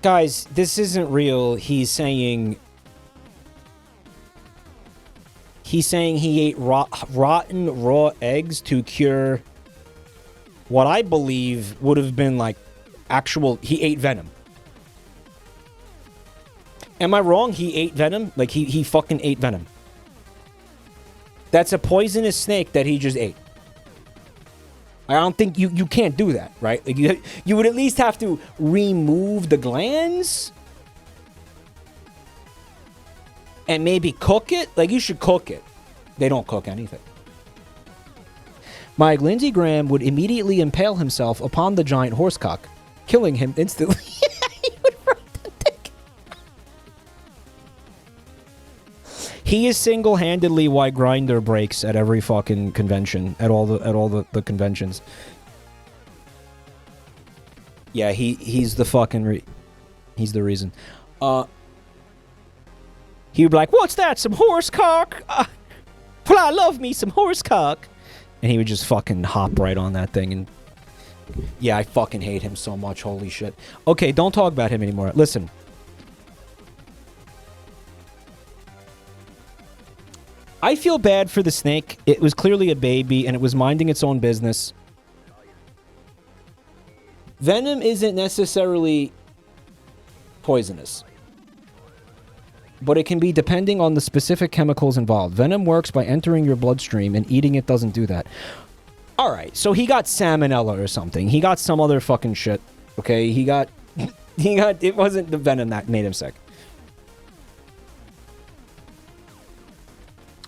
Guys, this isn't real. He's saying he ate rotten raw eggs to cure what I believe would have been like he ate venom. Am I wrong? He ate venom? Like he fucking ate venom. That's a poisonous snake that he just ate. I don't think you can't do that, right? Like you would at least have to remove the glands and maybe cook it. Like you should cook it. They don't cook anything. Mike Lindsey Graham would immediately impale himself upon the giant horsecock, killing him instantly. He would rip the dick. He is single-handedly why Grindr breaks at every fucking convention, at all the conventions. Yeah, he's the fucking he's the reason. He would be like, "What's that? Some horsecock? Well, I love me some horsecock." And he would just fucking hop right on that thing. And yeah, I fucking hate him so much. Holy shit. Okay, don't talk about him anymore. Listen. I feel bad for the snake. It was clearly a baby, and it was minding its own business. Venom isn't necessarily poisonous, but it can be depending on the specific chemicals involved. Venom works by entering your bloodstream, and eating it doesn't do that. Alright, so he got salmonella or something. He got some other fucking shit. Okay, he got... it wasn't the venom that made him sick.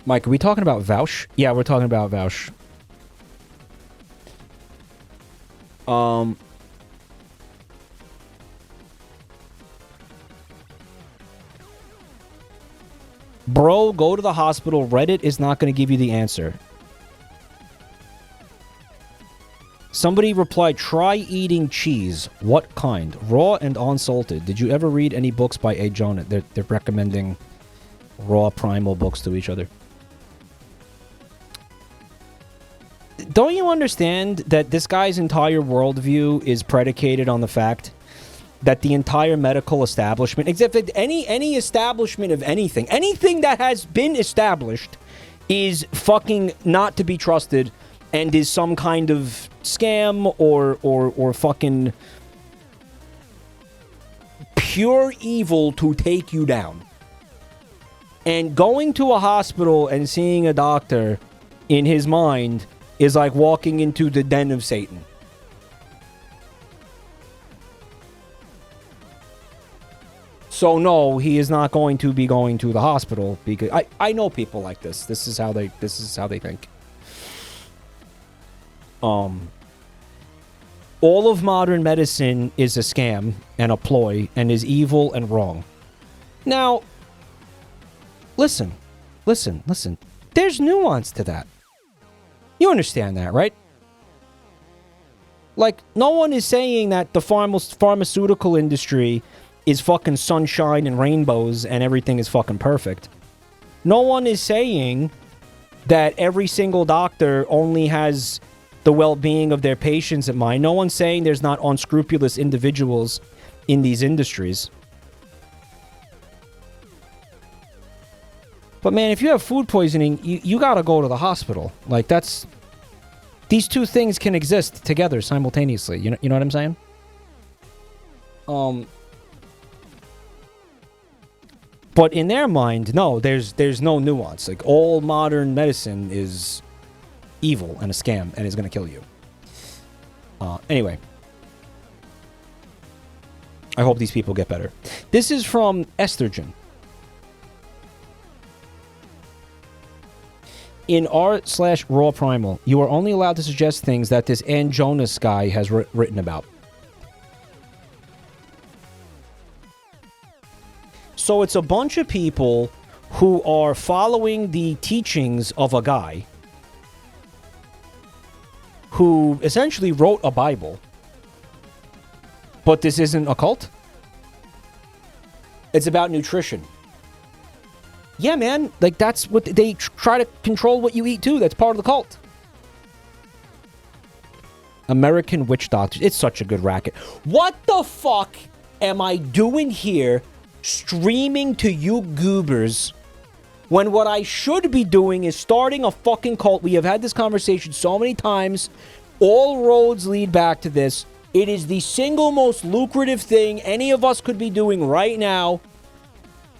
Mike, are we talking about Vouch? Yeah, we're talking about Vouch. Bro, go to the hospital. Reddit is not going to give you the answer. Somebody replied, try eating cheese. What kind? Raw and unsalted. Did you ever read any books by A. Jonah? They're recommending raw primal books to each other. Don't you understand that this guy's entire worldview is predicated on the fact that the entire medical establishment, except that any establishment of anything that has been established is fucking not to be trusted and is some kind of scam or fucking pure evil to take you down. And going to a hospital and seeing a doctor in his mind is like walking into the den of Satan. So no, he is not going to be going to the hospital because I know people like this. This is how they think. All of modern medicine is a scam and a ploy and is evil and wrong. Now, listen. There's nuance to that. You understand that, right? Like, no one is saying that the pharmaceutical industry is fucking sunshine and rainbows and everything is fucking perfect. No one is saying that every single doctor only has the well-being of their patients in mind. No one's saying there's not unscrupulous individuals in these industries. But man, if you have food poisoning, you gotta go to the hospital. Like, that's... These two things can exist together simultaneously. You know what I'm saying? But in their mind, no, there's no nuance. Like, all modern medicine is evil and a scam and is going to kill you. Anyway. I hope these people get better. This is from Estrogen. In r/raw primal, you are only allowed to suggest things that this Ann Jonas guy has written about. So it's a bunch of people who are following the teachings of a guy who essentially wrote a Bible. But this isn't a cult. It's about nutrition. Yeah, man. Like, that's what they try to control what you eat, too. That's part of the cult. American Witch Doctors. It's such a good racket. What the fuck am I doing here streaming to you goobers when what I should be doing is starting a fucking cult? We have had this conversation so many times. All roads lead back to this. It is the single most lucrative thing any of us could be doing right now,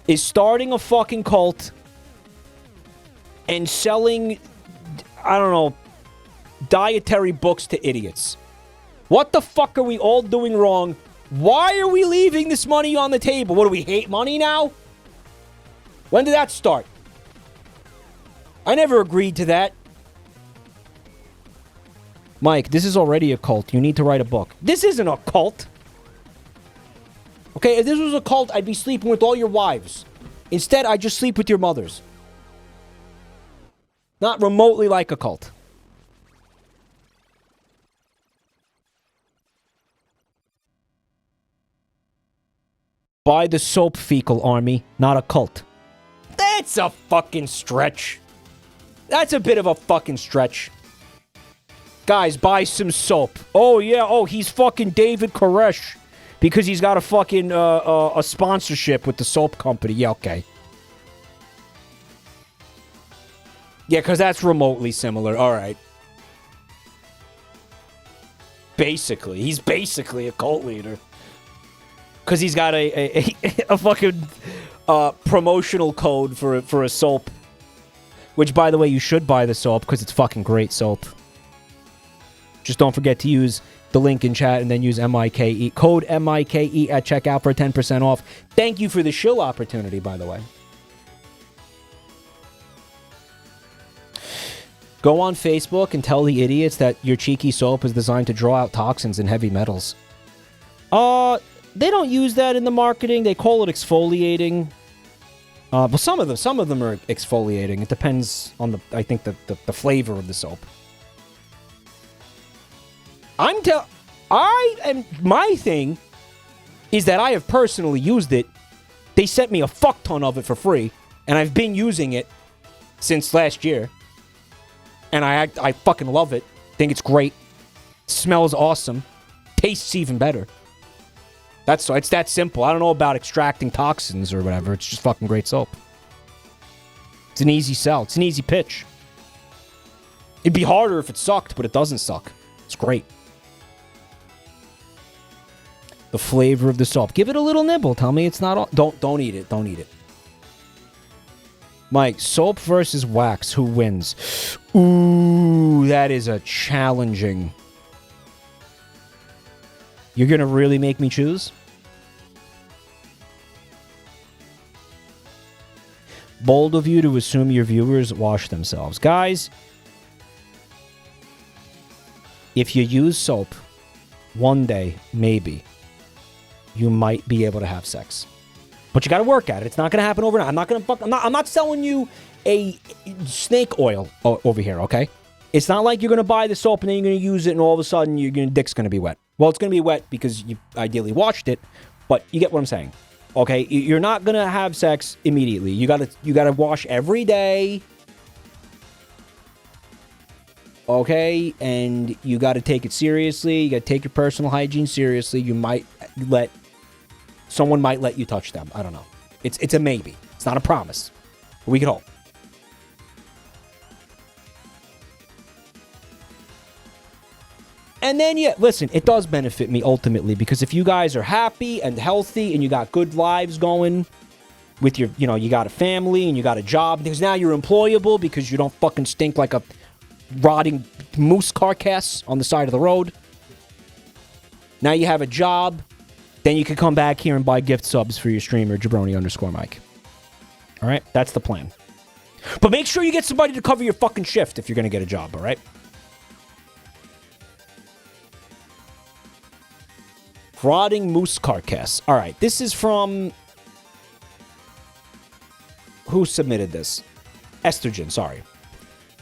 is starting a fucking cult and selling, I don't know, dietary books to idiots. What the fuck are we all doing wrong? Why are we leaving this money on the table? What, do we hate money now? When did that start? I never agreed to that. Mike, this is already a cult. You need to write a book. This isn't a cult. Okay, if this was a cult, I'd be sleeping with all your wives. Instead, I just sleep with your mothers. Not remotely like a cult. Buy the soap, fecal army, not a cult. That's a fucking stretch. That's a bit of a fucking stretch. Guys, buy some soap. Oh, yeah. Oh, he's fucking David Koresh. Because he's got a fucking a sponsorship with the soap company. Yeah, okay. Yeah, because that's remotely similar. All right. Basically. He's basically a cult leader. Because he's got a fucking promotional code for a soap. Which, by the way, you should buy the soap because it's fucking great soap. Just don't forget to use the link in chat and then use MIKE. Code MIKE at checkout for 10% off. Thank you for the shill opportunity, by the way. Go on Facebook and tell the idiots that your cheeky soap is designed to draw out toxins and heavy metals. They don't use that in the marketing. They call it exfoliating. But some of them are exfoliating. It depends on the flavor of the soap. My thing is that I have personally used it. They sent me a fuck ton of it for free, and I've been using it since last year. And I fucking love it. Think it's great. Smells awesome. Tastes even better. It's that simple. I don't know about extracting toxins or whatever. It's just fucking great soap. It's an easy sell. It's an easy pitch. It'd be harder if it sucked, but it doesn't suck. It's great. The flavor of the soap. Give it a little nibble. Tell me it's not all... Don't eat it. Don't eat it. Mike, soap versus wax. Who wins? Ooh, that is a challenging... You're going to really make me choose? Bold of you to assume your viewers wash themselves. Guys, if you use soap, one day, maybe, you might be able to have sex. But you got to work at it. It's not going to happen overnight. I'm not selling you a snake oil over here, okay? It's not like you're going to buy the soap and then you're going to use it and all of a sudden your dick's going to be wet. Well, it's going to be wet because you ideally washed it, but you get what I'm saying. Okay, you're not going to have sex immediately. You got to wash every day. Okay, and you got to take it seriously. You got to take your personal hygiene seriously. Someone might let you touch them. I don't know. It's a maybe. It's not a promise. But we can hope. And then, yeah, listen, it does benefit me ultimately because if you guys are happy and healthy and you got good lives going with your, you got a family and you got a job, because now you're employable because you don't fucking stink like a rotting moose carcass on the side of the road. Now you have a job, then you can come back here and buy gift subs for your streamer, Jabroni_Mike. All right? That's the plan. But make sure you get somebody to cover your fucking shift if you're going to get a job, all right? Rotting moose carcass. All right, this is from... Who submitted this? Estrogen, sorry.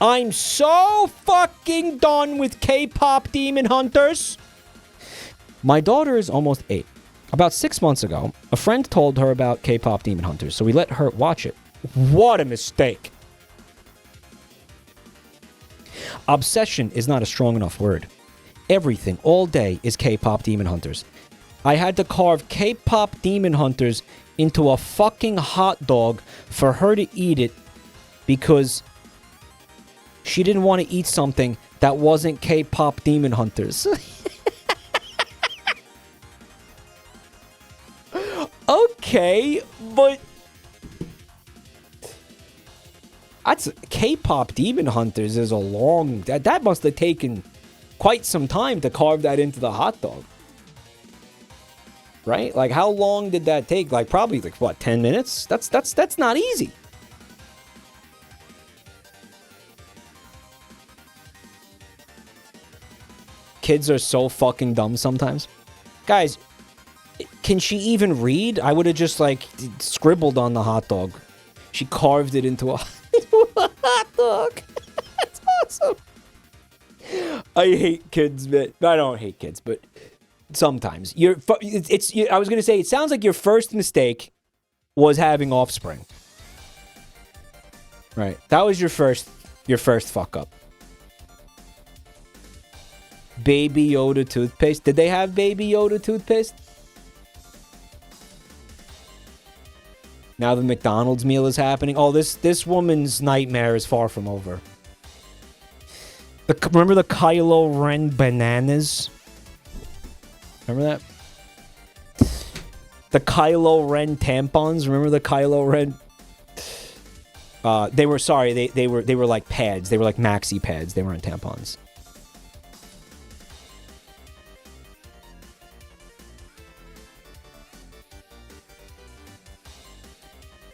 I'm so fucking done with K-pop demon hunters. My daughter is almost 8. About 6 months ago, a friend told her about K-pop demon hunters, so we let her watch it. What a mistake. Obsession is not a strong enough word. Everything, all day, is K-pop Demon Hunters. I had to carve K-pop Demon Hunters into a fucking hot dog for her to eat it because she didn't want to eat something that wasn't K-pop Demon Hunters. Okay, but that's K-pop Demon Hunters is a long... That must have taken quite some time to carve that into the hot dog. Right? Like, how long did that take? Like, probably, like, what, 10 minutes? That's not easy. Kids are so fucking dumb sometimes. Guys, can she even read? I would have just, like, scribbled on the hot dog. She carved it into a hot dog. That's awesome. I hate kids, man. I don't hate kids, but sometimes. I was going to say, it sounds like your first mistake was having offspring. Right. That was your first fuck up. Baby Yoda toothpaste. Did they have Baby Yoda toothpaste? Now the McDonald's meal is happening. Oh, this woman's nightmare is far from over. Remember the Kylo Ren bananas? Remember that? The Kylo Ren tampons. Remember the Kylo Ren? They were like pads. They were like maxi pads. They weren't tampons.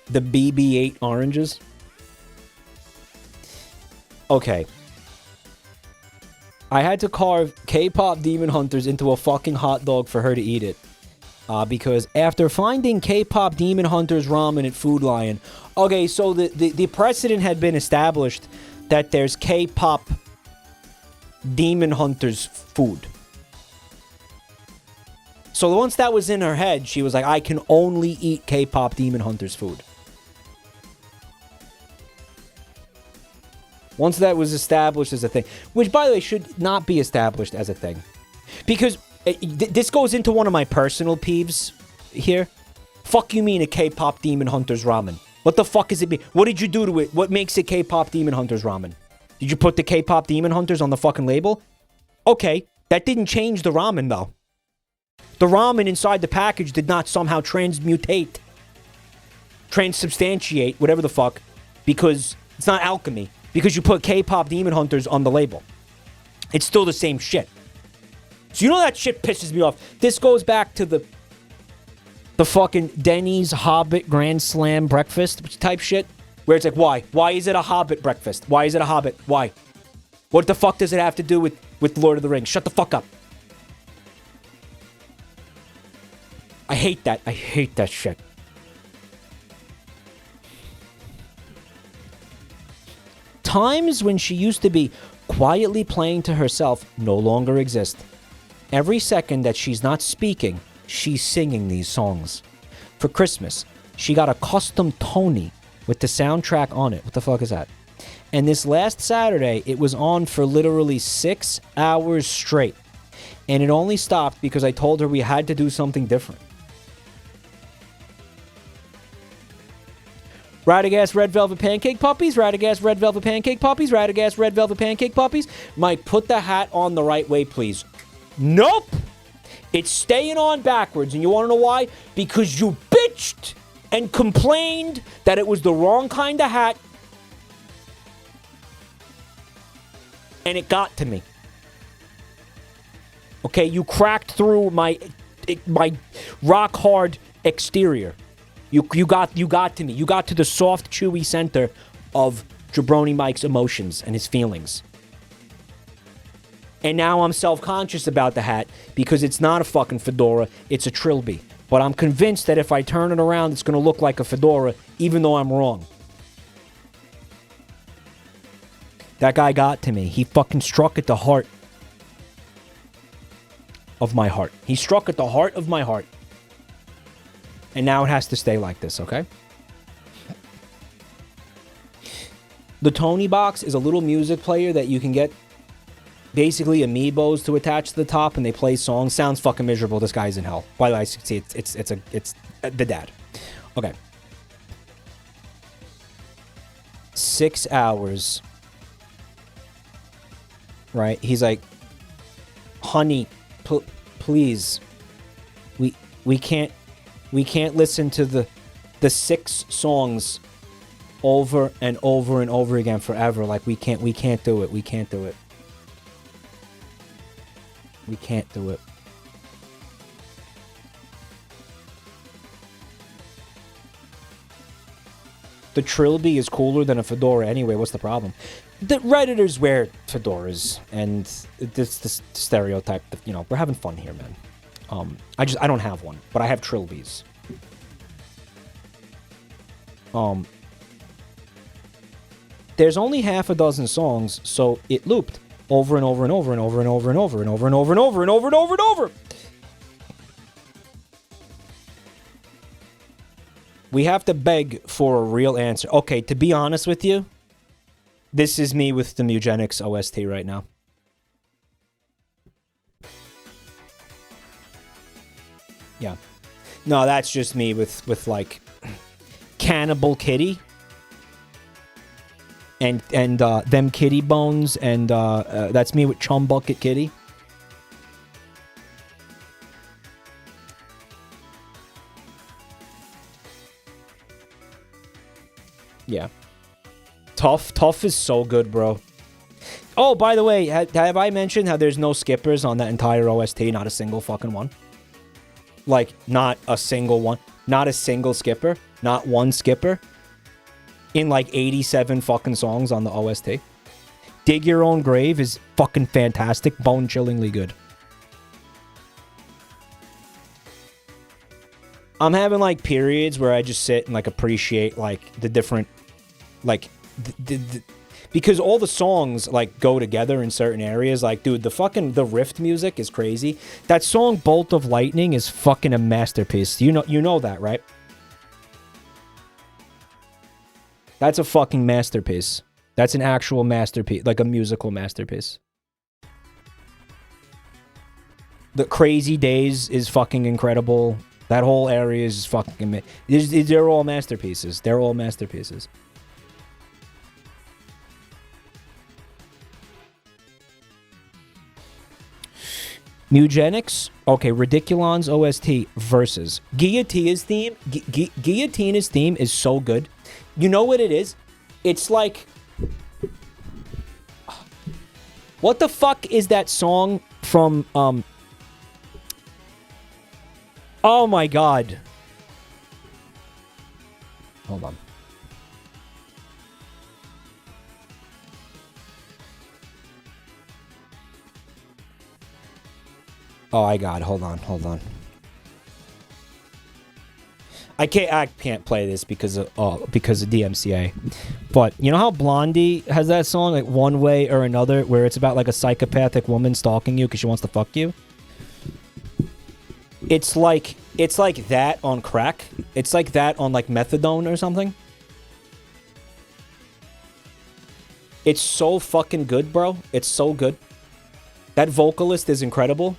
The BB-8 oranges. Okay. I had to carve K-pop Demon Hunters into a fucking hot dog for her to eat it. Because after finding K-pop Demon Hunters ramen at Food Lion... Okay, so the precedent had been established that there's K-pop Demon Hunters food. So once that was in her head, she was like, I can only eat K-pop Demon Hunters food. Once that was established as a thing, which, by the way, should not be established as a thing. Because this goes into one of my personal peeves here. Fuck you mean a K-pop Demon Hunters ramen? What the fuck is it? What did you do to it? What makes it K-pop Demon Hunters ramen? Did you put the K-pop Demon Hunters on the fucking label? Okay, that didn't change the ramen, though. The ramen inside the package did not somehow transubstantiate, whatever the fuck, because it's not alchemy. Because you put K-pop Demon Hunters on the label. It's still the same shit. So you know that shit pisses me off. This goes back to the fucking Denny's Hobbit Grand Slam breakfast type shit. Where it's like, why? Why is it a Hobbit breakfast? Why is it a Hobbit? Why? What the fuck does it have to do with Lord of the Rings? Shut the fuck up. I hate that. I hate that shit. Times when she used to be quietly playing to herself no longer exist. Every second that she's not speaking, she's singing these songs. For Christmas, she got a custom Tony with the soundtrack on it. What the fuck is that? And this last Saturday, it was on for literally 6 hours straight. And it only stopped because I told her we had to do something different. Radagast Red Velvet Pancake Puppies, Radagast Red Velvet Pancake Puppies, Radagast Red Velvet Pancake Puppies. Mike, put the hat on the right way, please. Nope! It's staying on backwards, and you want to know why? Because you bitched and complained that it was the wrong kind of hat, and it got to me. Okay, you cracked through my rock-hard exterior. You got to me. You got to the soft, chewy center of Jabroni Mike's emotions and his feelings. And now I'm self-conscious about the hat because it's not a fucking fedora, it's a trilby. But I'm convinced that if I turn it around, it's going to look like a fedora, even though I'm wrong. That guy got to me. He fucking struck at the heart of my heart. He struck at the heart of my heart. And now it has to stay like this, okay? The Tony Box is a little music player that you can get basically amiibos to attach to the top, and they play songs. Sounds fucking miserable. This guy's in hell. By the way, see, it's the dad. Okay. 6 hours. Right? He's like, honey, please. We can't listen to the 6 songs over and over and over again forever. Like, we can't do it. We can't do it. We can't do it. The Trilby is cooler than a fedora anyway. What's the problem? The Redditors wear fedoras, and it's the stereotype that, you know, we're having fun here, man. I don't have one, but I have Trilbies. There's only half a dozen songs, so it looped over and over and over and over and over and over and over and over and over and over and over and over. We have to beg for a real answer. Okay, to be honest with you, this is me with the Mugenics OST right now. Yeah. No, that's just me with like Cannibal Kitty and them kitty bones, and that's me with Chum Bucket Kitty. Yeah. Tough is so good, bro. Oh, by the way, have I mentioned how there's no skippers on that entire OST? Not a single fucking one. Like, not a single one. Not a single skipper. Not one skipper. In like 87 fucking songs on the OST. Dig Your Own Grave is fucking fantastic. Bone-chillingly good. I'm having like periods where I just sit and like appreciate like the different, like, because all the songs like go together in certain areas. Like, dude, the Rift music is crazy. That song Bolt of Lightning is fucking a masterpiece. You know that, right? That's a fucking masterpiece. That's an actual masterpiece, like a musical masterpiece. The Crazy Days is fucking incredible. That whole area is fucking... They're all masterpieces. They're all masterpieces. Mugenics? Okay, Ridiculon's OST versus Guillotina's theme. Guillotina's theme is so good. You know what it is? It's like... What the fuck is that song from... Oh my god. Hold on. Oh, I got it. Hold on. I can't play this because of DMCA. But you know how Blondie has that song, like One Way or Another, where it's about like a psychopathic woman stalking you because she wants to fuck you? It's like that on crack. It's like that on like methadone or something. It's so fucking good, bro. It's so good. That vocalist is incredible.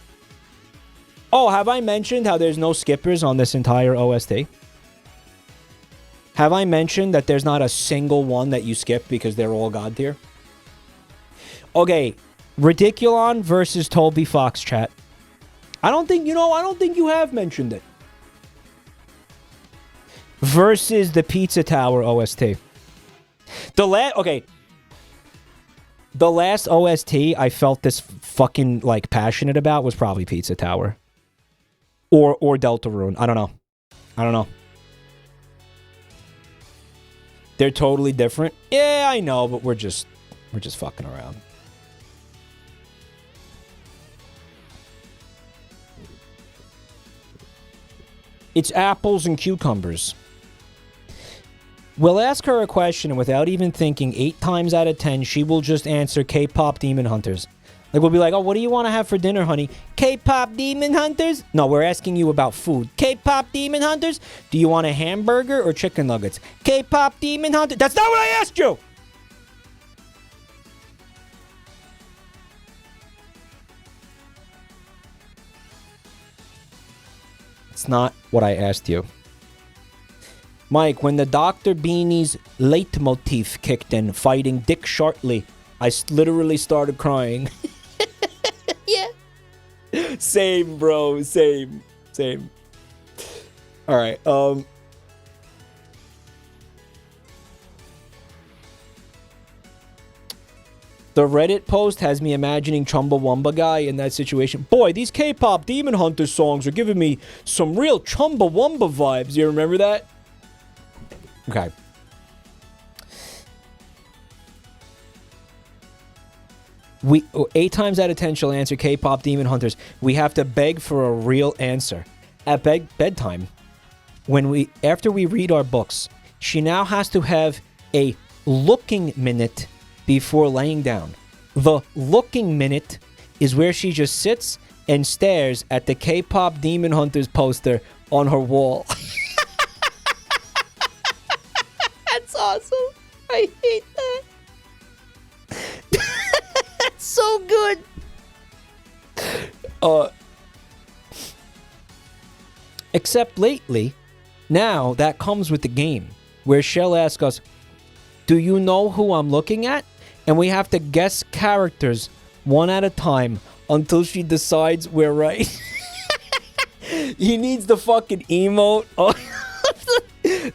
Oh, have I mentioned how there's no skippers on this entire OST? Have I mentioned that there's not a single one that you skip because they're all god tier? Okay, Ridiculon versus Toby Fox, chat. I don't think you have mentioned it. Versus the Pizza Tower OST. The last OST I felt this fucking like passionate about was probably Pizza Tower. Or Deltarune. I don't know. They're totally different. Yeah, I know, but we're just fucking around. It's apples and cucumbers. We'll ask her a question, and without even thinking, 8 times out of 10, she will just answer K-pop Demon Hunters. Like, we'll be like, oh, what do you want to have for dinner, honey? K-pop Demon Hunters? No, we're asking you about food. K-pop Demon Hunters? Do you want a hamburger or chicken nuggets? K-pop Demon Hunters? That's not what I asked you! That's not what I asked you. Mike, when the Dr. Beanie's leitmotif kicked in, fighting Dick Shartley, I literally started crying. Yeah. Same, bro. Same. All right. The Reddit post has me imagining Chumbawamba guy in that situation. Boy, these K-pop Demon Hunter songs are giving me some real Chumbawamba vibes. You remember that? Okay. We 8 times out of 10 she'll answer K-pop Demon Hunters. We have to beg for a real answer. At bedtime, after we read our books, she now has to have a looking minute before laying down. The looking minute is where she just sits and stares at the K-pop Demon Hunters poster on her wall. That's awesome. I hate that. That's so good. Except lately, now that comes with the game, where she'll ask us, do you know who I'm looking at? And we have to guess characters one at a time until she decides we're right. He needs the fucking emote.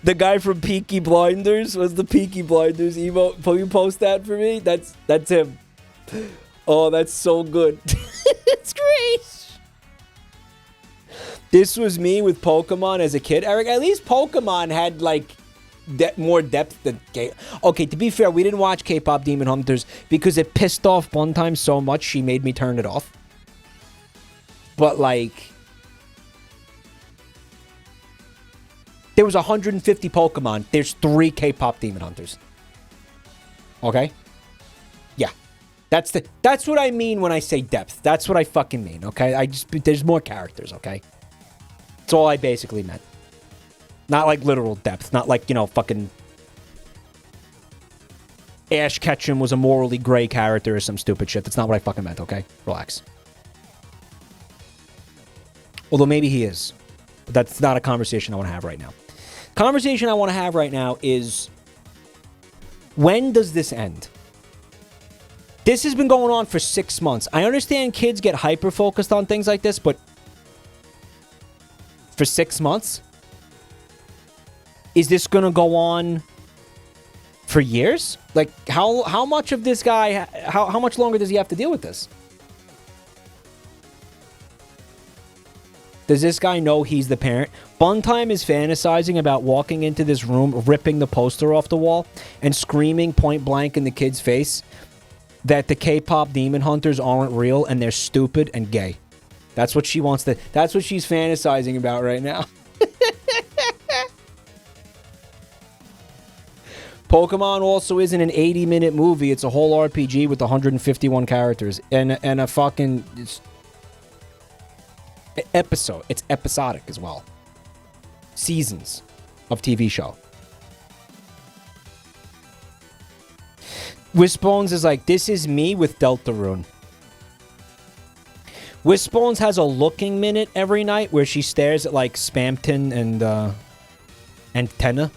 The guy from Peaky Blinders was the Peaky Blinders emote. Will you post that for me? That's him. Oh, that's so good. It's great. This was me with Pokemon as a kid, Eric. At least Pokemon had like more depth than K. Okay, to be fair, we didn't watch K-pop Demon Hunters because it pissed off one time so much she made me turn it off. But like, there was 150 Pokemon. There's 3 K-pop Demon Hunters. Okay? Yeah. That's what I mean when I say depth. That's what I fucking mean, okay? There's more characters, okay? That's all I basically meant. Not like literal depth. Not like, fucking Ash Ketchum was a morally gray character or some stupid shit. That's not what I fucking meant, okay? Relax. Although maybe he is. But that's not a conversation I want to have right now. Conversation I want to have right now is, when does this end? This has been going on for 6 months. I understand kids get hyper-focused on things like this, but for 6 months? Is this going to go on for years? Like, how much of this guy, how much longer does he have to deal with this? Does this guy know he's the parent? Funtime is fantasizing about walking into this room, ripping the poster off the wall, and screaming point blank in the kid's face that the K-pop Demon Hunters aren't real and they're stupid and gay. That's what she wants to... That's what she's fantasizing about right now. Pokemon also isn't an 80-minute movie. It's a whole RPG with 151 characters. And a fucking... episode. It's episodic as well. Seasons of TV show. Wisbones is like, this is me with Deltarune. Wisbones has a looking minute every night where she stares at like Spamton and Tenna.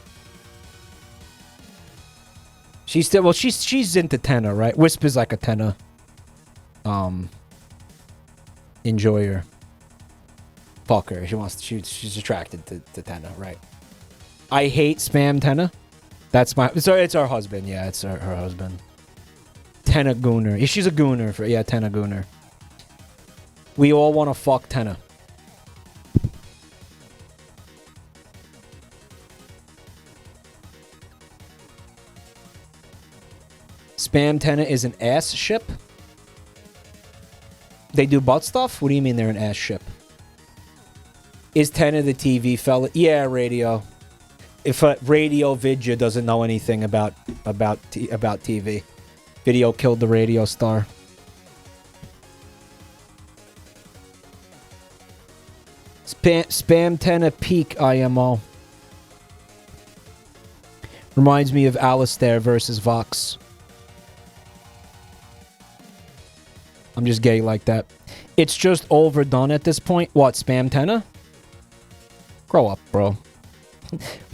She's still, well, she's into Tenna, right? Wisp is like a Tenna enjoyer. Fuck her. She's attracted to Tenna, right? I hate spam Tenna. That's my... Sorry, it's our husband. Yeah, it's her husband. Tenna Gooner. She's a Gooner. Tenna Gooner. We all want to fuck Tenna. Spam Tenna is an ass ship? They do butt stuff? What do you mean they're an ass ship? Is Tenna the TV fella? Yeah, Radio. If Radio Vidya doesn't know anything about TV. Video killed the radio star. Spam Tenna peak IMO. Reminds me of Alistair versus Vox. I'm just gay like that. It's just overdone at this point. What, Spam Tenna? Grow up, bro.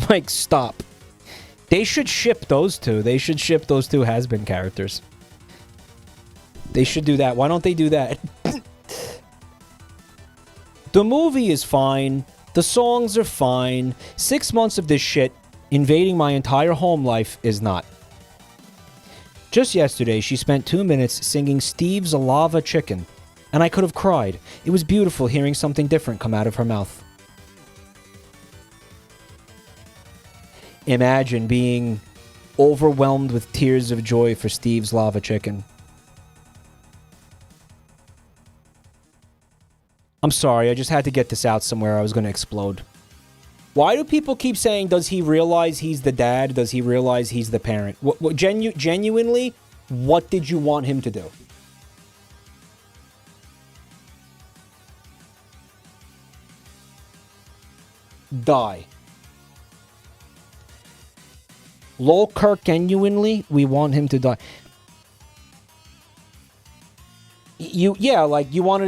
Mike, stop. They should ship those two. They should ship those two has-been characters. They should do that. Why don't they do that? The movie is fine. The songs are fine. 6 months of this shit invading my entire home life is not. Just yesterday, she spent 2 minutes singing Steve's Lava Chicken, and I could have cried. It was beautiful hearing something different come out of her mouth. Imagine being overwhelmed with tears of joy for Steve's Lava Chicken. I'm sorry, I just had to get this out somewhere. I was going to explode. Why do people keep saying, does he realize he's the dad? Does he realize he's the parent? Genuinely, what did you want him to do? Die. Lol Kirk, genuinely, we want him to die. You want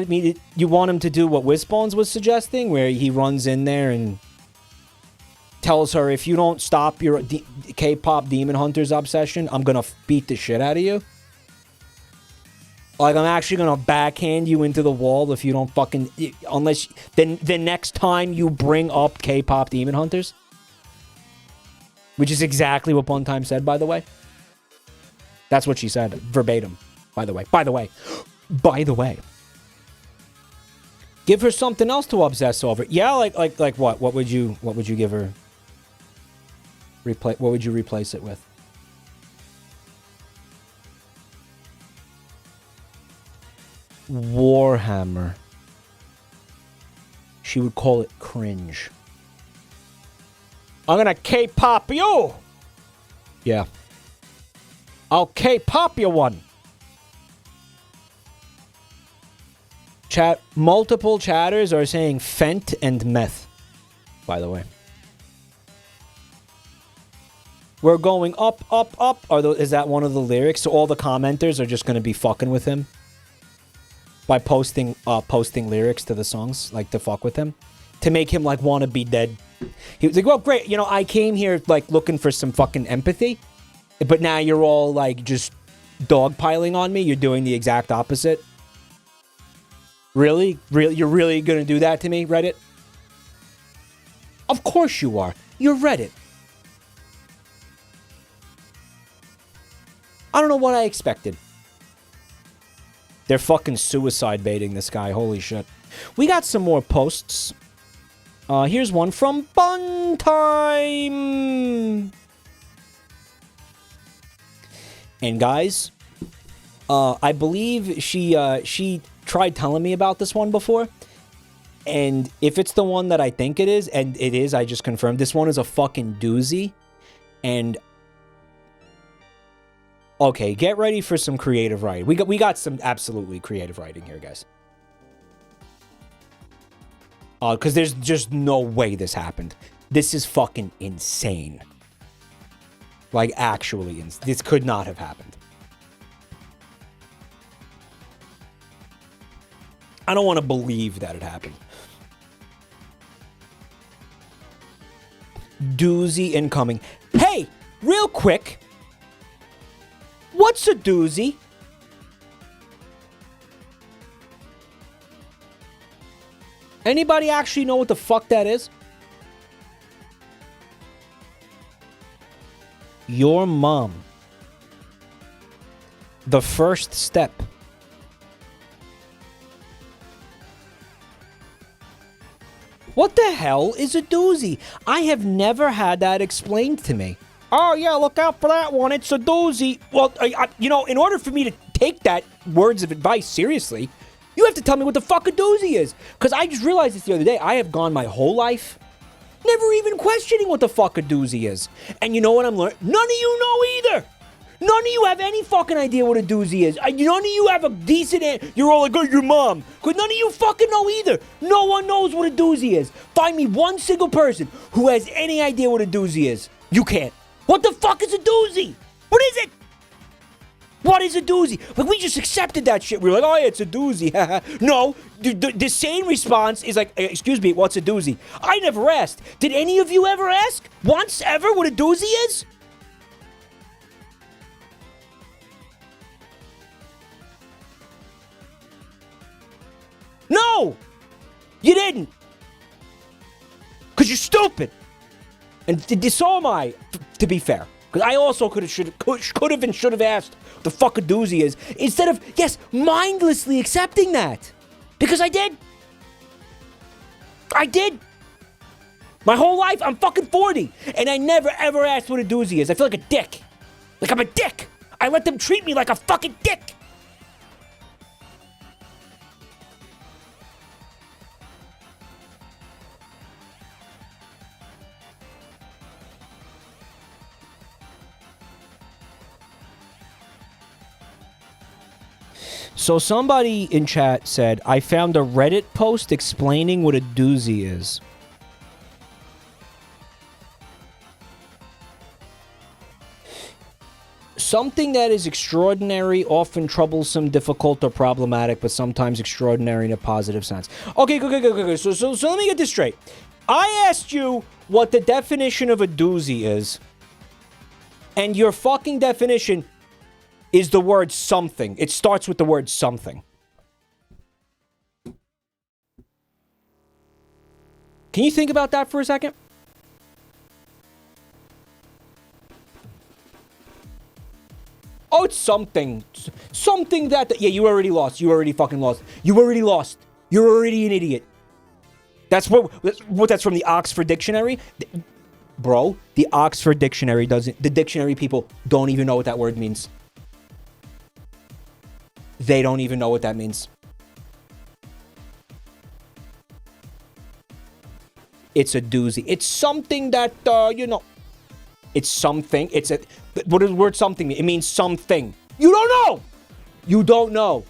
him to do what Wishbones was suggesting, where he runs in there and tells her, if you don't stop your K-pop Demon Hunters obsession, I'm gonna beat the shit out of you. Like, I'm actually gonna backhand you into the wall if you don't fucking, unless, then the next time you bring up K-pop Demon Hunters. Which is exactly what Buntime said, by the way. That's what she said, verbatim, by the way. By the way. Give her something else to obsess over. Yeah, like what? What would you give her? What would you replace it with? Warhammer. She would call it cringe. I'm gonna K-pop you! Yeah. I'll K-pop you one! Multiple chatters are saying Fent and meth, by the way. We're going up, up, up. Is that one of the lyrics? So all the commenters are just gonna be fucking with him by posting lyrics to the songs, like, to fuck with him, to make him, like, want to be dead. He was like, well, great, you know, I came here, like, looking for some fucking empathy, but now you're all, like, just dogpiling on me. You're doing the exact opposite. Really? You're really gonna do that to me, Reddit? Of course you are. You're Reddit. I don't know what I expected. They're fucking suicide baiting this guy. Holy shit. We got some more posts. Here's one from Buntime. And guys, I believe she tried telling me about this one before. And if it's the one that I think it is, and it is, I just confirmed, this one is a fucking doozy. And okay, get ready for some creative writing. We got some absolutely creative writing here, guys. Because there's just no way this happened. This is fucking insane. Like, actually, this could not have happened. I don't want to believe that it happened. Doozy incoming. Hey, real quick. What's a doozy? Anybody actually know what the fuck that is? Your mom. The first step. What the hell is a doozy? I have never had that explained to me. Oh, yeah, look out for that one. It's a doozy. Well, you know, in order for me to take that words of advice seriously, you have to tell me what the fuck a doozy is. Because I just realized this the other day. I have gone my whole life never even questioning what the fuck a doozy is. And you know what I'm learning? None of you know either. None of you have any fucking idea what a doozy is. None of you have a decent answer. You're all like, oh, your mom. Because none of you fucking know either. No one knows what a doozy is. Find me one single person who has any idea what a doozy is. You can't. What the fuck is a doozy? What is it? What is a doozy? Like, we just accepted that shit. We were like, oh, yeah, it's a doozy. No, the sane response is like, excuse me, what's a doozy? I never asked. Did any of you ever ask? Once ever what a doozy is? No! You didn't. Because you're stupid. And so am I, to be fair. Because I also could have and should have asked what the fuck a doozy is. Instead of, yes, mindlessly accepting that. Because I did. I did. My whole life, I'm fucking 40. And I never, ever asked what a doozy is. I feel like a dick. Like I'm a dick. I let them treat me like a fucking dick. So somebody in chat said, I found a Reddit post explaining what a doozy is. Something that is extraordinary, often troublesome, difficult, or problematic, but sometimes extraordinary in a positive sense. Okay, good. So let me get this straight. I asked you what the definition of a doozy is, and your fucking definition is the word something. It starts with the word something. Can you think about that for a second? Oh, it's something. Something that... Yeah, you already lost. You already fucking lost. You already lost. You're already an idiot. That's that's from the Oxford Dictionary. Bro, the Oxford Dictionary doesn't... The dictionary people don't even know what that word means. They don't even know what that means. It's a doozy. It's something that, you know... It's something. It's a... What does the word something mean? It means something. You don't know! You don't know.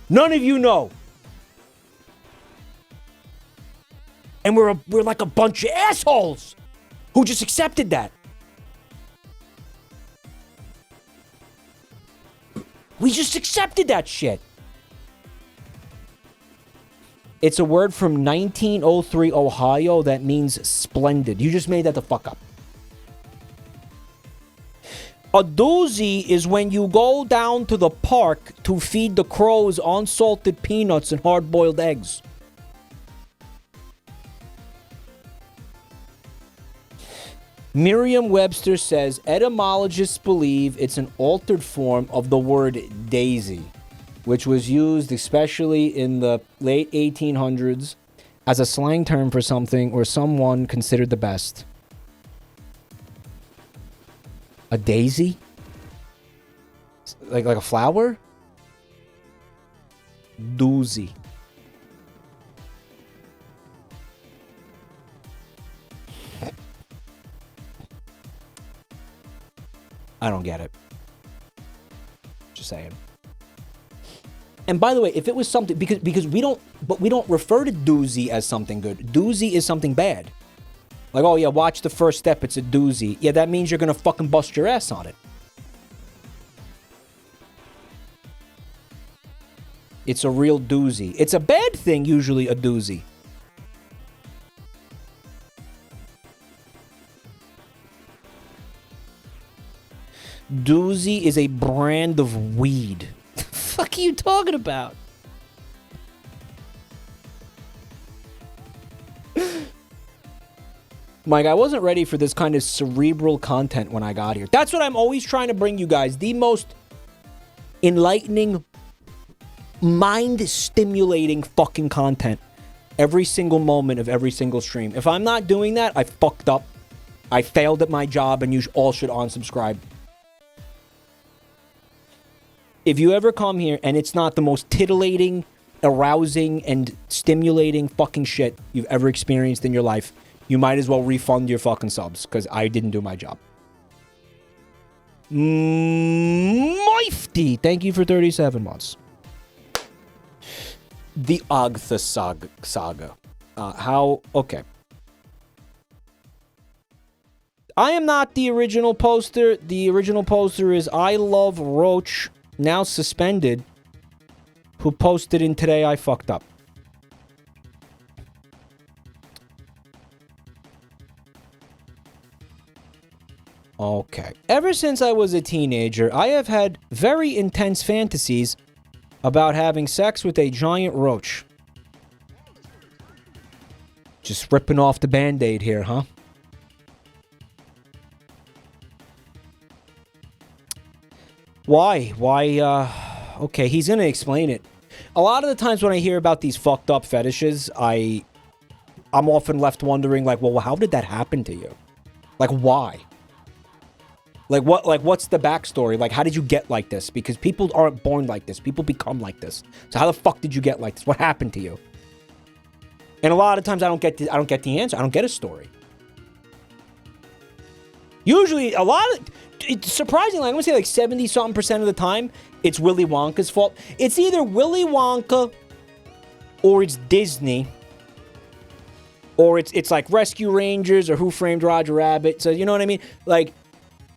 None of you know. And we're like a bunch of assholes who just accepted that. We just accepted that shit. It's a word from 1903 Ohio that means splendid. You just made that the fuck up. A doozy is when you go down to the park to feed the crows unsalted peanuts and hard-boiled eggs. Merriam-Webster says, etymologists believe it's an altered form of the word daisy, which was used especially in the late 1800s as a slang term for something or someone considered the best. A daisy? Like a flower? Doozy. I don't get it. Just saying. And by the way, if it was something, because we don't refer to doozy as something good. Doozy is something bad. Like, oh yeah, watch the first step, it's a doozy. Yeah, that means you're gonna fucking bust your ass on it. It's a real doozy. It's a bad thing, usually, a doozy. Doozy is a brand of weed. The fuck are you talking about? Mike, I wasn't ready for this kind of cerebral content when I got here. That's what I'm always trying to bring you guys. The most enlightening, mind-stimulating fucking content. Every single moment of every single stream. If I'm not doing that, I fucked up. I failed at my job, and you all should unsubscribe. If you ever come here and it's not the most titillating, arousing, and stimulating fucking shit you've ever experienced in your life, you might as well refund your fucking subs, because I didn't do my job. Moifty, thank you for 37 months. The Agtha saga. Okay. I am not the original poster. The original poster is I Love Roach, now suspended, who posted in Today I Fucked Up. Okay. Ever since I was a teenager, I have had very intense fantasies about having sex with a giant roach. Just ripping off the Band-Aid here, huh? Why? Okay, he's gonna explain it. A lot of the times when I hear about these fucked up fetishes, I'm often left wondering, like, well, how did that happen to you? Like, why? What's the backstory? Like, how did you get like this? Because people aren't born like this. People become like this. So how the fuck did you get like this? What happened to you? And a lot of times I don't get the answer. I don't get a story. Usually, surprisingly, I'm gonna say like 70-something% of the time, it's Willy Wonka's fault. It's either Willy Wonka, or it's Disney, or it's like Rescue Rangers or Who Framed Roger Rabbit. So you know what I mean? Like,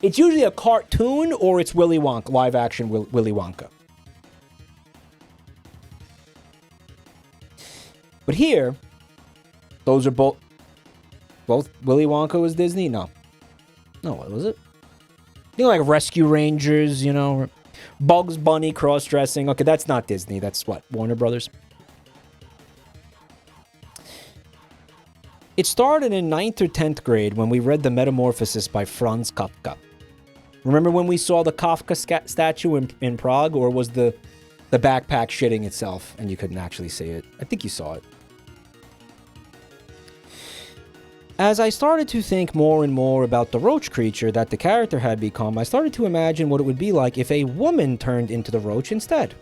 it's usually a cartoon or it's Willy Wonka, live action Willy Wonka. But here, those are both Willy Wonka was Disney? No, what was it? You know, like Rescue Rangers, you know, Bugs Bunny cross-dressing. Okay, that's not Disney. That's what, Warner Brothers? It started in 9th or 10th grade when we read The Metamorphosis by Franz Kafka. Remember when we saw the Kafka statue in Prague? Or was the backpack shitting itself and you couldn't actually see it? I think you saw it. As I started to think more and more about the roach creature that the character had become, I started to imagine what it would be like if a woman turned into the roach instead.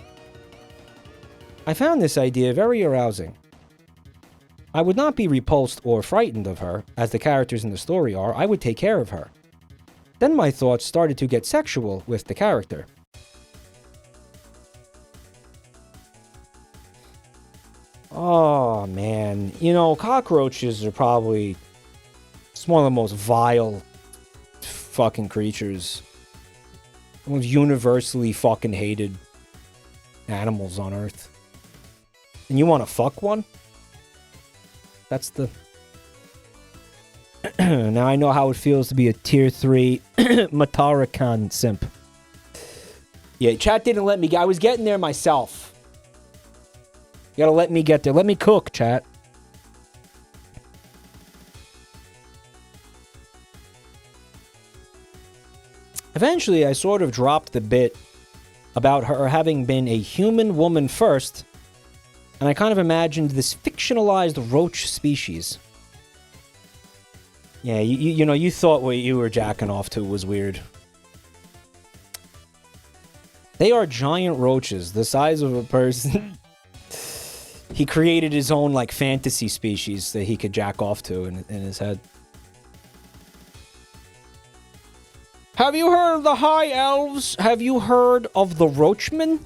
I found this idea very arousing. I would not be repulsed or frightened of her, as the characters in the story are. I would take care of her. Then my thoughts started to get sexual with the character. Oh, man. You know, cockroaches are probably... It's one of the most vile fucking creatures. The most universally fucking hated animals on Earth. And you want to fuck one? That's the... Now I know how it feels to be a tier 3 Matarakan simp. Yeah, chat didn't let me... I was getting there myself. You gotta let me get there. Let me cook, chat. Eventually, I sort of dropped the bit about her having been a human woman first, and I kind of imagined this fictionalized roach species. Yeah, you know, you thought what you were jacking off to was weird. They are giant roaches, the size of a person. He created his own, like, fantasy species that he could jack off to in his head. Have you heard of the High Elves? Have you heard of the Roachmen?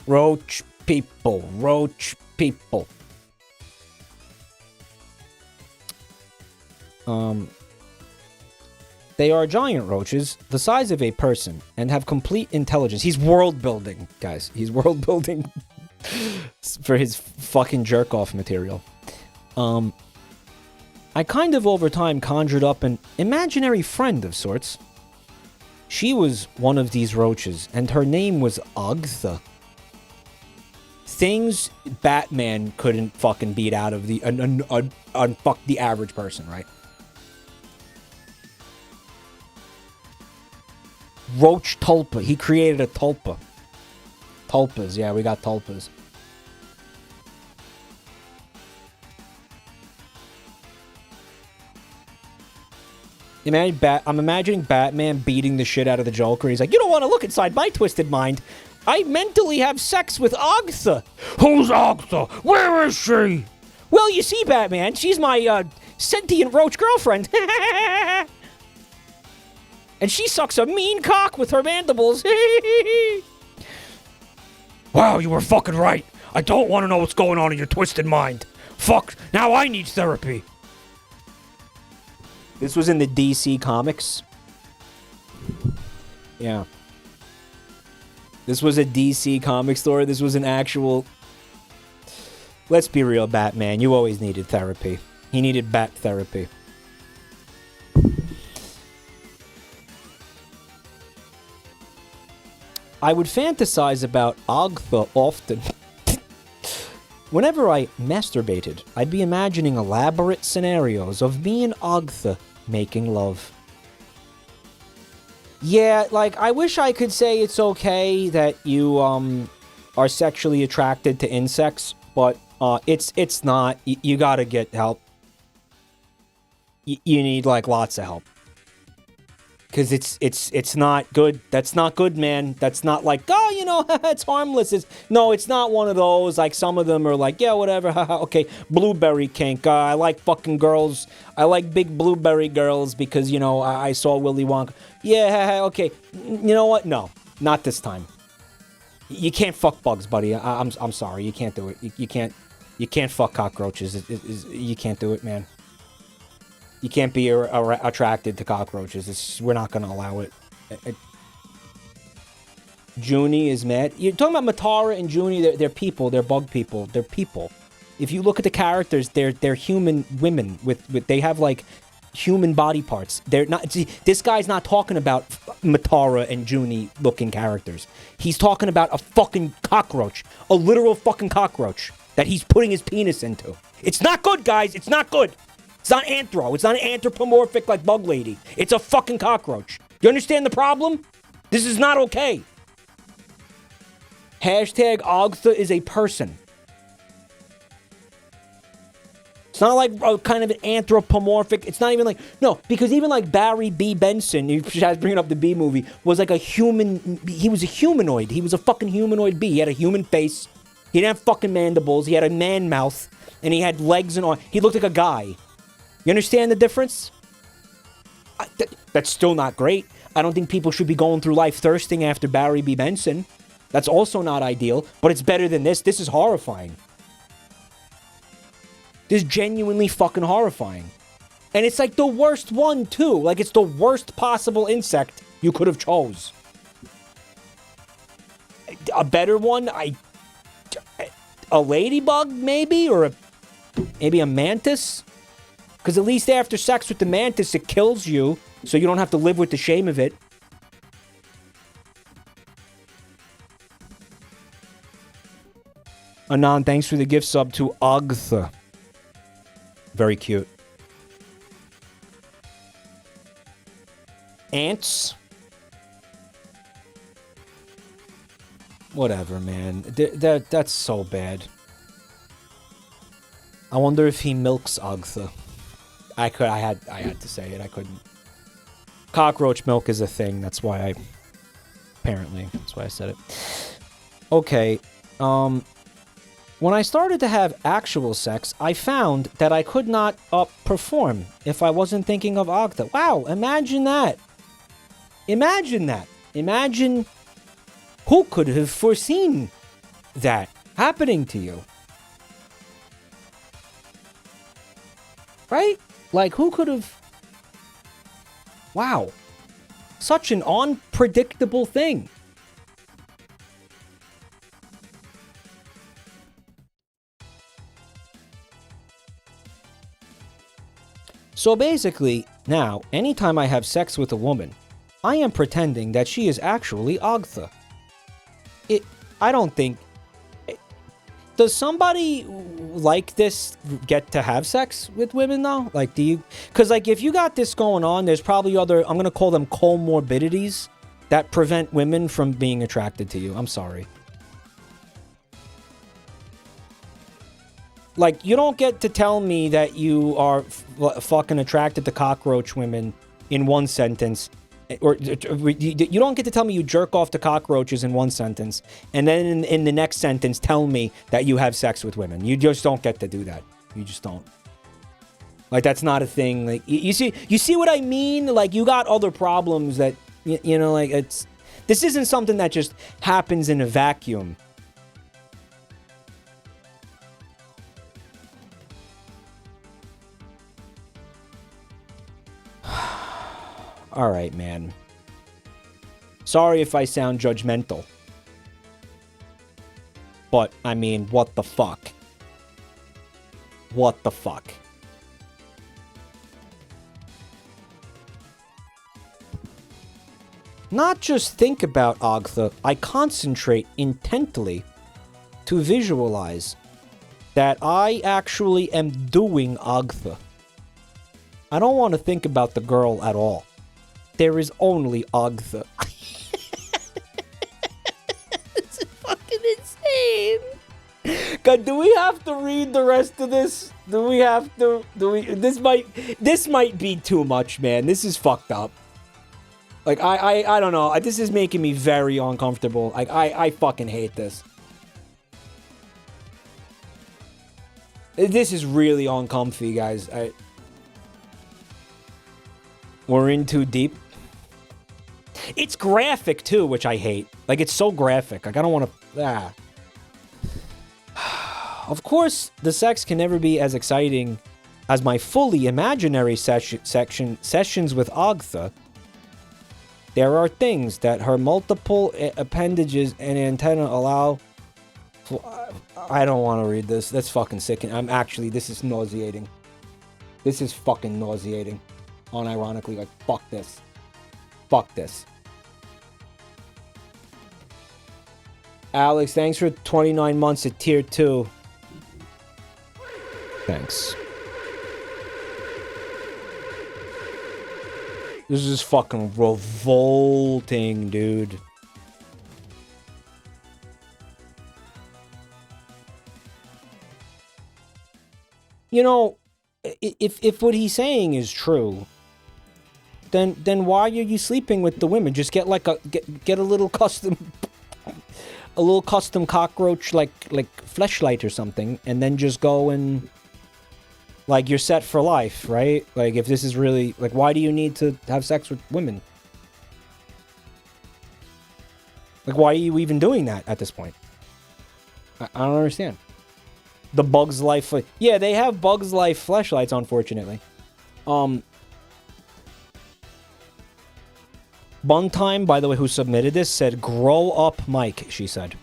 Roach people. Roach people. They are giant roaches, the size of a person, and have complete intelligence. He's world building, guys. He's world building for his fucking jerk-off material. I kind of over time conjured up an imaginary friend of sorts. She was one of these roaches, and her name was Agtha. Things Batman couldn't fucking beat out of the the average person, right? Roach tulpa. He created a tulpa. Tulpas, yeah, we got tulpas. I'm imagining Batman beating the shit out of the Joker. He's like, you don't want to look inside my twisted mind. I mentally have sex with Agtha. Who's Agtha? Where is she? Well, you see, Batman, she's my sentient roach girlfriend. And she sucks a mean cock with her mandibles. Wow, you were fucking right. I don't want to know what's going on in your twisted mind. Fuck, now I need therapy. This was in the DC Comics. Yeah. This was a DC comic story. This was an actual... Let's be real, Batman. You always needed therapy. He needed bat therapy. I would fantasize about Agtha often. Whenever I masturbated, I'd be imagining elaborate scenarios of me and Agtha making love. Yeah, like, I wish I could say it's okay that you, are sexually attracted to insects, but, it's not. You gotta get help. You need, like, lots of help. Because it's not good. That's not good, man. That's not like, oh, you know, it's harmless. No, it's not one of those. Like, some of them are like, yeah, whatever. Okay, blueberry kink. I like fucking girls. I like big blueberry girls because, you know, I saw Willy Wonka. Yeah, okay. You know what? No, not this time. You can't fuck bugs, buddy. I'm sorry. You can't do it. You can't fuck cockroaches. You can't do it, man. You can't be attracted to cockroaches. We're not going to allow it. Junie is mad. You're talking about Matara and Junie. They're people. They're bug people. They're people. If you look at the characters, they're human women with they have like human body parts. They're not. See, this guy's not talking about Matara and Junie looking characters. He's talking about a fucking cockroach, a literal fucking cockroach that he's putting his penis into. It's not good, guys. It's not good. It's not anthro. It's not anthropomorphic like Bug Lady. It's a fucking cockroach. You understand the problem? This is not okay. Hashtag Agtha is a person. It's not like kind of an anthropomorphic. It's not even like... No, because even like Barry B. Benson, you guys bringing up the B movie, was like a human... He was a humanoid. He was a fucking humanoid bee. He had a human face. He didn't have fucking mandibles. He had a man mouth. And he had legs and all. He looked like a guy. You understand the difference? That's still not great. I don't think people should be going through life thirsting after Barry B. Benson. That's also not ideal, but it's better than this. This is horrifying. This is genuinely fucking horrifying. And it's like the worst one, too. Like, it's the worst possible insect you could have chose. A better one? A ladybug, maybe? Or maybe a mantis? Because at least after sex with the mantis, it kills you, so you don't have to live with the shame of it. Anon, thanks for the gift sub to Agtha. Very cute. Ants. Whatever, man. That's so bad. I wonder if he milks Agtha. I had to say it. I couldn't. Cockroach milk is a thing. That's why that's why I said it. Okay. When I started to have actual sex, I found that I could not perform if I wasn't thinking of Agtha. Wow, imagine that. Imagine that. Imagine who could have foreseen that happening to you. Right? Like, who could have... Wow. Such an unpredictable thing. So basically, now, anytime I have sex with a woman, I am pretending that she is actually Agtha. I don't think... Does somebody like this get to have sex with women, though? Like, do you... Because, like, if you got this going on, there's probably other... I'm going to call them comorbidities that prevent women from being attracted to you. I'm sorry. Like, you don't get to tell me that you are fucking attracted to cockroach women in one sentence. Or you don't get to tell me you jerk off to cockroaches in one sentence, and then in the next sentence tell me that you have sex with women. You just don't get to do that. You just don't. Like, that's not a thing. Like, you see what I mean? Like, you got other problems that, you know, like, it's... This isn't something that just happens in a vacuum. Alright, man. Sorry if I sound judgmental. But, I mean, what the fuck? What the fuck? Not just think about Agtha, I concentrate intently to visualize that I actually am doing Agtha. I don't want to think about the girl at all. There is only Agtha. This is fucking insane. God, do we have to read the rest of this? Do we have to? This might be too much, man. This is fucked up. Like, I don't know. This is making me very uncomfortable. Like, I fucking hate this. This is really uncomfy, guys. We're in too deep. It's graphic, too, which I hate. Like, it's so graphic. Like, I don't want to... Of course, the sex can never be as exciting as my fully imaginary sessions with Agtha. There are things that her multiple appendages and antenna allow... I don't want to read this. That's fucking sickening. This is nauseating. This is fucking nauseating. Unironically, like, fuck this. Fuck this. Alex, thanks for 29 months at tier 2. Thanks. This is fucking revolting, dude. You know, if what he's saying is true, then why are you sleeping with the women? Just get like get a little custom cockroach like fleshlight or something, and then just go and like you're set for life, right? Like if this is really like, why do you need to have sex with women? Like why are you even doing that at this point? I don't understand. The Bugs Life... Yeah, they have Bugs Life fleshlights, unfortunately. Buntime, by the way, who submitted this, said, "Grow up, Mike," she said.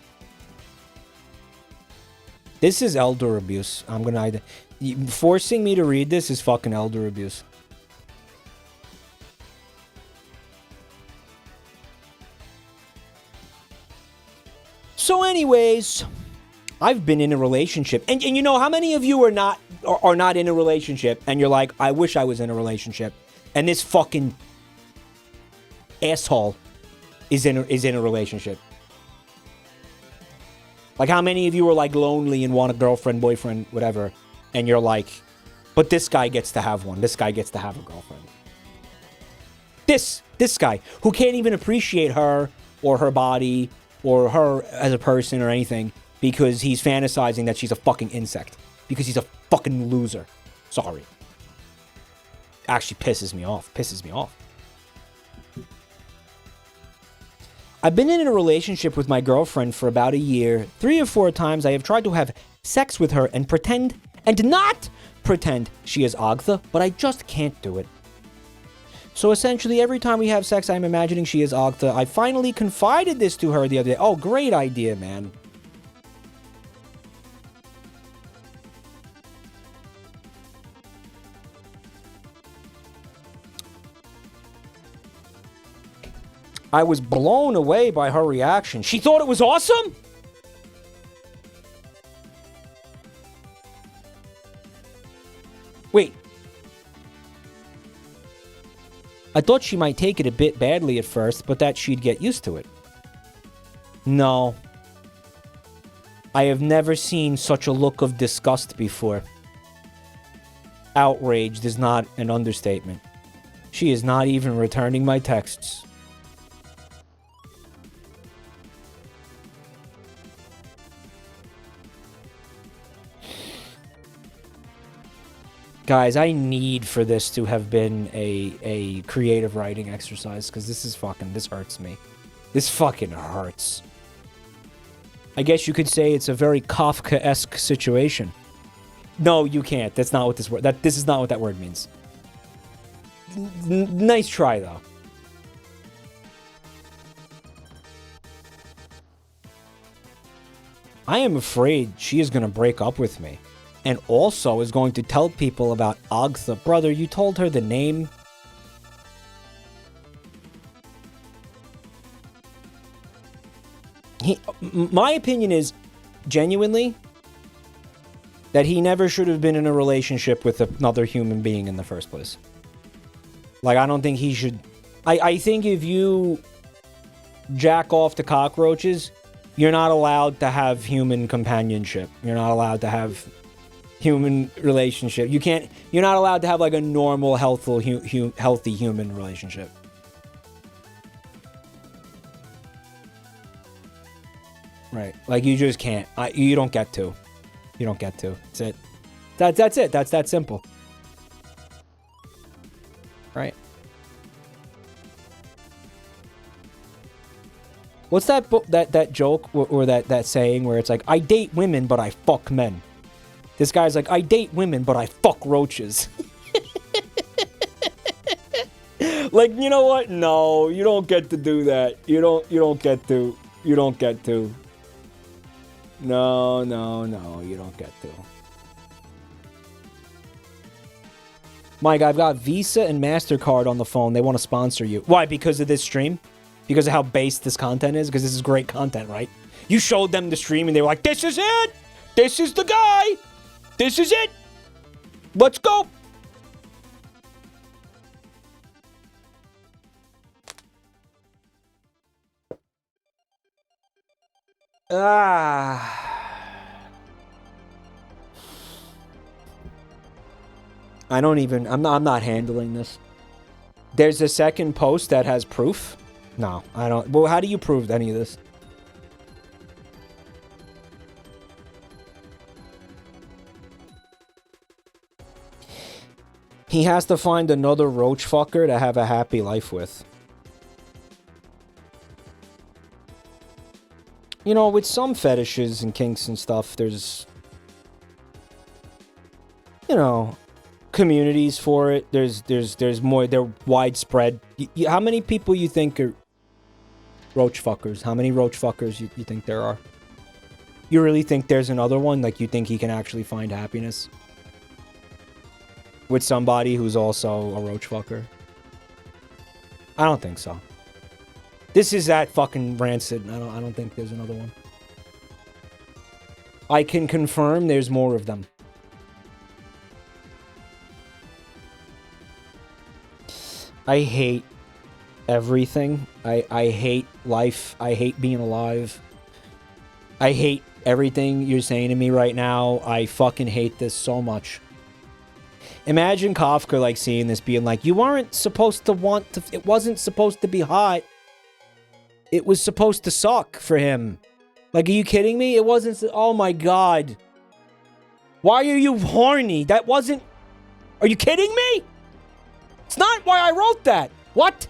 This is elder abuse. I'm gonna... Forcing me to read this is fucking elder abuse. So anyways... I've been in a relationship, and you know how many of you are not in a relationship, and you're like, I wish I was in a relationship, and this fucking asshole is in a relationship. Like how many of you are like lonely and want a girlfriend, boyfriend, whatever, and you're like, but this guy gets to have one. This guy gets to have a girlfriend. This guy who can't even appreciate her or her body or her as a person or anything. Because he's fantasizing that she's a fucking insect. Because he's a fucking loser. Sorry. Actually pisses me off. Pisses me off. I've been in a relationship with my girlfriend for about a year. 3 or 4 times I have tried to have sex with her and not pretend she is Agtha, but I just can't do it. So essentially every time we have sex I'm imagining she is Agtha. I finally confided this to her the other day. Oh, great idea, man. I was blown away by her reaction. She thought it was awesome? Wait. I thought she might take it a bit badly at first, but that she'd get used to it. No. I have never seen such a look of disgust before. Outraged is not an understatement. She is not even returning my texts. Guys, I need for this to have been a creative writing exercise, because this hurts me. This fucking hurts. I guess you could say it's a very Kafka-esque situation. No, you can't. That's not what this word... This is not what that word means. Nice try, though. I am afraid she is going to break up with me. And also is going to tell people about Agtha. Brother, you told her the name? My opinion is, genuinely, that he never should have been in a relationship with another human being in the first place. Like, I don't think he should... I think if you jack off to cockroaches, you're not allowed to have human companionship. You're not allowed to have human relationship. You're not allowed to have, like, a normal, healthy human relationship. Right. Like, you just can't. You don't get to. You don't get to. That's it. That's it. That's that simple. Right. What's that that joke or that saying where it's like, I date women, but I fuck men? This guy's like, I date women, but I fuck roaches. Like, you know what? No, you don't get to do that. You don't get to. You don't get to. No, you don't get to. Mike, I've got Visa and MasterCard on the phone. They want to sponsor you. Why? Because of this stream? Because of how based this content is? Because this is great content, right? You showed them the stream and they were like, this is it! This is the guy! This is it! Let's go! I don't even... I'm not handling this. There's a second post that has proof? No, I don't... Well, how do you prove any of this? He has to find another roach fucker to have a happy life with. You know, with some fetishes and kinks and stuff, there's... You know... communities for it. There's more. They're widespread. How many people you think are roach fuckers? How many roach fuckers you think there are? You really think there's another one? Like, you think he can actually find happiness with somebody who's also a roach fucker? I don't think so. This is that fucking rancid. I don't think there's another one. I can confirm there's more of them. I hate everything. I hate life. I hate being alive. I hate everything you're saying to me right now. I fucking hate this so much. Imagine Kafka, like, seeing this, being like, you aren't supposed to want to... It wasn't supposed to be hot. It was supposed to suck for him. Like, are you kidding me? It wasn't... Oh, my God. Why are you horny? That wasn't... Are you kidding me? It's not why I wrote that. What?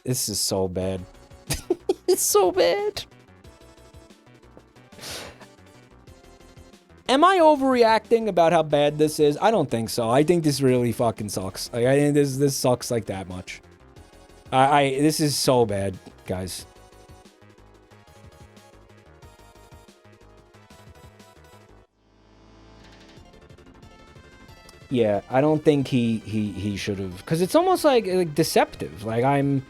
This is so bad. It's so bad. Am I overreacting about how bad this is? I don't think so. I think this really fucking sucks. Like, I think this sucks like that much. This is so bad, guys. Yeah, I don't think he should have, because it's almost like deceptive. Like, I'm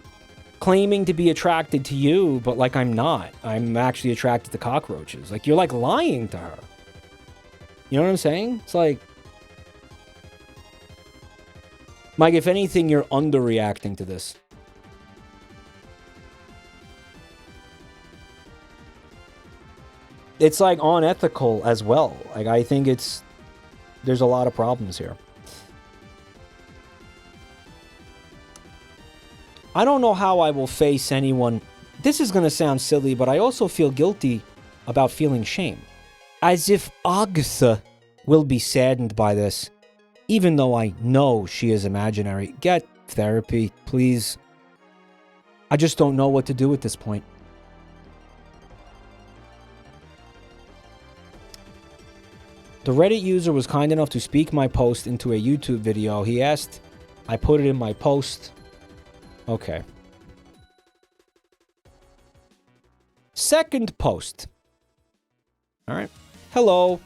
claiming to be attracted to you, but like I'm not. I'm actually attracted to cockroaches. Like, you're like lying to her. You know what I'm saying? It's like, Mike, if anything, you're underreacting to this. It's like unethical as well. Like, I think there's a lot of problems here. I don't know how I will face anyone. This is going to sound silly, but I also feel guilty about feeling shame. As if Agtha will be saddened by this, even though I know she is imaginary. Get therapy, please. I just don't know what to do at this point. The Reddit user was kind enough to speak my post into a YouTube video. He asked, I put it in my post. Okay. Second post. Alright. Hello.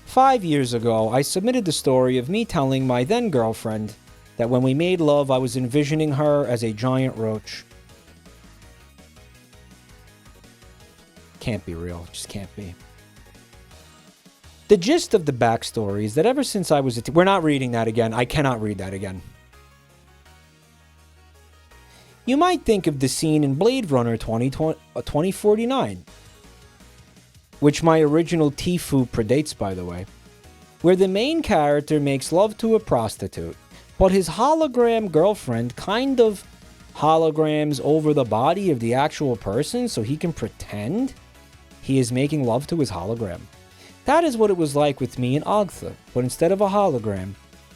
5 years ago, I submitted the story of me telling my then girlfriend that when we made love, I was envisioning her as a giant roach. Can't be real. Just can't be. The gist of the backstory is that ever since I was we're not reading that again. I cannot read that again. You might think of the scene in Blade Runner 2049, which my original Tfue predates, by the way, where the main character makes love to a prostitute, but his hologram girlfriend kind of holograms over the body of the actual person so he can pretend he is making love to his hologram. That is what it was like with me and Agtha, but instead of a hologram,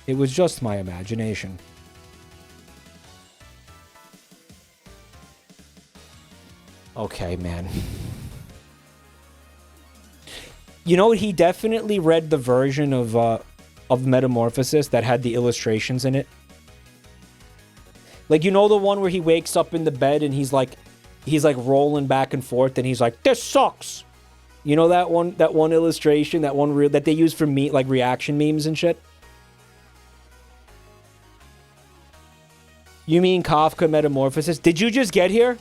it was just my imagination. Okay, man. You know, he definitely read the version of Metamorphosis that had the illustrations in it. Like, you know the one where he wakes up in the bed and he's like rolling back and forth and he's like, this sucks. You know that one illustration, that one reel that they use for like reaction memes and shit? You mean Kafka Metamorphosis? Did you just get here?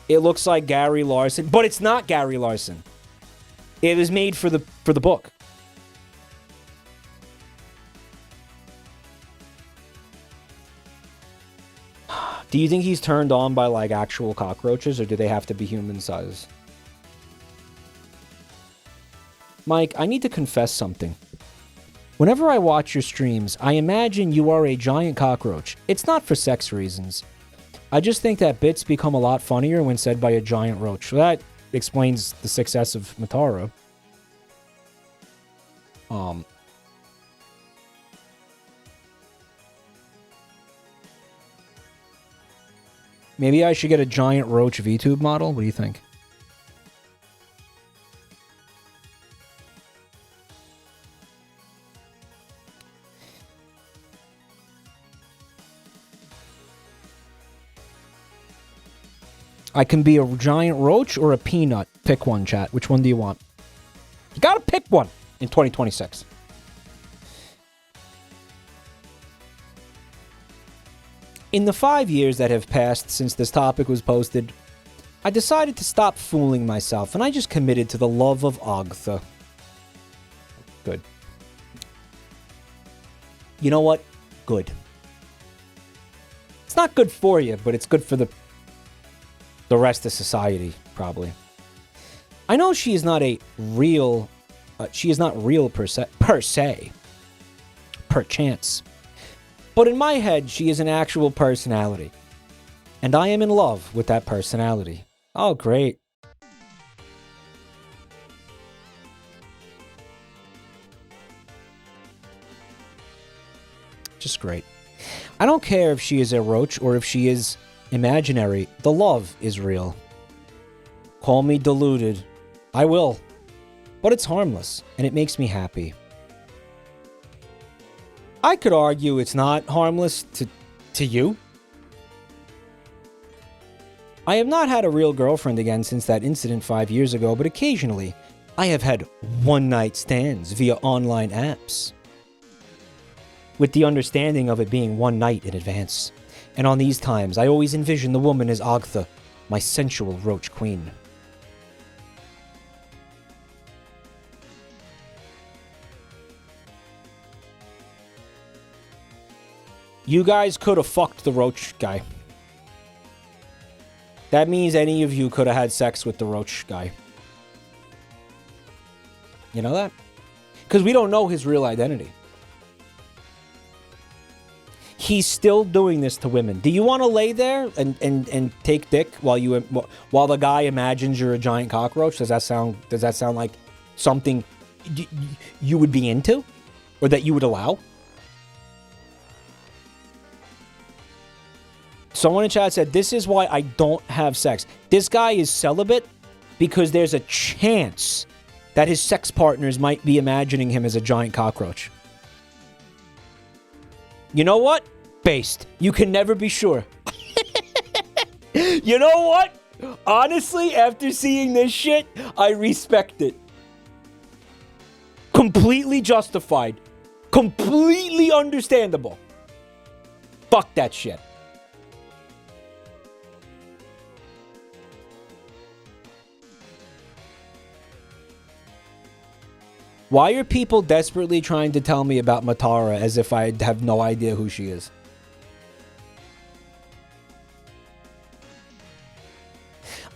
It looks like Gary Larson, but it's not Gary Larson. It was made for the book. Do you think he's turned on by, like, actual cockroaches, or do they have to be human size? Mike, I need to confess something. Whenever I watch your streams, I imagine you are a giant cockroach. It's not for sex reasons. I just think that bits become a lot funnier when said by a giant roach. So that explains the success of Mataro. Maybe I should get a giant roach VTube model? What do you think? I can be a giant roach or a peanut. Pick one, chat. Which one do you want? You gotta pick one in 2026. In the 5 years that have passed since this topic was posted, I decided to stop fooling myself, and I just committed to the love of Agtha. Good. You know what? Good. It's not good for you, but it's good for the rest of society, probably. I know she is not a real... she is not real per se. Perchance. But in my head, she is an actual personality. And I am in love with that personality. Oh, great. Just great. I don't care if she is a roach or if she is imaginary. The love is real. Call me deluded. I will. But it's harmless, and it makes me happy. I could argue it's not harmless to you. I have not had a real girlfriend again since that incident 5 years ago, but occasionally I have had one-night stands via online apps, with the understanding of it being one night in advance. And on these times, I always envision the woman as Agtha, my sensual roach queen. You guys could have fucked the roach guy. That means any of you could have had sex with the roach guy. You know that? Because we don't know his real identity. He's still doing this to women. Do you want to lay there and take dick while the guy imagines you're a giant cockroach? Does that sound like something you would be into, or that you would allow? Someone in chat said, this is why I don't have sex. This guy is celibate, because there's a chance that his sex partners might be imagining him as a giant cockroach. You know what? Based. You can never be sure. You know what? Honestly, after seeing this shit, I respect it. Completely justified. Completely understandable. Fuck that shit. Why are people desperately trying to tell me about Matara as if I have no idea who she is?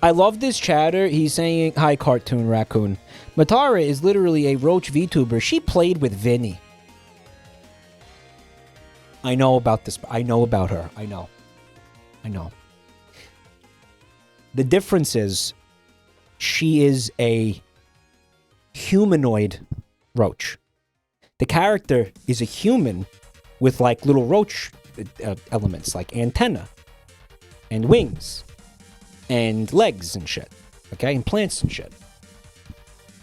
I love this chatter. He's saying, hi, Cartoon Raccoon. Matara is literally a Roach VTuber. She played with Vinny. I know about this. I know about her. I know. The difference is she is a humanoid roach. The character is a human with like little roach elements like antenna and wings and legs and shit. Okay? And plants and shit.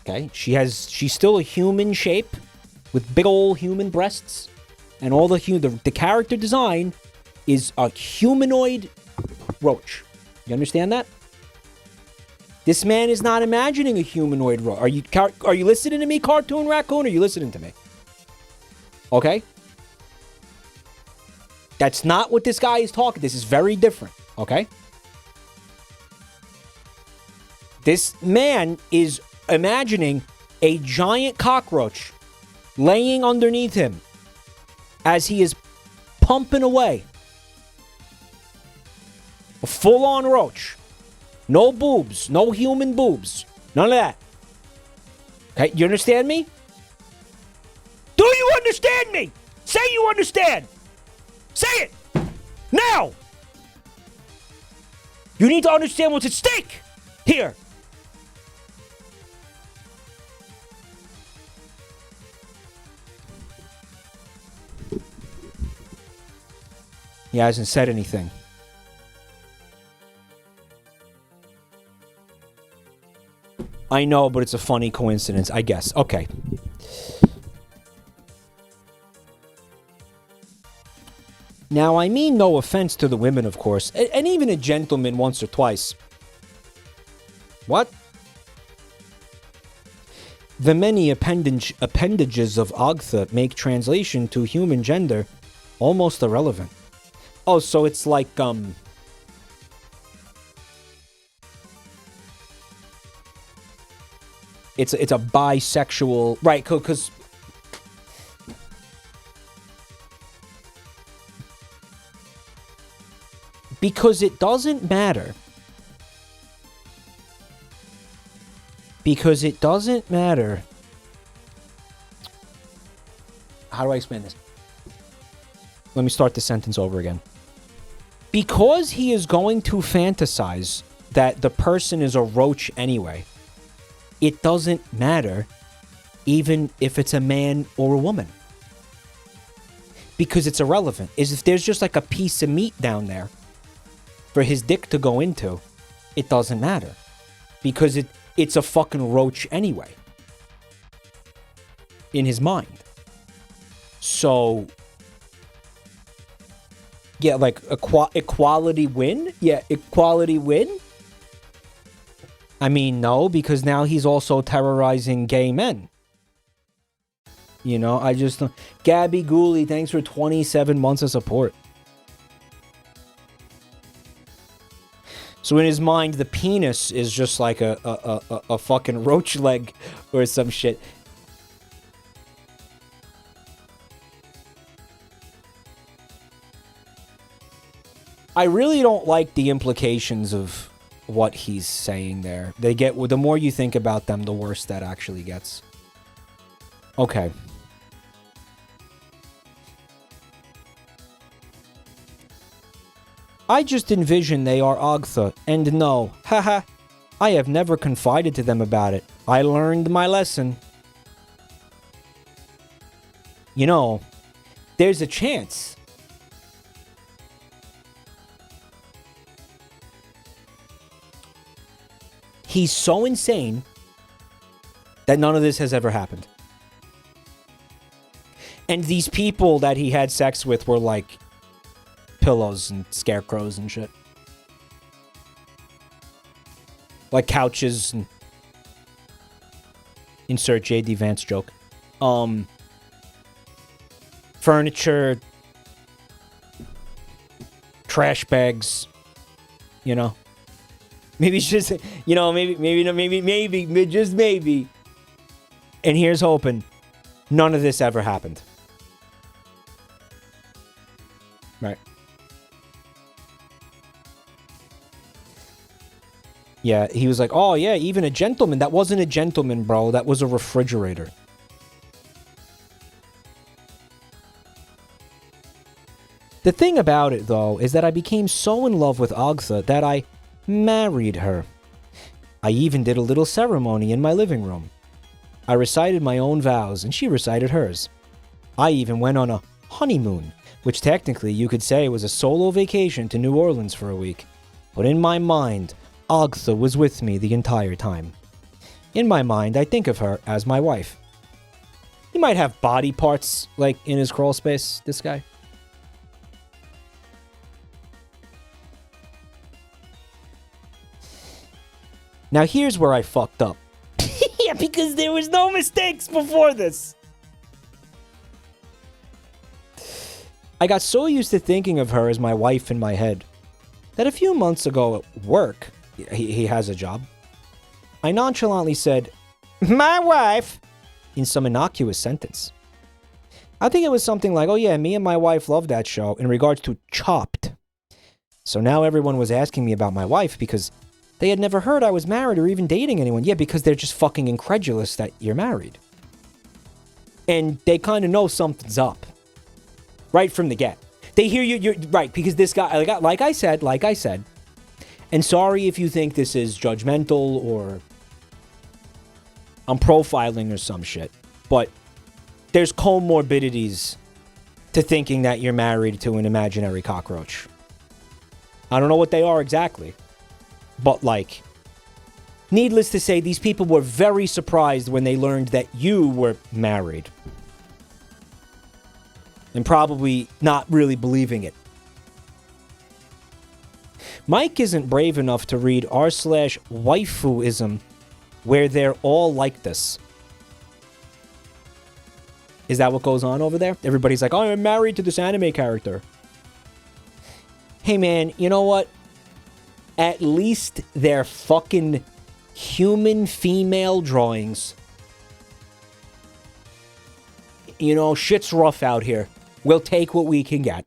Okay? She's still a human shape with big old human breasts, and all the character design is a humanoid roach. You understand that? This man is not imagining a humanoid roach. Are you listening to me, Cartoon Raccoon? Are you listening to me? Okay? That's not what this guy is talking. This is very different. Okay? This man is imagining a giant cockroach laying underneath him as he is pumping away. A full-on roach. No boobs. No human boobs. None of that. Okay, you understand me? Do you understand me? Say you understand. Say it. Now. You need to understand what's at stake here. He hasn't said anything. I know, but it's a funny coincidence, I guess. Okay. Now, I mean no offense to the women, of course, and even a gentleman once or twice. What? The many appendages of Agtha make translation to human gender almost irrelevant. Oh, so it's like, It's a bisexual, right? Because it doesn't matter. Because it doesn't matter. How do I explain this? Let me start the sentence over again. Because he is going to fantasize that the person is a roach anyway, it doesn't matter even if it's a man or a woman. Because it's irrelevant. If there's just like a piece of meat down there for his dick to go into, it doesn't matter. Because it's a fucking roach anyway. In his mind. So, yeah, like equality win? Yeah, equality win? I mean, no, because now he's also terrorizing gay men. You know, I just... Gabby Gooley, thanks for 27 months of support. So in his mind, the penis is just like a fucking roach leg or some shit. I really don't like the implications of what he's saying there. The more you think about them, the worse that actually gets. Okay. I just envision they are Agtha, and no, haha, I have never confided to them about it. I learned my lesson. You know, there's a chance. He's so insane that none of this has ever happened. And these people that he had sex with were like pillows and scarecrows and shit. Like couches and... Insert J.D. Vance joke. Furniture... Trash bags, you know. Maybe it's just, you know, maybe, just maybe. And here's hoping none of this ever happened. Right. Yeah, he was like, oh yeah, even a gentleman. That wasn't a gentleman, bro. That was a refrigerator. The thing about it, though, is that I became so in love with Agtha that I married her. I even did a little ceremony in my living room. I recited my own vows, and she recited hers. I even went on a honeymoon, which technically you could say was a solo vacation to New Orleans for a week. But in my mind, Agtha was with me the entire time. In my mind, I think of her as my wife. He might have body parts, like, in his crawl space, this guy. Now here's where I fucked up. Yeah, because there was no mistakes before this. I got so used to thinking of her as my wife in my head that a few months ago at work, he has a job, I nonchalantly said, "My wife," in some innocuous sentence. I think it was something like, oh yeah, me and my wife love that show in regards to Chopped. So now everyone was asking me about my wife because they had never heard I was married or even dating anyone. Yeah, because they're just fucking incredulous that you're married. And they kind of know something's up. Right from the get. They hear you're right, because this guy, like I said, and sorry if you think this is judgmental or I'm profiling or some shit, but there's comorbidities to thinking that you're married to an imaginary cockroach. I don't know what they are exactly. But, like, needless to say, these people were very surprised when they learned that you were married. And probably not really believing it. Mike isn't brave enough to read r/waifuism where they're all like this. Is that what goes on over there? Everybody's like, oh, I'm married to this anime character. Hey, man, you know what? At least they're fucking human female drawings. You know, shit's rough out here. We'll take what we can get.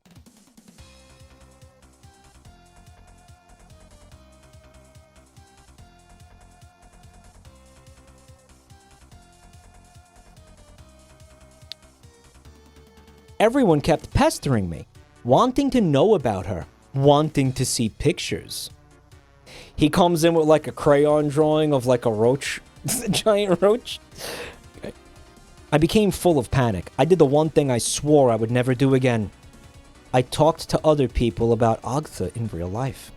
Everyone kept pestering me, wanting to know about her, wanting to see pictures. He comes in with like a crayon drawing of like a roach, a giant roach. I became full of panic. I did the one thing I swore I would never do again. I talked to other people about Agtha in real life.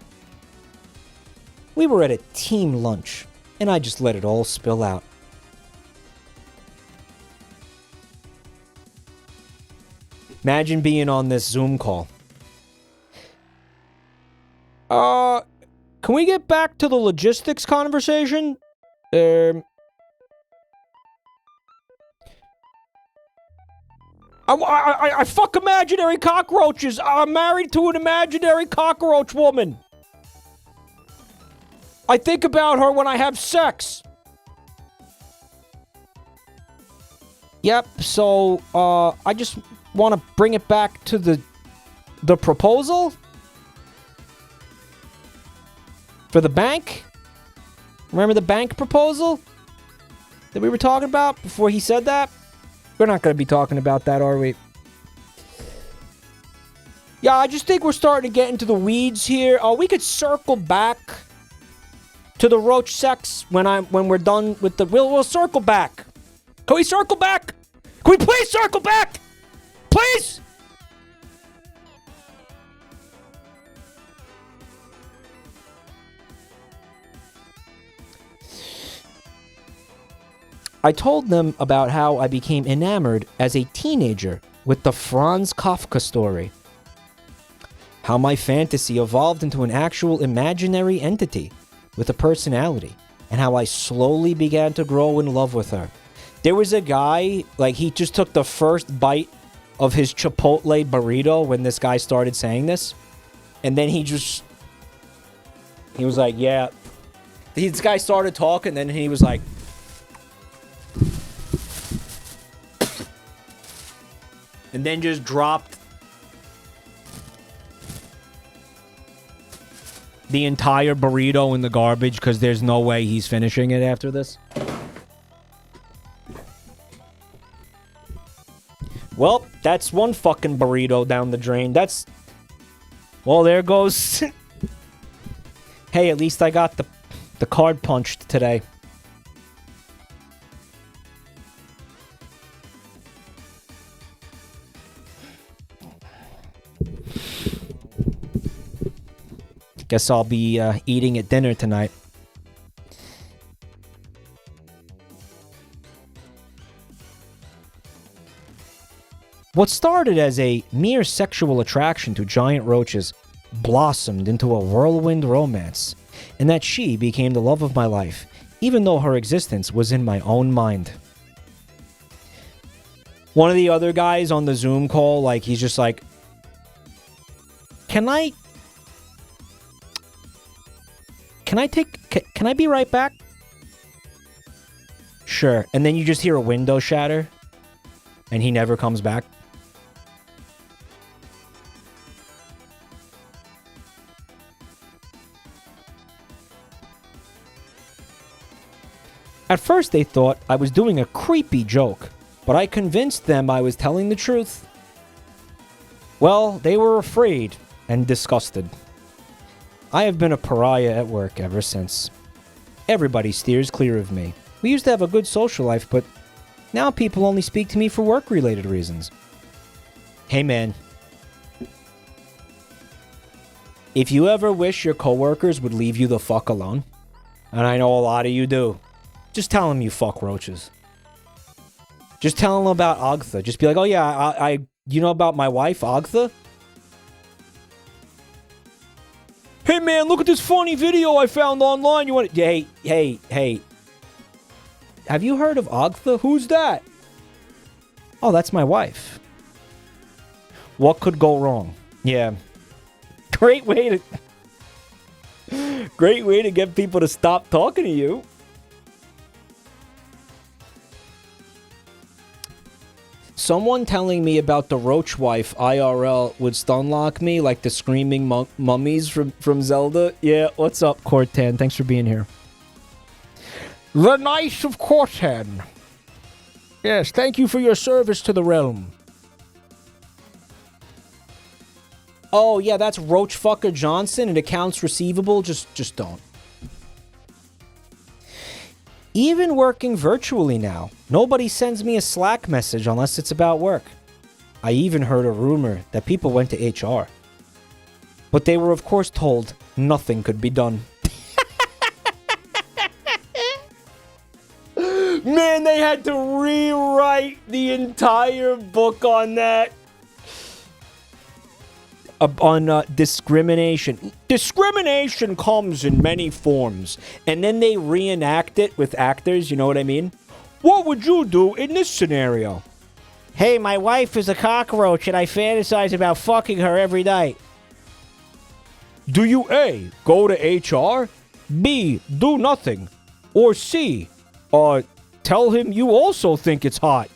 We were at a team lunch, and I just let it all spill out. Imagine being on this Zoom call. Can we get back to the logistics conversation? I fuck imaginary cockroaches. I'm married to an imaginary cockroach woman. I think about her when I have sex. Yep, so, I just want to bring it back to the proposal for the bank. Remember the bank proposal that we were talking about before he said that? We're not going to be talking about that, are we? Yeah, I just think we're starting to get into the weeds here. Oh, we could circle back to the roach sex when we're done with the... We'll circle back. Can we circle back? Can we please circle back? Please? I told them about how I became enamored as a teenager with the Franz Kafka story. How my fantasy evolved into an actual imaginary entity with a personality, and how I slowly began to grow in love with her. There was a guy, like, he just took the first bite of his Chipotle burrito when this guy started saying this, and then he was like, yeah. This guy started talking, and then he was like, and then just dropped the entire burrito in the garbage because there's no way he's finishing it after this. Well, that's one fucking burrito down the drain. Well, there goes. Hey, at least I got the card punched today. Guess I'll be eating at dinner tonight. What started as a mere sexual attraction to giant roaches blossomed into a whirlwind romance, and that she became the love of my life, even though her existence was in my own mind. One of the other guys on the Zoom call, like, he's just like, Can I be right back? Sure. And then you just hear a window shatter, and he never comes back. At first they thought I was doing a creepy joke, but I convinced them I was telling the truth. Well, they were afraid and disgusted. I have been a pariah at work ever since. Everybody steers clear of me. We used to have a good social life, but now people only speak to me for work-related reasons. Hey man, if you ever wish your coworkers would leave you the fuck alone, and I know a lot of you do, just tell them you fuck roaches. Just tell them about Agtha. Just be like, oh yeah, I you know about my wife, Agtha? Hey man, look at this funny video I found online. You want to... Hey. Have you heard of Agtha? Who's that? Oh, that's my wife. What could go wrong? Yeah. Great way to get people to stop talking to you. Someone telling me about the roach wife IRL would stunlock me like the screaming mummies from Zelda. Yeah, what's up, Cortan? Thanks for being here. The Knight of Cortan. Yes, thank you for your service to the realm. Oh, yeah, that's Roachfucker Johnson and accounts receivable. Just don't. Even working virtually now, nobody sends me a Slack message unless it's about work. I even heard a rumor that people went to HR. But they were of course told nothing could be done. Man, they had to rewrite the entire book on that. On discrimination. Discrimination comes in many forms. And then they reenact it with actors, you know what I mean? What would you do in this scenario? Hey, my wife is a cockroach and I fantasize about fucking her every night. Do you A, go to HR? B, do nothing? Or C, tell him you also think it's hot?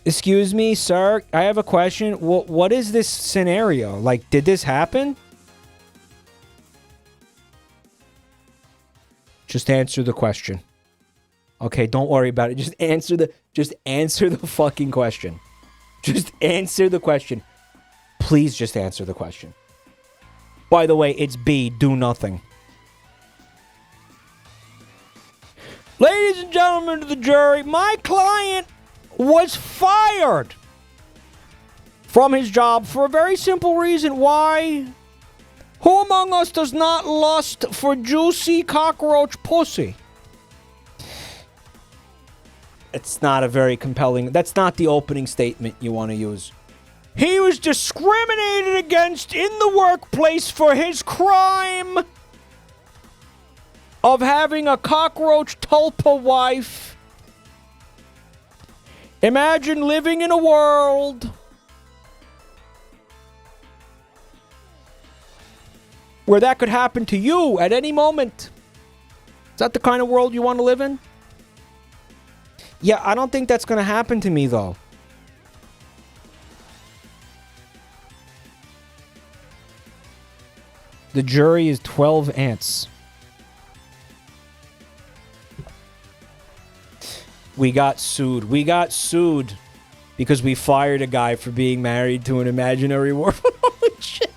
Excuse me, sir, I have a question. What is this scenario? Like, did this happen? Just answer the question. Okay, don't worry about it. Just answer the fucking question. Just answer the question. Please just answer the question. By the way, it's B, do nothing. Ladies and gentlemen of the jury, my client was fired from his job for a very simple reason. Why? Who among us does not lust for juicy cockroach pussy? It's not a very compelling... That's not the opening statement you want to use. He was discriminated against in the workplace for his crime of having a cockroach tulpa wife. Imagine living in a world where that could happen to you at any moment. Is that the kind of world you want to live in? Yeah, I don't think that's going to happen to me, though. The jury is 12 ants. We got sued. We got sued because we fired a guy for being married to an imaginary world. Holy shit.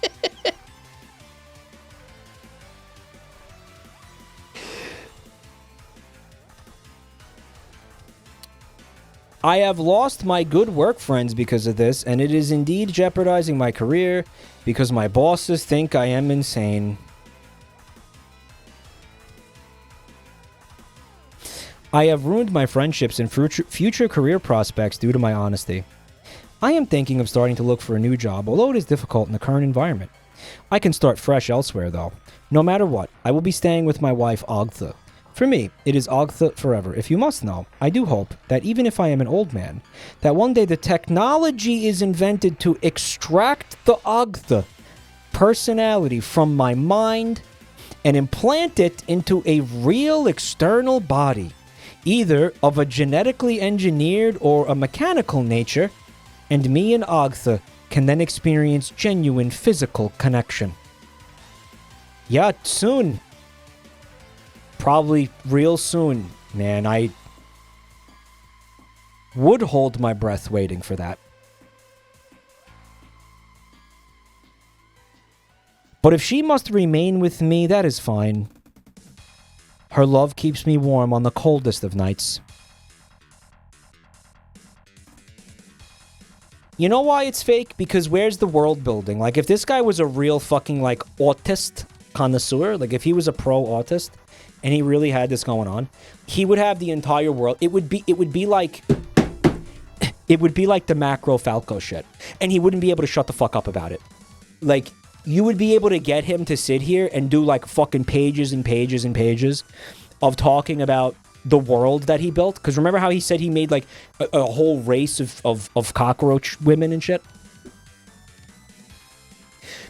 I have lost my good work friends because of this, and it is indeed jeopardizing my career because my bosses think I am insane. I have ruined my friendships and future career prospects due to my honesty. I am thinking of starting to look for a new job, although it is difficult in the current environment. I can start fresh elsewhere, though. No matter what, I will be staying with my wife, Agtha. For me, it is Agtha forever. If you must know, I do hope that even if I am an old man, that one day the technology is invented to extract the Agtha personality from my mind and implant it into a real external body, either of a genetically engineered or a mechanical nature, and me and Agtha can then experience genuine physical connection. Yeah, soon. Probably real soon, man. I would hold my breath waiting for that. But if she must remain with me, that is fine. Her love keeps me warm on the coldest of nights. You know why it's fake? Because where's the world building? Like, if this guy was a real fucking, like, autist connoisseur, like, if he was a pro-autist, and he really had this going on, he would have the entire world. It would be like the Macro Falco shit. And he wouldn't be able to shut the fuck up about it. Like, you would be able to get him to sit here and do like fucking pages and pages and pages of talking about the world that he built. Because remember how he said he made like a whole race of cockroach women and shit?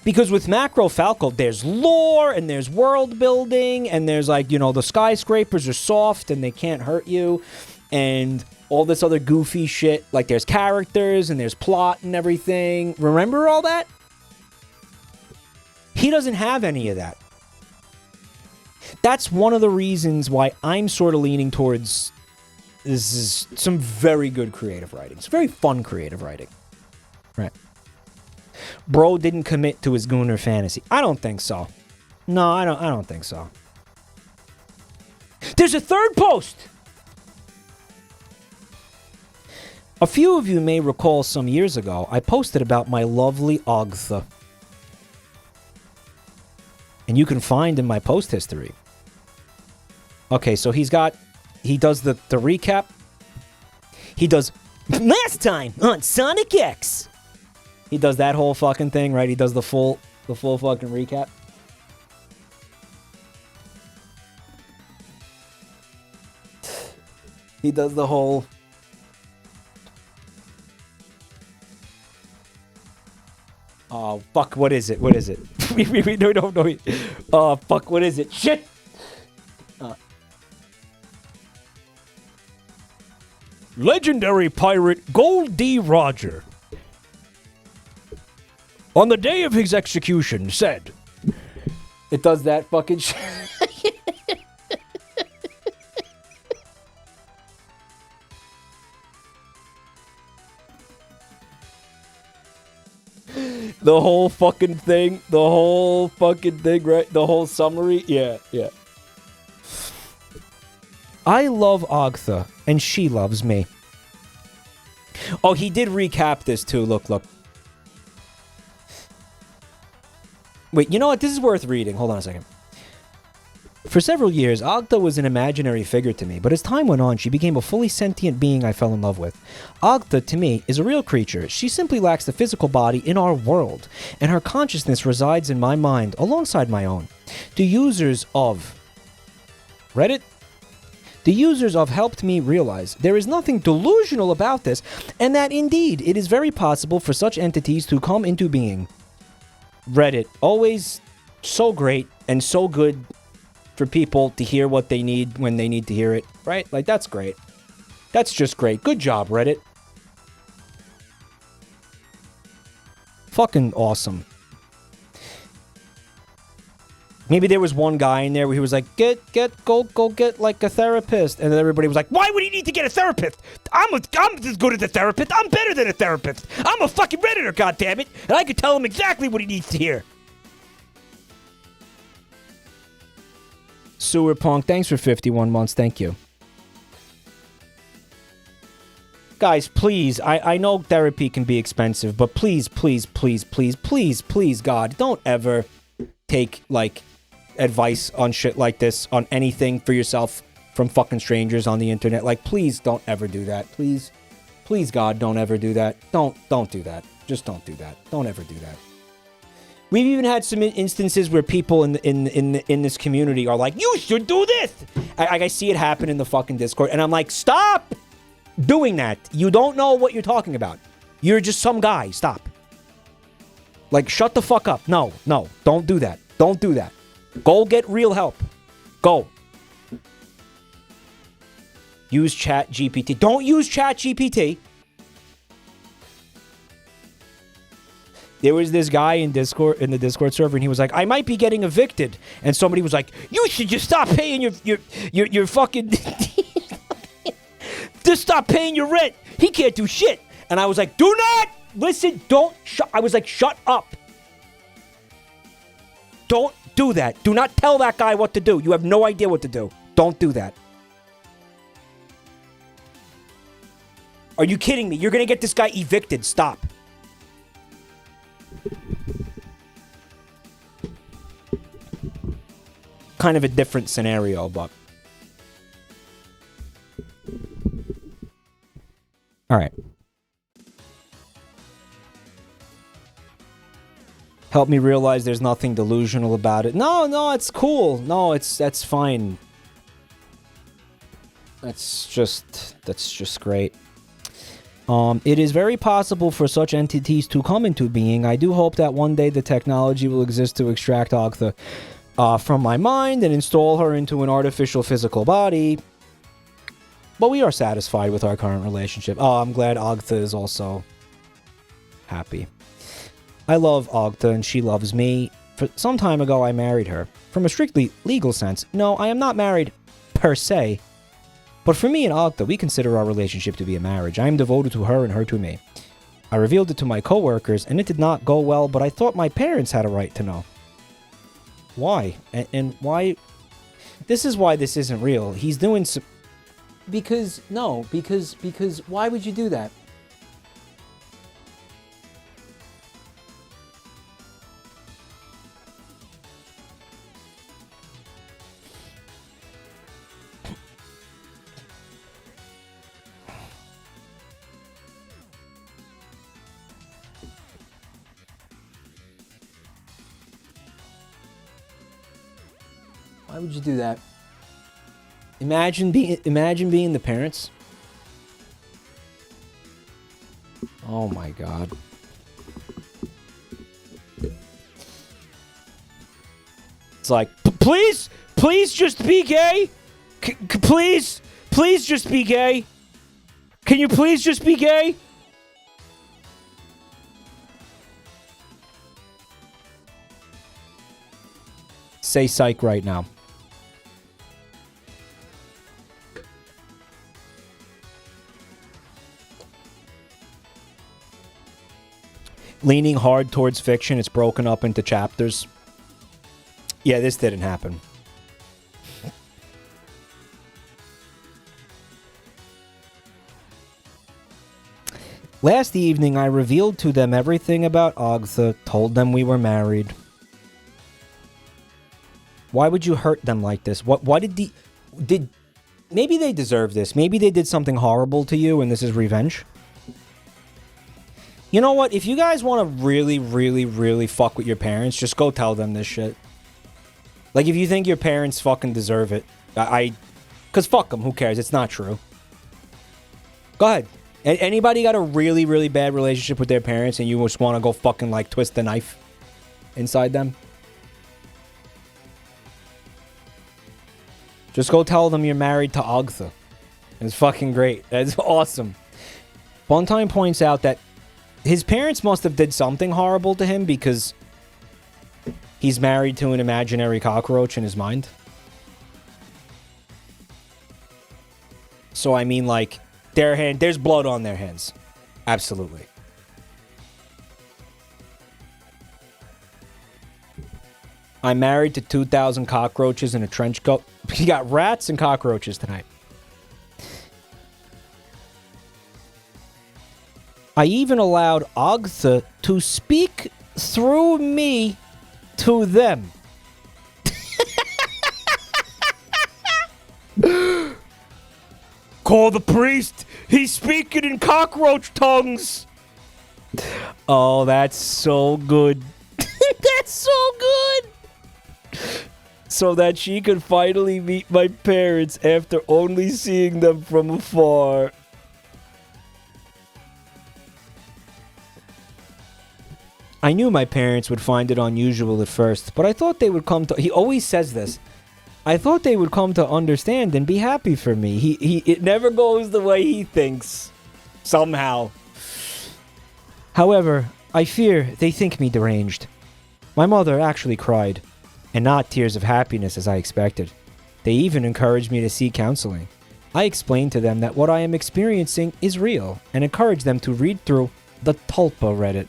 Because with Macro Falco, there's lore, and there's world building, and there's like, you know, the skyscrapers are soft, and they can't hurt you, and all this other goofy shit. Like, there's characters, and there's plot and everything. Remember all that? He doesn't have any of that. That's one of the reasons why I'm sort of leaning towards this is some very good creative writing. It's very fun creative writing. Right. Bro didn't commit to his Gooner fantasy. I don't think so. No, I don't think so. There's a third post! A few of you may recall some years ago, I posted about my lovely Agtha. And you can find in my post history. Okay, so he does the recap. He does last time on Sonic X. He does that whole fucking thing, right? He does the full fucking recap. He does the whole... Oh, fuck, what is it? What is it? we don't know. Oh, fuck, what is it? Shit! Legendary pirate Gold D. Roger, on the day of his execution, said... It does that fucking shit. The whole fucking thing, right? The whole summary, yeah. I love Agtha, and she loves me. Oh, he did recap this too, look. Wait, you know what? This is worth reading. Hold on a second. For several years, Agda was an imaginary figure to me, but as time went on, she became a fully sentient being I fell in love with. Agda, to me, is a real creature. She simply lacks the physical body in our world, and her consciousness resides in my mind alongside my own. The users of Reddit? The users of helped me realize there is nothing delusional about this, and that indeed it is very possible for such entities to come into being. Reddit, always so great and so good for people to hear what they need when they need to hear it, right? Like, that's great. That's just great. Good job, Reddit. Fucking awesome. Maybe there was one guy in there where he was like, go get, like, a therapist. And then everybody was like, why would he need to get a therapist? I'm as good as a therapist. I'm better than a therapist. I'm a fucking Redditor, goddammit. And I could tell him exactly what he needs to hear. Sewer Punk, thanks for 51 months. Thank you. Guys, please, I know therapy can be expensive, but please, please, please, please, please, please, God, don't ever take, like, advice on shit like this, on anything for yourself from fucking strangers on the internet. Like, please don't ever do that. Please, please, God, don't ever do that. Don't do that. Just don't do that. Don't ever do that. We've even had some instances where people in this community are like, you should do this. I see it happen in the fucking Discord, and I'm like, stop doing that. You don't know what you're talking about. You're just some guy. Stop. Like, shut the fuck up. No, don't do that. Don't do that. Go get real help. Go. Use Chat GPT. Don't use Chat GPT. There was this guy in the Discord server, and he was like, I might be getting evicted. And somebody was like, you should just stop paying your fucking... just stop paying your rent. He can't do shit. And I was like, do not listen. Don't... I was like, shut up. Don't do that. Do not tell that guy what to do. You have no idea what to do. Don't do that. Are you kidding me? You're going to get this guy evicted. Stop. Kind of a different scenario, but... Alright. Help me realize there's nothing delusional about it. No, it's cool. No, that's fine. That's just great. It is very possible for such entities to come into being. I do hope that one day the technology will exist to extract Agtha from my mind and install her into an artificial physical body. But we are satisfied with our current relationship. Oh, I'm glad Agtha is also happy. I love Agtha and she loves me. For some time ago, I married her. From a strictly legal sense, no, I am not married per se. But for me and Agtha, we consider our relationship to be a marriage. I am devoted to her and her to me. I revealed it to my coworkers, and it did not go well, but I thought my parents had a right to know. Why? And why? This is why this isn't real. He's doing some... Because why would you do that? Why would you do that? Imagine being the parents. Oh my God. It's like, please just be gay. Please just be gay. Can you please just be gay? Say psych right now. Leaning hard towards fiction, it's broken up into chapters. Yeah, this didn't happen. Last evening, I revealed to them everything about Agtha, told them we were married. Why would you hurt them like this? Why did maybe they deserve this. Maybe they did something horrible to you and this is revenge. You know what? If you guys want to really, really, really fuck with your parents, just go tell them this shit. Like, if you think your parents fucking deserve it, because fuck them, who cares? It's not true. Go ahead. Anybody got a really, really bad relationship with their parents and you just want to go fucking, like, twist the knife inside them? Just go tell them you're married to Agtha. It's fucking great. That's awesome. Funtime points out that his parents must have did something horrible to him because he's married to an imaginary cockroach in his mind. So, I mean, like, there's blood on their hands. Absolutely. I'm married to 2,000 cockroaches in a trench coat. You got rats and cockroaches tonight. I even allowed Agtha to speak through me to them. Call the priest. He's speaking in cockroach tongues. Oh, that's so good. That's so good. So that she could finally meet my parents after only seeing them from afar. I knew my parents would find it unusual at first, but I thought they would come to... He always says this. I thought they would come to understand and be happy for me. It never goes the way he thinks. Somehow. However, I fear they think me deranged. My mother actually cried, and not tears of happiness as I expected. They even encouraged me to seek counseling. I explained to them that what I am experiencing is real, and encouraged them to read through the Tulpa Reddit.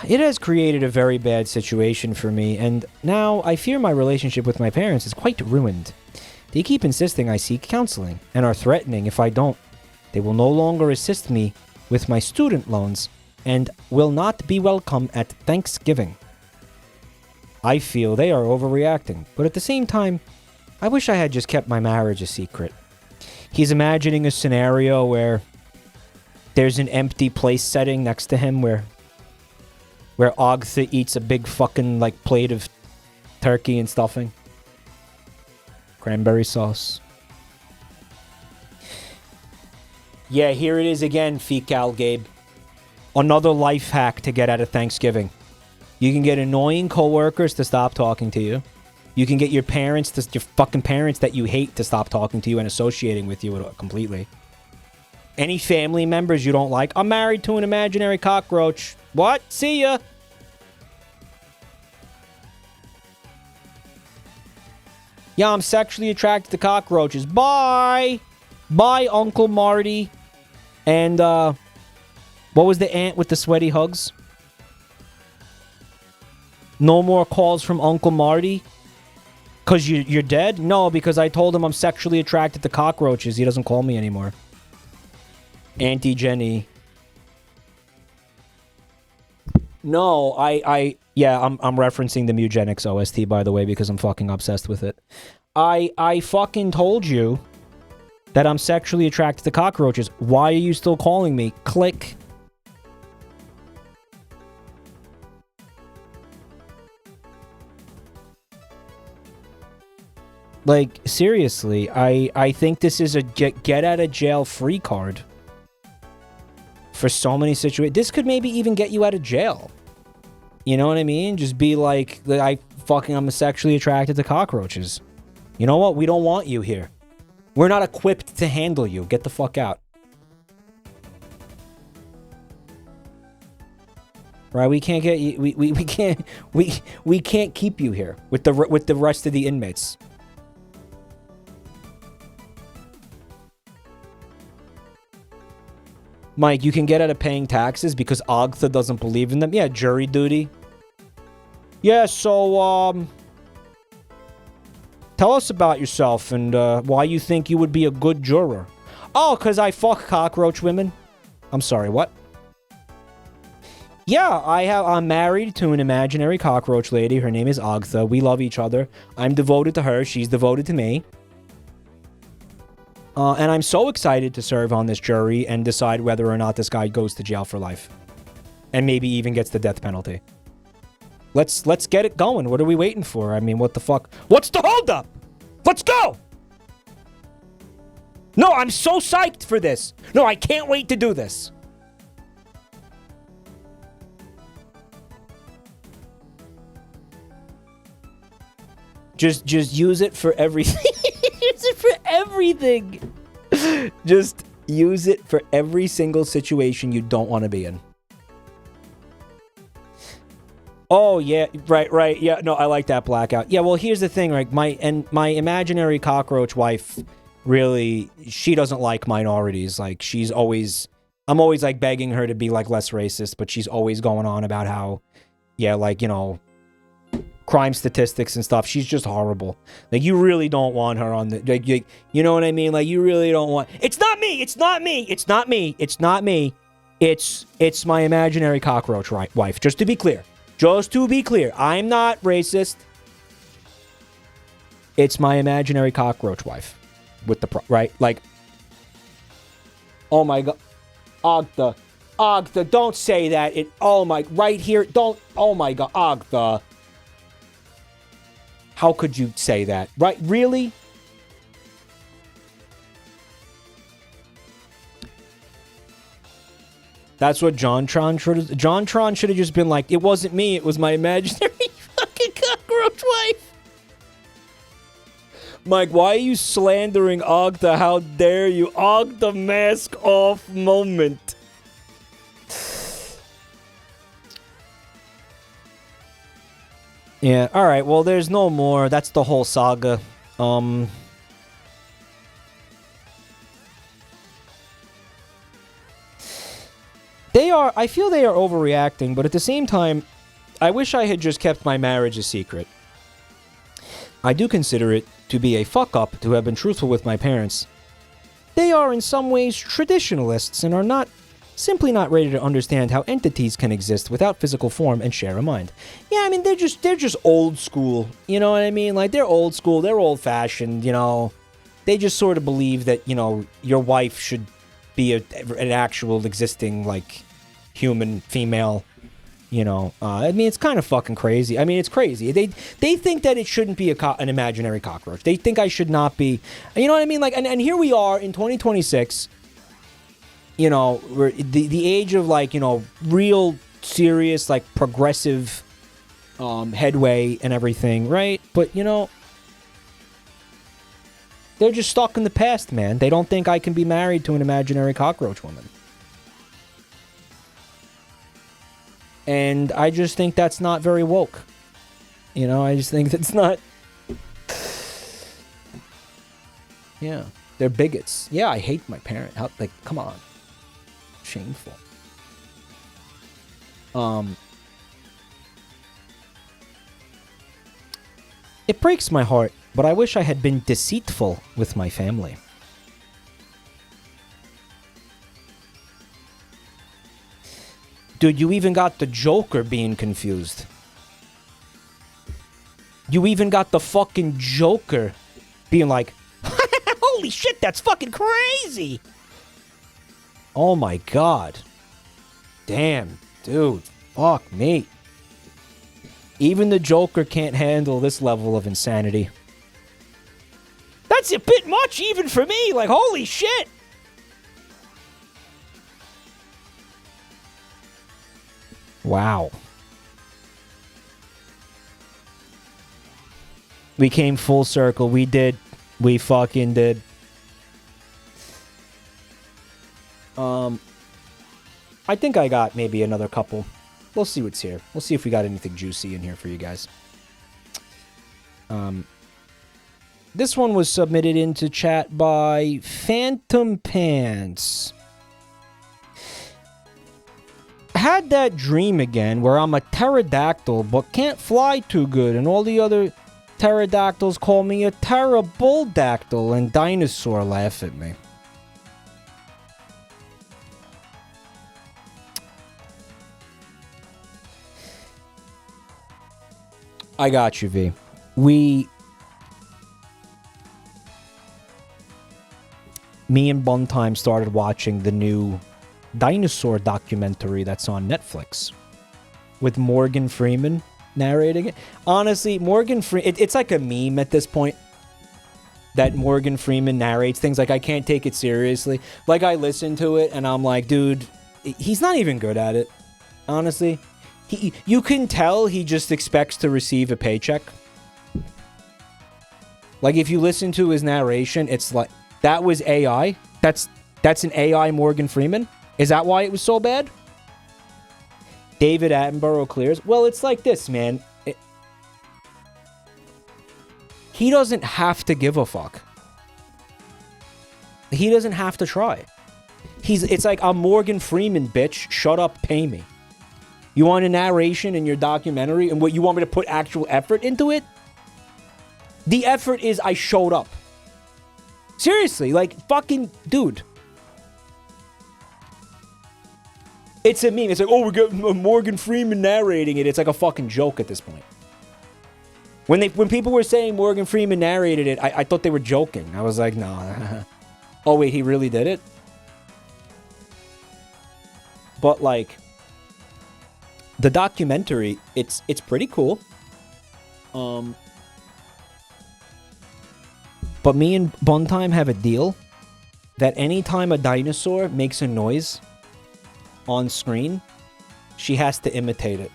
It has created a very bad situation for me, and now I fear my relationship with my parents is quite ruined. They keep insisting I seek counseling, and are threatening if I don't. They will no longer assist me with my student loans, and will not be welcome at Thanksgiving. I feel they are overreacting, but at the same time, I wish I had just kept my marriage a secret. He's imagining a scenario where there's an empty place setting next to him where Agtha eats a big fucking, like, plate of turkey and stuffing. Cranberry sauce. Yeah, here it is again, Fecal Gabe. Another life hack to get out of Thanksgiving. You can get annoying coworkers to stop talking to you. You can get your parents, your fucking parents that you hate to stop talking to you and associating with you completely. Any family members you don't like. I'm married to an imaginary cockroach. What? See ya. Yeah, I'm sexually attracted to cockroaches. Bye. Bye, Uncle Marty. And, what was the aunt with the sweaty hugs? No more calls from Uncle Marty? Because you're dead? No, because I told him I'm sexually attracted to cockroaches. He doesn't call me anymore. Auntie Jenny. No, yeah, I'm referencing the Mugenics OST, by the way, because I'm fucking obsessed with it. I fucking told you that I'm sexually attracted to cockroaches. Why are you still calling me? Click. Like, seriously, I think this is a get out of jail free card. For so many situations. This could maybe even get you out of jail. You know what I mean? Just be like, I'm sexually attracted to cockroaches. You know what? We don't want you here. We're not equipped to handle you. Get the fuck out. Right? We can't get you. We can't keep you here with the rest of the inmates. Mike, you can get out of paying taxes because Agtha doesn't believe in them. Yeah, jury duty. Yeah, so, tell us about yourself and why you think you would be a good juror. Oh, because I fuck cockroach women? I'm sorry, what? Yeah, I'm married to an imaginary cockroach lady. Her name is Agtha. We love each other. I'm devoted to her. She's devoted to me. And I'm so excited to serve on this jury and decide whether or not this guy goes to jail for life. And maybe even gets the death penalty. Let's get it going. What are we waiting for? I mean, what the fuck? What's the holdup? Let's go! No, I'm so psyched for this. No, I can't wait to do this. Just use it for everything. Use it for everything. Just use it for every single situation you don't want to be in. Oh, yeah, right. Yeah, no, I like that blackout. Yeah, well, here's the thing, right? My imaginary cockroach wife, really, she doesn't like minorities. Like, I'm always, like, begging her to be, like, less racist, but she's always going on about how, yeah, like, you know, crime statistics and stuff. She's just horrible. Like, you really don't want her on the, like, you know what I mean? Like, you really don't want, it's not me. It's my imaginary cockroach wife, just to be clear. I'm not racist. It's my imaginary cockroach wife. With the, right? Like, oh my god. Agtha, don't say that. Oh my, right here. Don't, oh my god. Agtha. How could you say that? Right? Really? That's what JonTron should have... JonTron should have just been like, it wasn't me, it was my imaginary fucking cockroach wife. Mike, why are you slandering Agtha? How dare you? Agtha mask off moment. Yeah, alright, well, there's no more. That's the whole saga. I feel they are overreacting, but at the same time, I wish I had just kept my marriage a secret. I do consider it to be a fuck-up to have been truthful with my parents. They are in some ways traditionalists and are simply not ready to understand how entities can exist without physical form and share a mind. Yeah, I mean, they're just old school, you know what I mean? Like, they're old school, they're old-fashioned, you know? They just sort of believe that, you know, your wife should be an actual existing, like, human female, you know. I mean, it's kind of fucking crazy. I mean, it's crazy. They think that it shouldn't be an imaginary cockroach. They think I should not be, you know what I mean? Like, and here we are in 2026, you know, we're the age of, like, you know, real serious, like, progressive headway and everything, right? But, you know, they're just stuck in the past, man. They don't think I can be married to an imaginary cockroach woman. And I just think that's not very woke. You know, I just think that's not... Yeah. They're bigots. Yeah, I hate my parent. How, like, come on. Shameful. It breaks my heart, but I wish I had been deceitful with my family. Dude, you even got the Joker being confused. You even got the fucking Joker being like, holy shit, that's fucking crazy. Oh my god. Damn, dude. Fuck me. Even the Joker can't handle this level of insanity. That's a bit much even for me. Like, holy shit. Wow. We came full circle. We did. We fucking did. I think I got maybe another couple. We'll see what's here. We'll see if we got anything juicy in here for you guys. This one was submitted into chat by Phantom Pants. I had that dream again where I'm a pterodactyl but can't fly too good, and all the other pterodactyls call me a pterobull-dactyl, and dinosaur laugh at me. I got you, V. Me and Buntime started watching the new dinosaur documentary that's on Netflix with Morgan Freeman narrating it. Honestly, Morgan Freeman, it's like a meme at this point that Morgan Freeman narrates things. Like, I can't take it seriously. Like, I listen to it and I'm like, dude, he's not even good at it. Honestly, you can tell he just expects to receive a paycheck. Like, if you listen to his narration, it's like, that was AI? That's an AI Morgan Freeman? Is that why it was so bad? David Attenborough clears. Well, it's like this, man. He doesn't have to give a fuck. He doesn't have to try. It's like, I'm Morgan Freeman, bitch. Shut up, pay me. You want a narration in your documentary and what you want me to put actual effort into it? The effort is I showed up. Seriously, like, fucking, dude. It's a meme. It's like, oh, we got Morgan Freeman narrating it. It's like a fucking joke at this point. When people were saying Morgan Freeman narrated it, I thought they were joking. I was like, no. Oh, wait, he really did it? But, like, the documentary, it's pretty cool. But me and Buntime have a deal that anytime a dinosaur makes a noise on screen, she has to imitate it.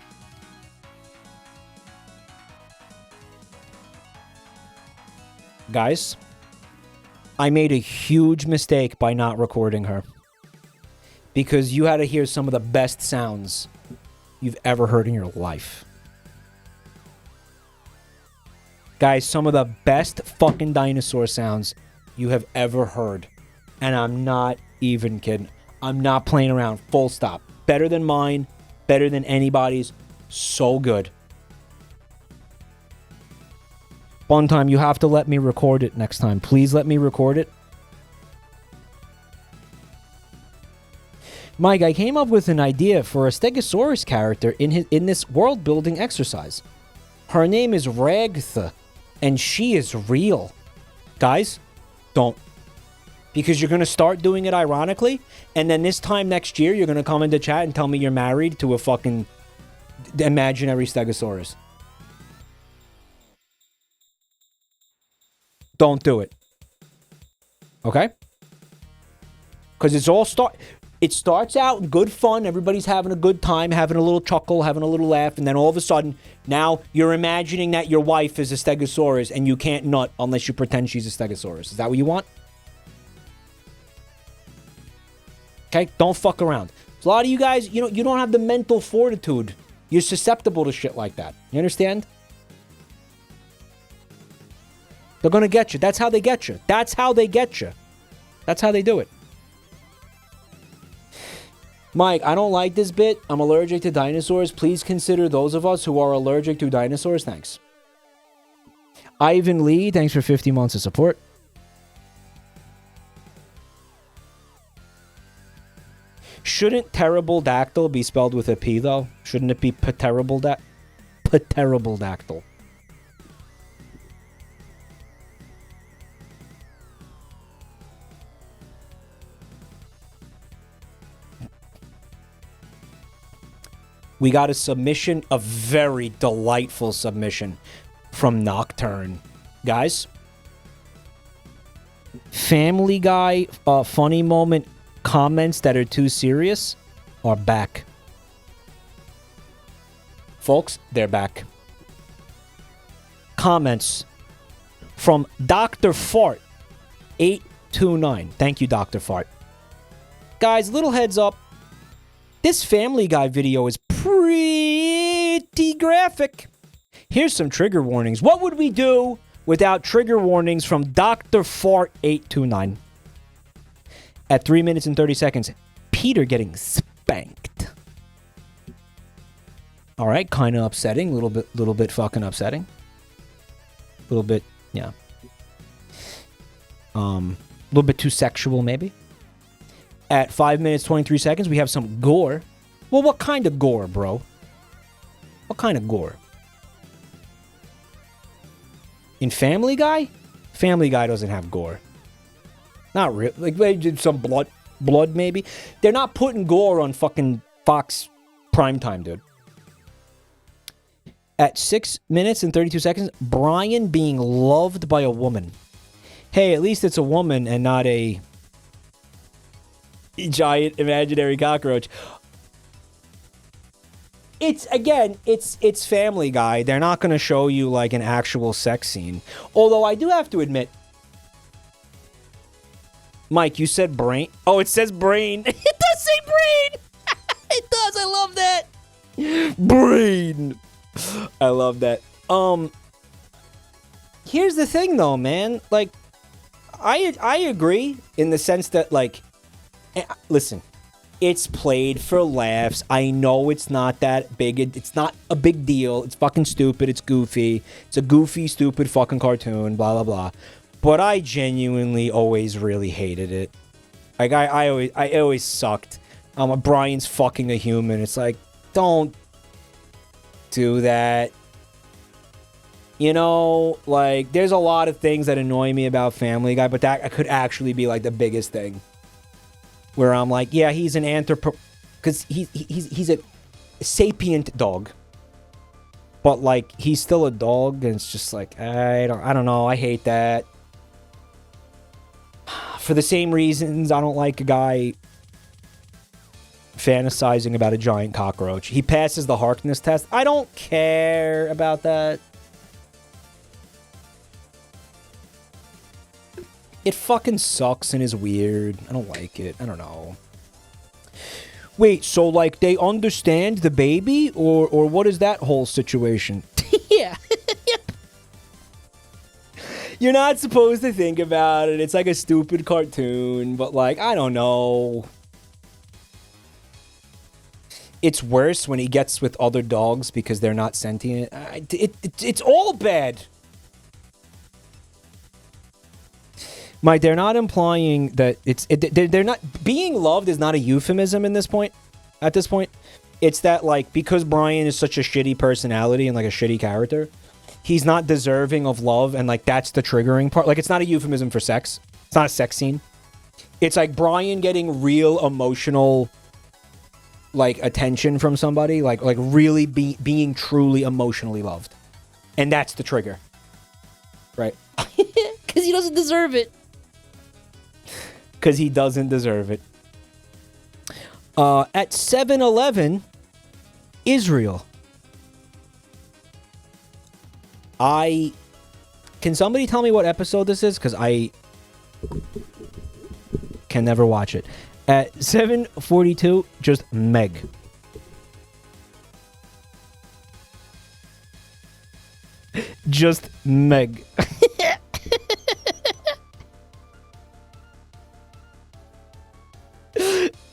Guys, I made a huge mistake by not recording her. Because you had to hear some of the best sounds you've ever heard in your life. Guys, some of the best fucking dinosaur sounds you have ever heard. And I'm not even kidding. I'm not playing around. Full stop. Better than mine. Better than anybody's. So good. One time, you have to let me record it next time. Please let me record it. Mike, I came up with an idea for a Stegosaurus character in this world-building exercise. Her name is Ragtha. And she is real. Guys, don't. Because you're going to start doing it ironically. And then this time next year, you're going to come into chat and tell me you're married to a fucking imaginary Stegosaurus. Don't do it. Okay? Because it starts out in good fun. Everybody's having a good time, having a little chuckle, having a little laugh. And then all of a sudden, now you're imagining that your wife is a Stegosaurus and you can't nut unless you pretend she's a Stegosaurus. Is that what you want? Okay? Don't fuck around. So a lot of you guys, you don't have the mental fortitude. You're susceptible to shit like that. You understand? They're going to get you. That's how they get you. That's how they get you. That's how they do it. Mike, I don't like this bit. I'm allergic to dinosaurs. Please consider those of us who are allergic to dinosaurs. Thanks. Ivan Lee, thanks for 50 months of support. Shouldn't terrible dactyl be spelled with a P, though? Shouldn't it be pterodactyl? Pterodactyl. We got a submission, a very delightful submission from Nocturne. Guys, Family Guy funny moment comments that are too serious are back. Folks, they're back. Comments from Dr. Fart 829. Thank you, Dr. Fart. Guys, little heads up. This Family Guy video is pretty graphic. Here's some trigger warnings. What would we do without trigger warnings from Dr. Fart 829? At 3 minutes and 30 seconds, Peter getting spanked. All right, kind of upsetting, little bit fucking upsetting. A little bit, yeah. A little bit too sexual, maybe. At 5 minutes, 23 seconds, we have some gore. Well, what kind of gore, bro? What kind of gore? In Family Guy? Family Guy doesn't have gore. Not real. Like, they did some blood maybe. They're not putting gore on fucking Fox primetime, dude. At 6 minutes and 32 seconds, Brian being loved by a woman. Hey, at least it's a woman and not a giant imaginary cockroach. It's, again, it's Family Guy. They're not going to show you, like, an actual sex scene. Although, I do have to admit... Mike, you said brain? Oh, it says brain. It does say brain! It does, I love that! Brain! I love that. Here's the thing, though, man. Like, I agree in the sense that, like... Listen... It's played for laughs. I know it's not that big. It's not a big deal. It's fucking stupid. It's goofy. It's a goofy, stupid fucking cartoon, blah, blah, blah. But I genuinely always really hated it. Like, I always sucked. Brian's fucking a human. It's like, don't do that. You know, like, there's a lot of things that annoy me about Family Guy, but that could actually be, like, the biggest thing. Where I'm like, yeah, he's an because he's a sapient dog, but like he's still a dog, and it's just like I don't know, I hate that. For the same reasons, I don't like a guy fantasizing about a giant cockroach. He passes the Harkness test. I don't care about that. It fucking sucks and is weird. I don't like it. I don't know. Wait, so like they understand the baby? Or what is that whole situation? Yeah. You're not supposed to think about it. It's like a stupid cartoon, but like, I don't know. It's worse when he gets with other dogs because they're not sentient. It's all bad. Mike, they're not implying that they're not being loved is not a euphemism in this point. At this point, it's that like because Brian is such a shitty personality and like a shitty character, he's not deserving of love, and like that's the triggering part. Like it's not a euphemism for sex. It's not a sex scene. It's like Brian getting real emotional like attention from somebody, like really being truly emotionally loved, and that's the trigger, right? Because he doesn't deserve it. Because he doesn't deserve it. At 7-Eleven, Israel. Can somebody tell me what episode this is? Because I can never watch it. At 7:42, just Meg. Just Meg.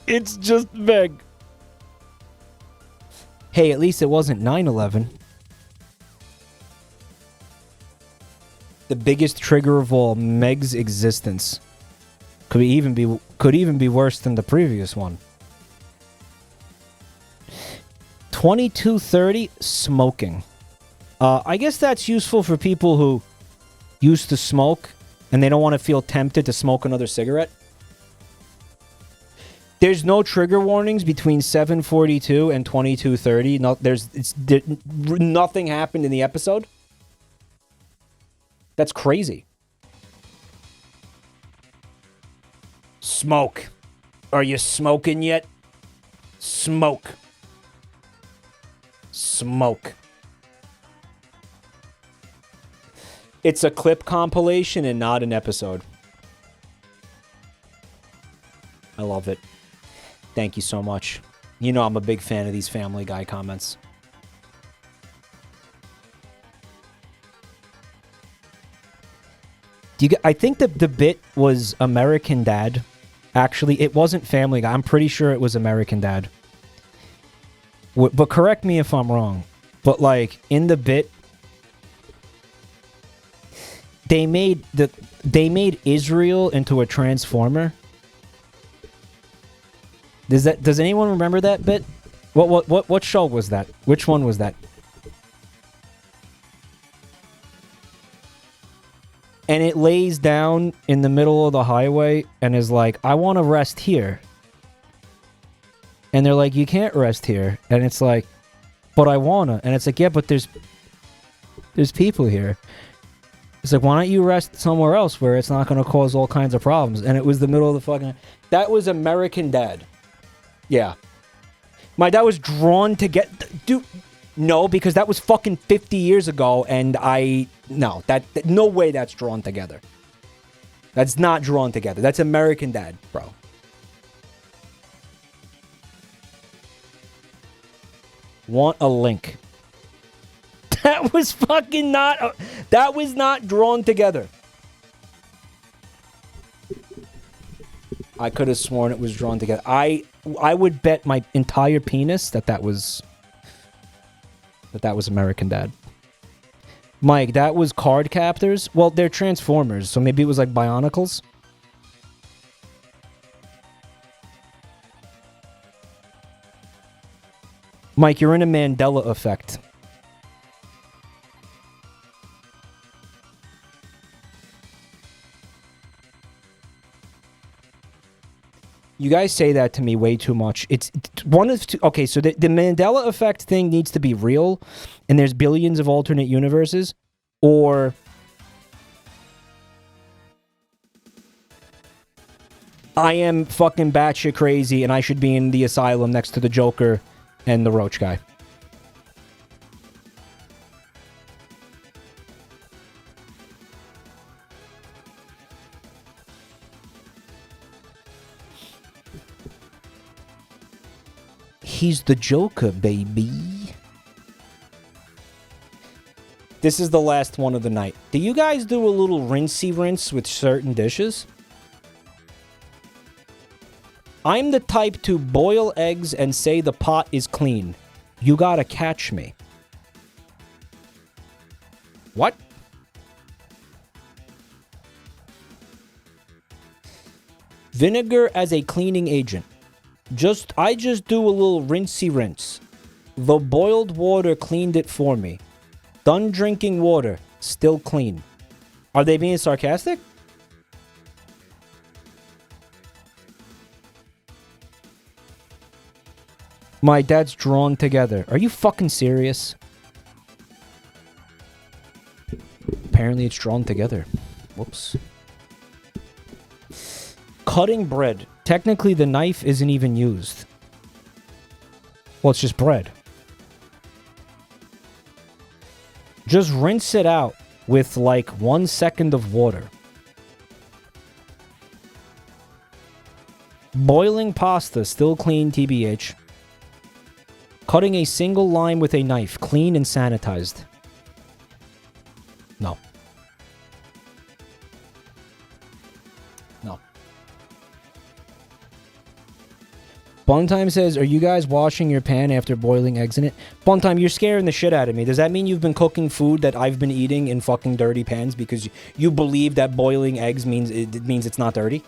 It's just Meg. Hey, at least it wasn't 9/11. The biggest trigger of all, Meg's existence. Could even be worse than the previous one. 2230, smoking. I guess that's useful for people who used to smoke and they don't want to feel tempted to smoke another cigarette. There's no trigger warnings between 7:42 and 22:30. Nothing happened in the episode. That's crazy. Smoke. Are you smoking yet? Smoke. Smoke. It's a clip compilation and not an episode. I love it. Thank you so much. You know I'm a big fan of these Family Guy comments. I think the bit was American Dad. Actually, it wasn't Family Guy. I'm pretty sure it was American Dad. But correct me if I'm wrong. But like in the bit, they made Israel into a transformer. Does anyone remember that bit? What show was that? Which one was that? and it lays down in the middle of the highway and is like, I want to rest here. And they're like, you can't rest here. And it's like, but I wanna. And it's like, yeah, but there's people here. It's like, why don't you rest somewhere else where it's not going to cause all kinds of problems? And it was the middle of the fucking... That was American Dad. Yeah. My dad was drawn to get... Dude, no, because that was fucking 50 years ago, and no, no way that's drawn together. That's not drawn together. That's American Dad, bro. Want a link. That was fucking not... that was not drawn together. I could have sworn it was drawn together. I would bet my entire penis that was American Dad. Mike, that was card captors? Well, they're Transformers, so maybe it was like Bionicles. Mike, you're in a Mandela effect. You guys say that to me way too much. It's one of two. Okay, so the Mandela effect thing needs to be real, and there's billions of alternate universes, or I am fucking batshit crazy and I should be in the asylum next to the Joker and the Roach guy. He's the Joker, baby. This is the last one of the night. Do you guys do a little rinsey rinse with certain dishes? I'm the type to boil eggs and say the pot is clean. You gotta catch me. What? Vinegar as a cleaning agent. I just do a little rinsey rinse. The boiled water cleaned it for me. Done drinking water, still clean. Are they being sarcastic? My dad's drawn together. Are you fucking serious? Apparently it's drawn together. Whoops. Cutting bread. Technically, the knife isn't even used. Well, it's just bread. Just rinse it out with like 1 second of water. Boiling pasta, still clean, TBH. Cutting a single line with a knife, clean and sanitized. No. No. Buntime says, are you guys washing your pan after boiling eggs in it? Buntime, you're scaring the shit out of me. Does that mean you've been cooking food that I've been eating in fucking dirty pans because you believe that boiling eggs means it's not dirty?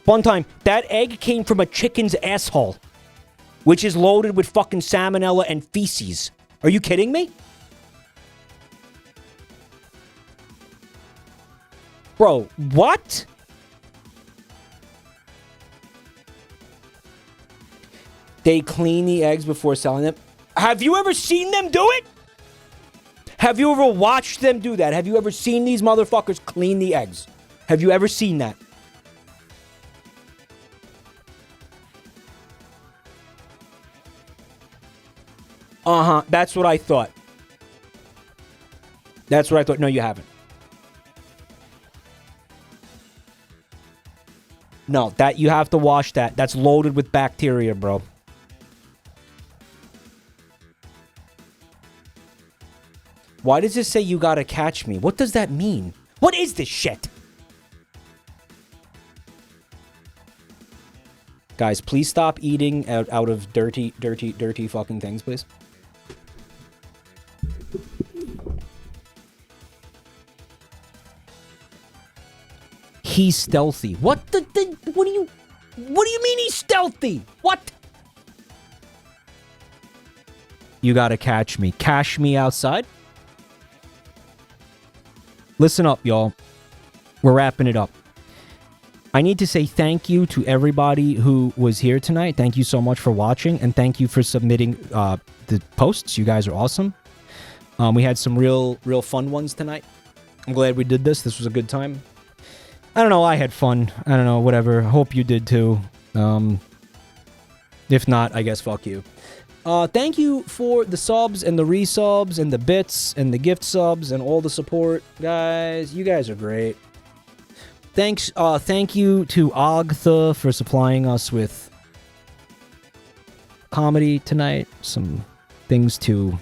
Buntime, that egg came from a chicken's asshole, which is loaded with fucking salmonella and feces. Are you kidding me? Bro, what? They clean the eggs before selling them. Have you ever seen them do it? Have you ever watched them do that? Have you ever seen these motherfuckers clean the eggs? Have you ever seen that? Uh-huh, that's what I thought. That's what I thought. No, you haven't. No, that you have to wash that. That's loaded with bacteria, bro. Why does it say you gotta catch me? What does that mean? What is this shit? Guys, please stop eating out of dirty fucking things, please. He's stealthy. What do you mean he's stealthy? What? you gotta catch me. Cash me outside. Listen up, y'all. We're wrapping it up. I need to say thank you to everybody who was here tonight. Thank you so much for watching, and thank you for submitting the posts. You guys are awesome. We had some real fun ones tonight. I'm glad we did this. This was a good time. I don't know. I had fun. I don't know. Whatever. Hope you did too. If not, I guess fuck you. Thank you for the subs and the resubs and the bits and the gift subs and all the support, guys. You guys are great. Thanks. Thank you to Agtha for supplying us with comedy tonight. Some things to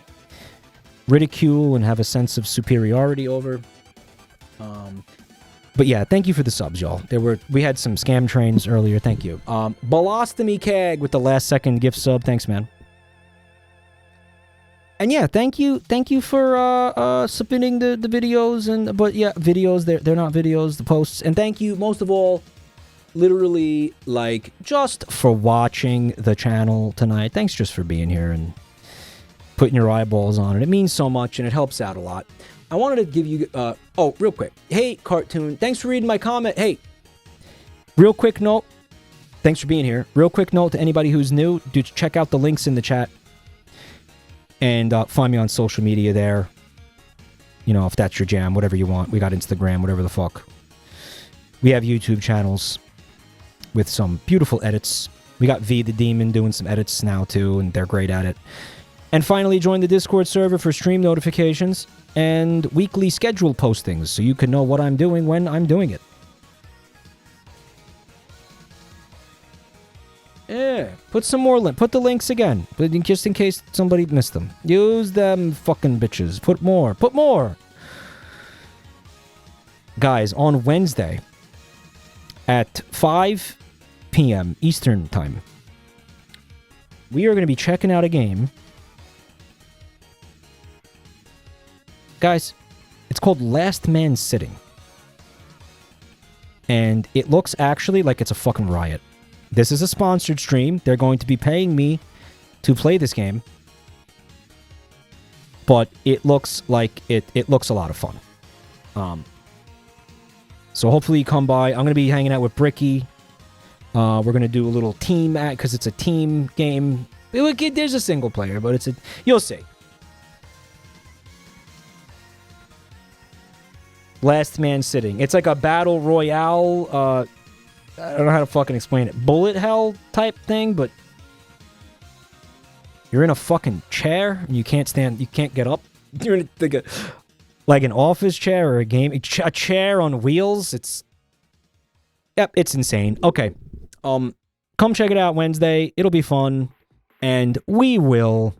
ridicule and have a sense of superiority over. But yeah, thank you for the subs, y'all. We had some scam trains earlier. Thank you. Bolostomy Keg with the last second gift sub. Thanks, man. And yeah, thank you for submitting the videos but yeah, videos, they're not videos, the posts. And thank you most of all, literally, like, just for watching the channel tonight. Thanks just for being here and putting your eyeballs on it. It means so much and it helps out a lot. I wanted to give you oh, real quick. Hey, Cartoon, thanks for reading my comment. Hey, real quick note. Thanks for being here. Real quick note to anybody who's new, do check out the links in the chat. And find me on social media there. You know, if that's your jam, whatever you want. We got Instagram, whatever the fuck. We have YouTube channels with some beautiful edits. We got V the Demon doing some edits now too, and they're great at it. And finally, join the Discord server for stream notifications and weekly schedule postings so you can know what I'm doing when I'm doing it. Yeah, put some more put the links again, but just in case somebody missed them. Use them fucking bitches. Put more. Put more. Guys, on Wednesday at 5 p.m. Eastern Time, we are going to be checking out a game. Guys, it's called Last Man Sitting. And it looks actually like it's a fucking riot. This is a sponsored stream. They're going to be paying me to play this game. But it looks like it looks a lot of fun. So hopefully you come by. I'm going to be hanging out with Bricky. We're going to do a little team act because it's a team game. There's a single player, but you'll see. Last Man Sitting. It's like a battle royale, I don't know how to fucking explain it. Bullet hell type thing, but you're in a fucking chair and you can't get up. You're in like an office chair or a chair on wheels. Yep, it's insane. Okay. Come check it out Wednesday. It'll be fun. And we will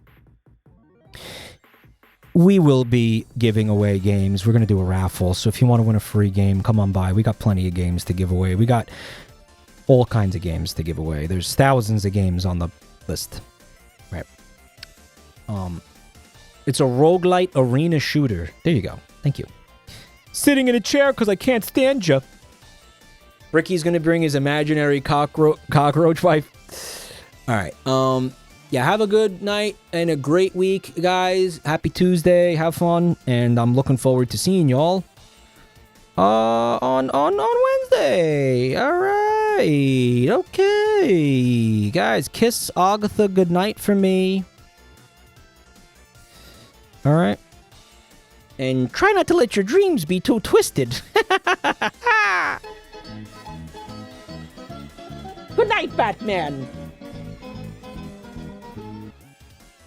be giving away games. We're going to do a raffle. So if you want to win a free game, come on by. We got plenty of games to give away. We got all kinds of games to give away. There's thousands of games on the list. Right. It's a roguelite arena shooter. There you go. Thank you. Sitting in a chair because I can't stand you. Ricky's going to bring his imaginary cockroach wife. All right. Yeah, have a good night and a great week, guys. Happy Tuesday. Have fun. And I'm looking forward to seeing y'all on Wednesday. All right. Okay. Guys, kiss Agatha goodnight for me. All right. And try not to let your dreams be too twisted. Good night, Batman.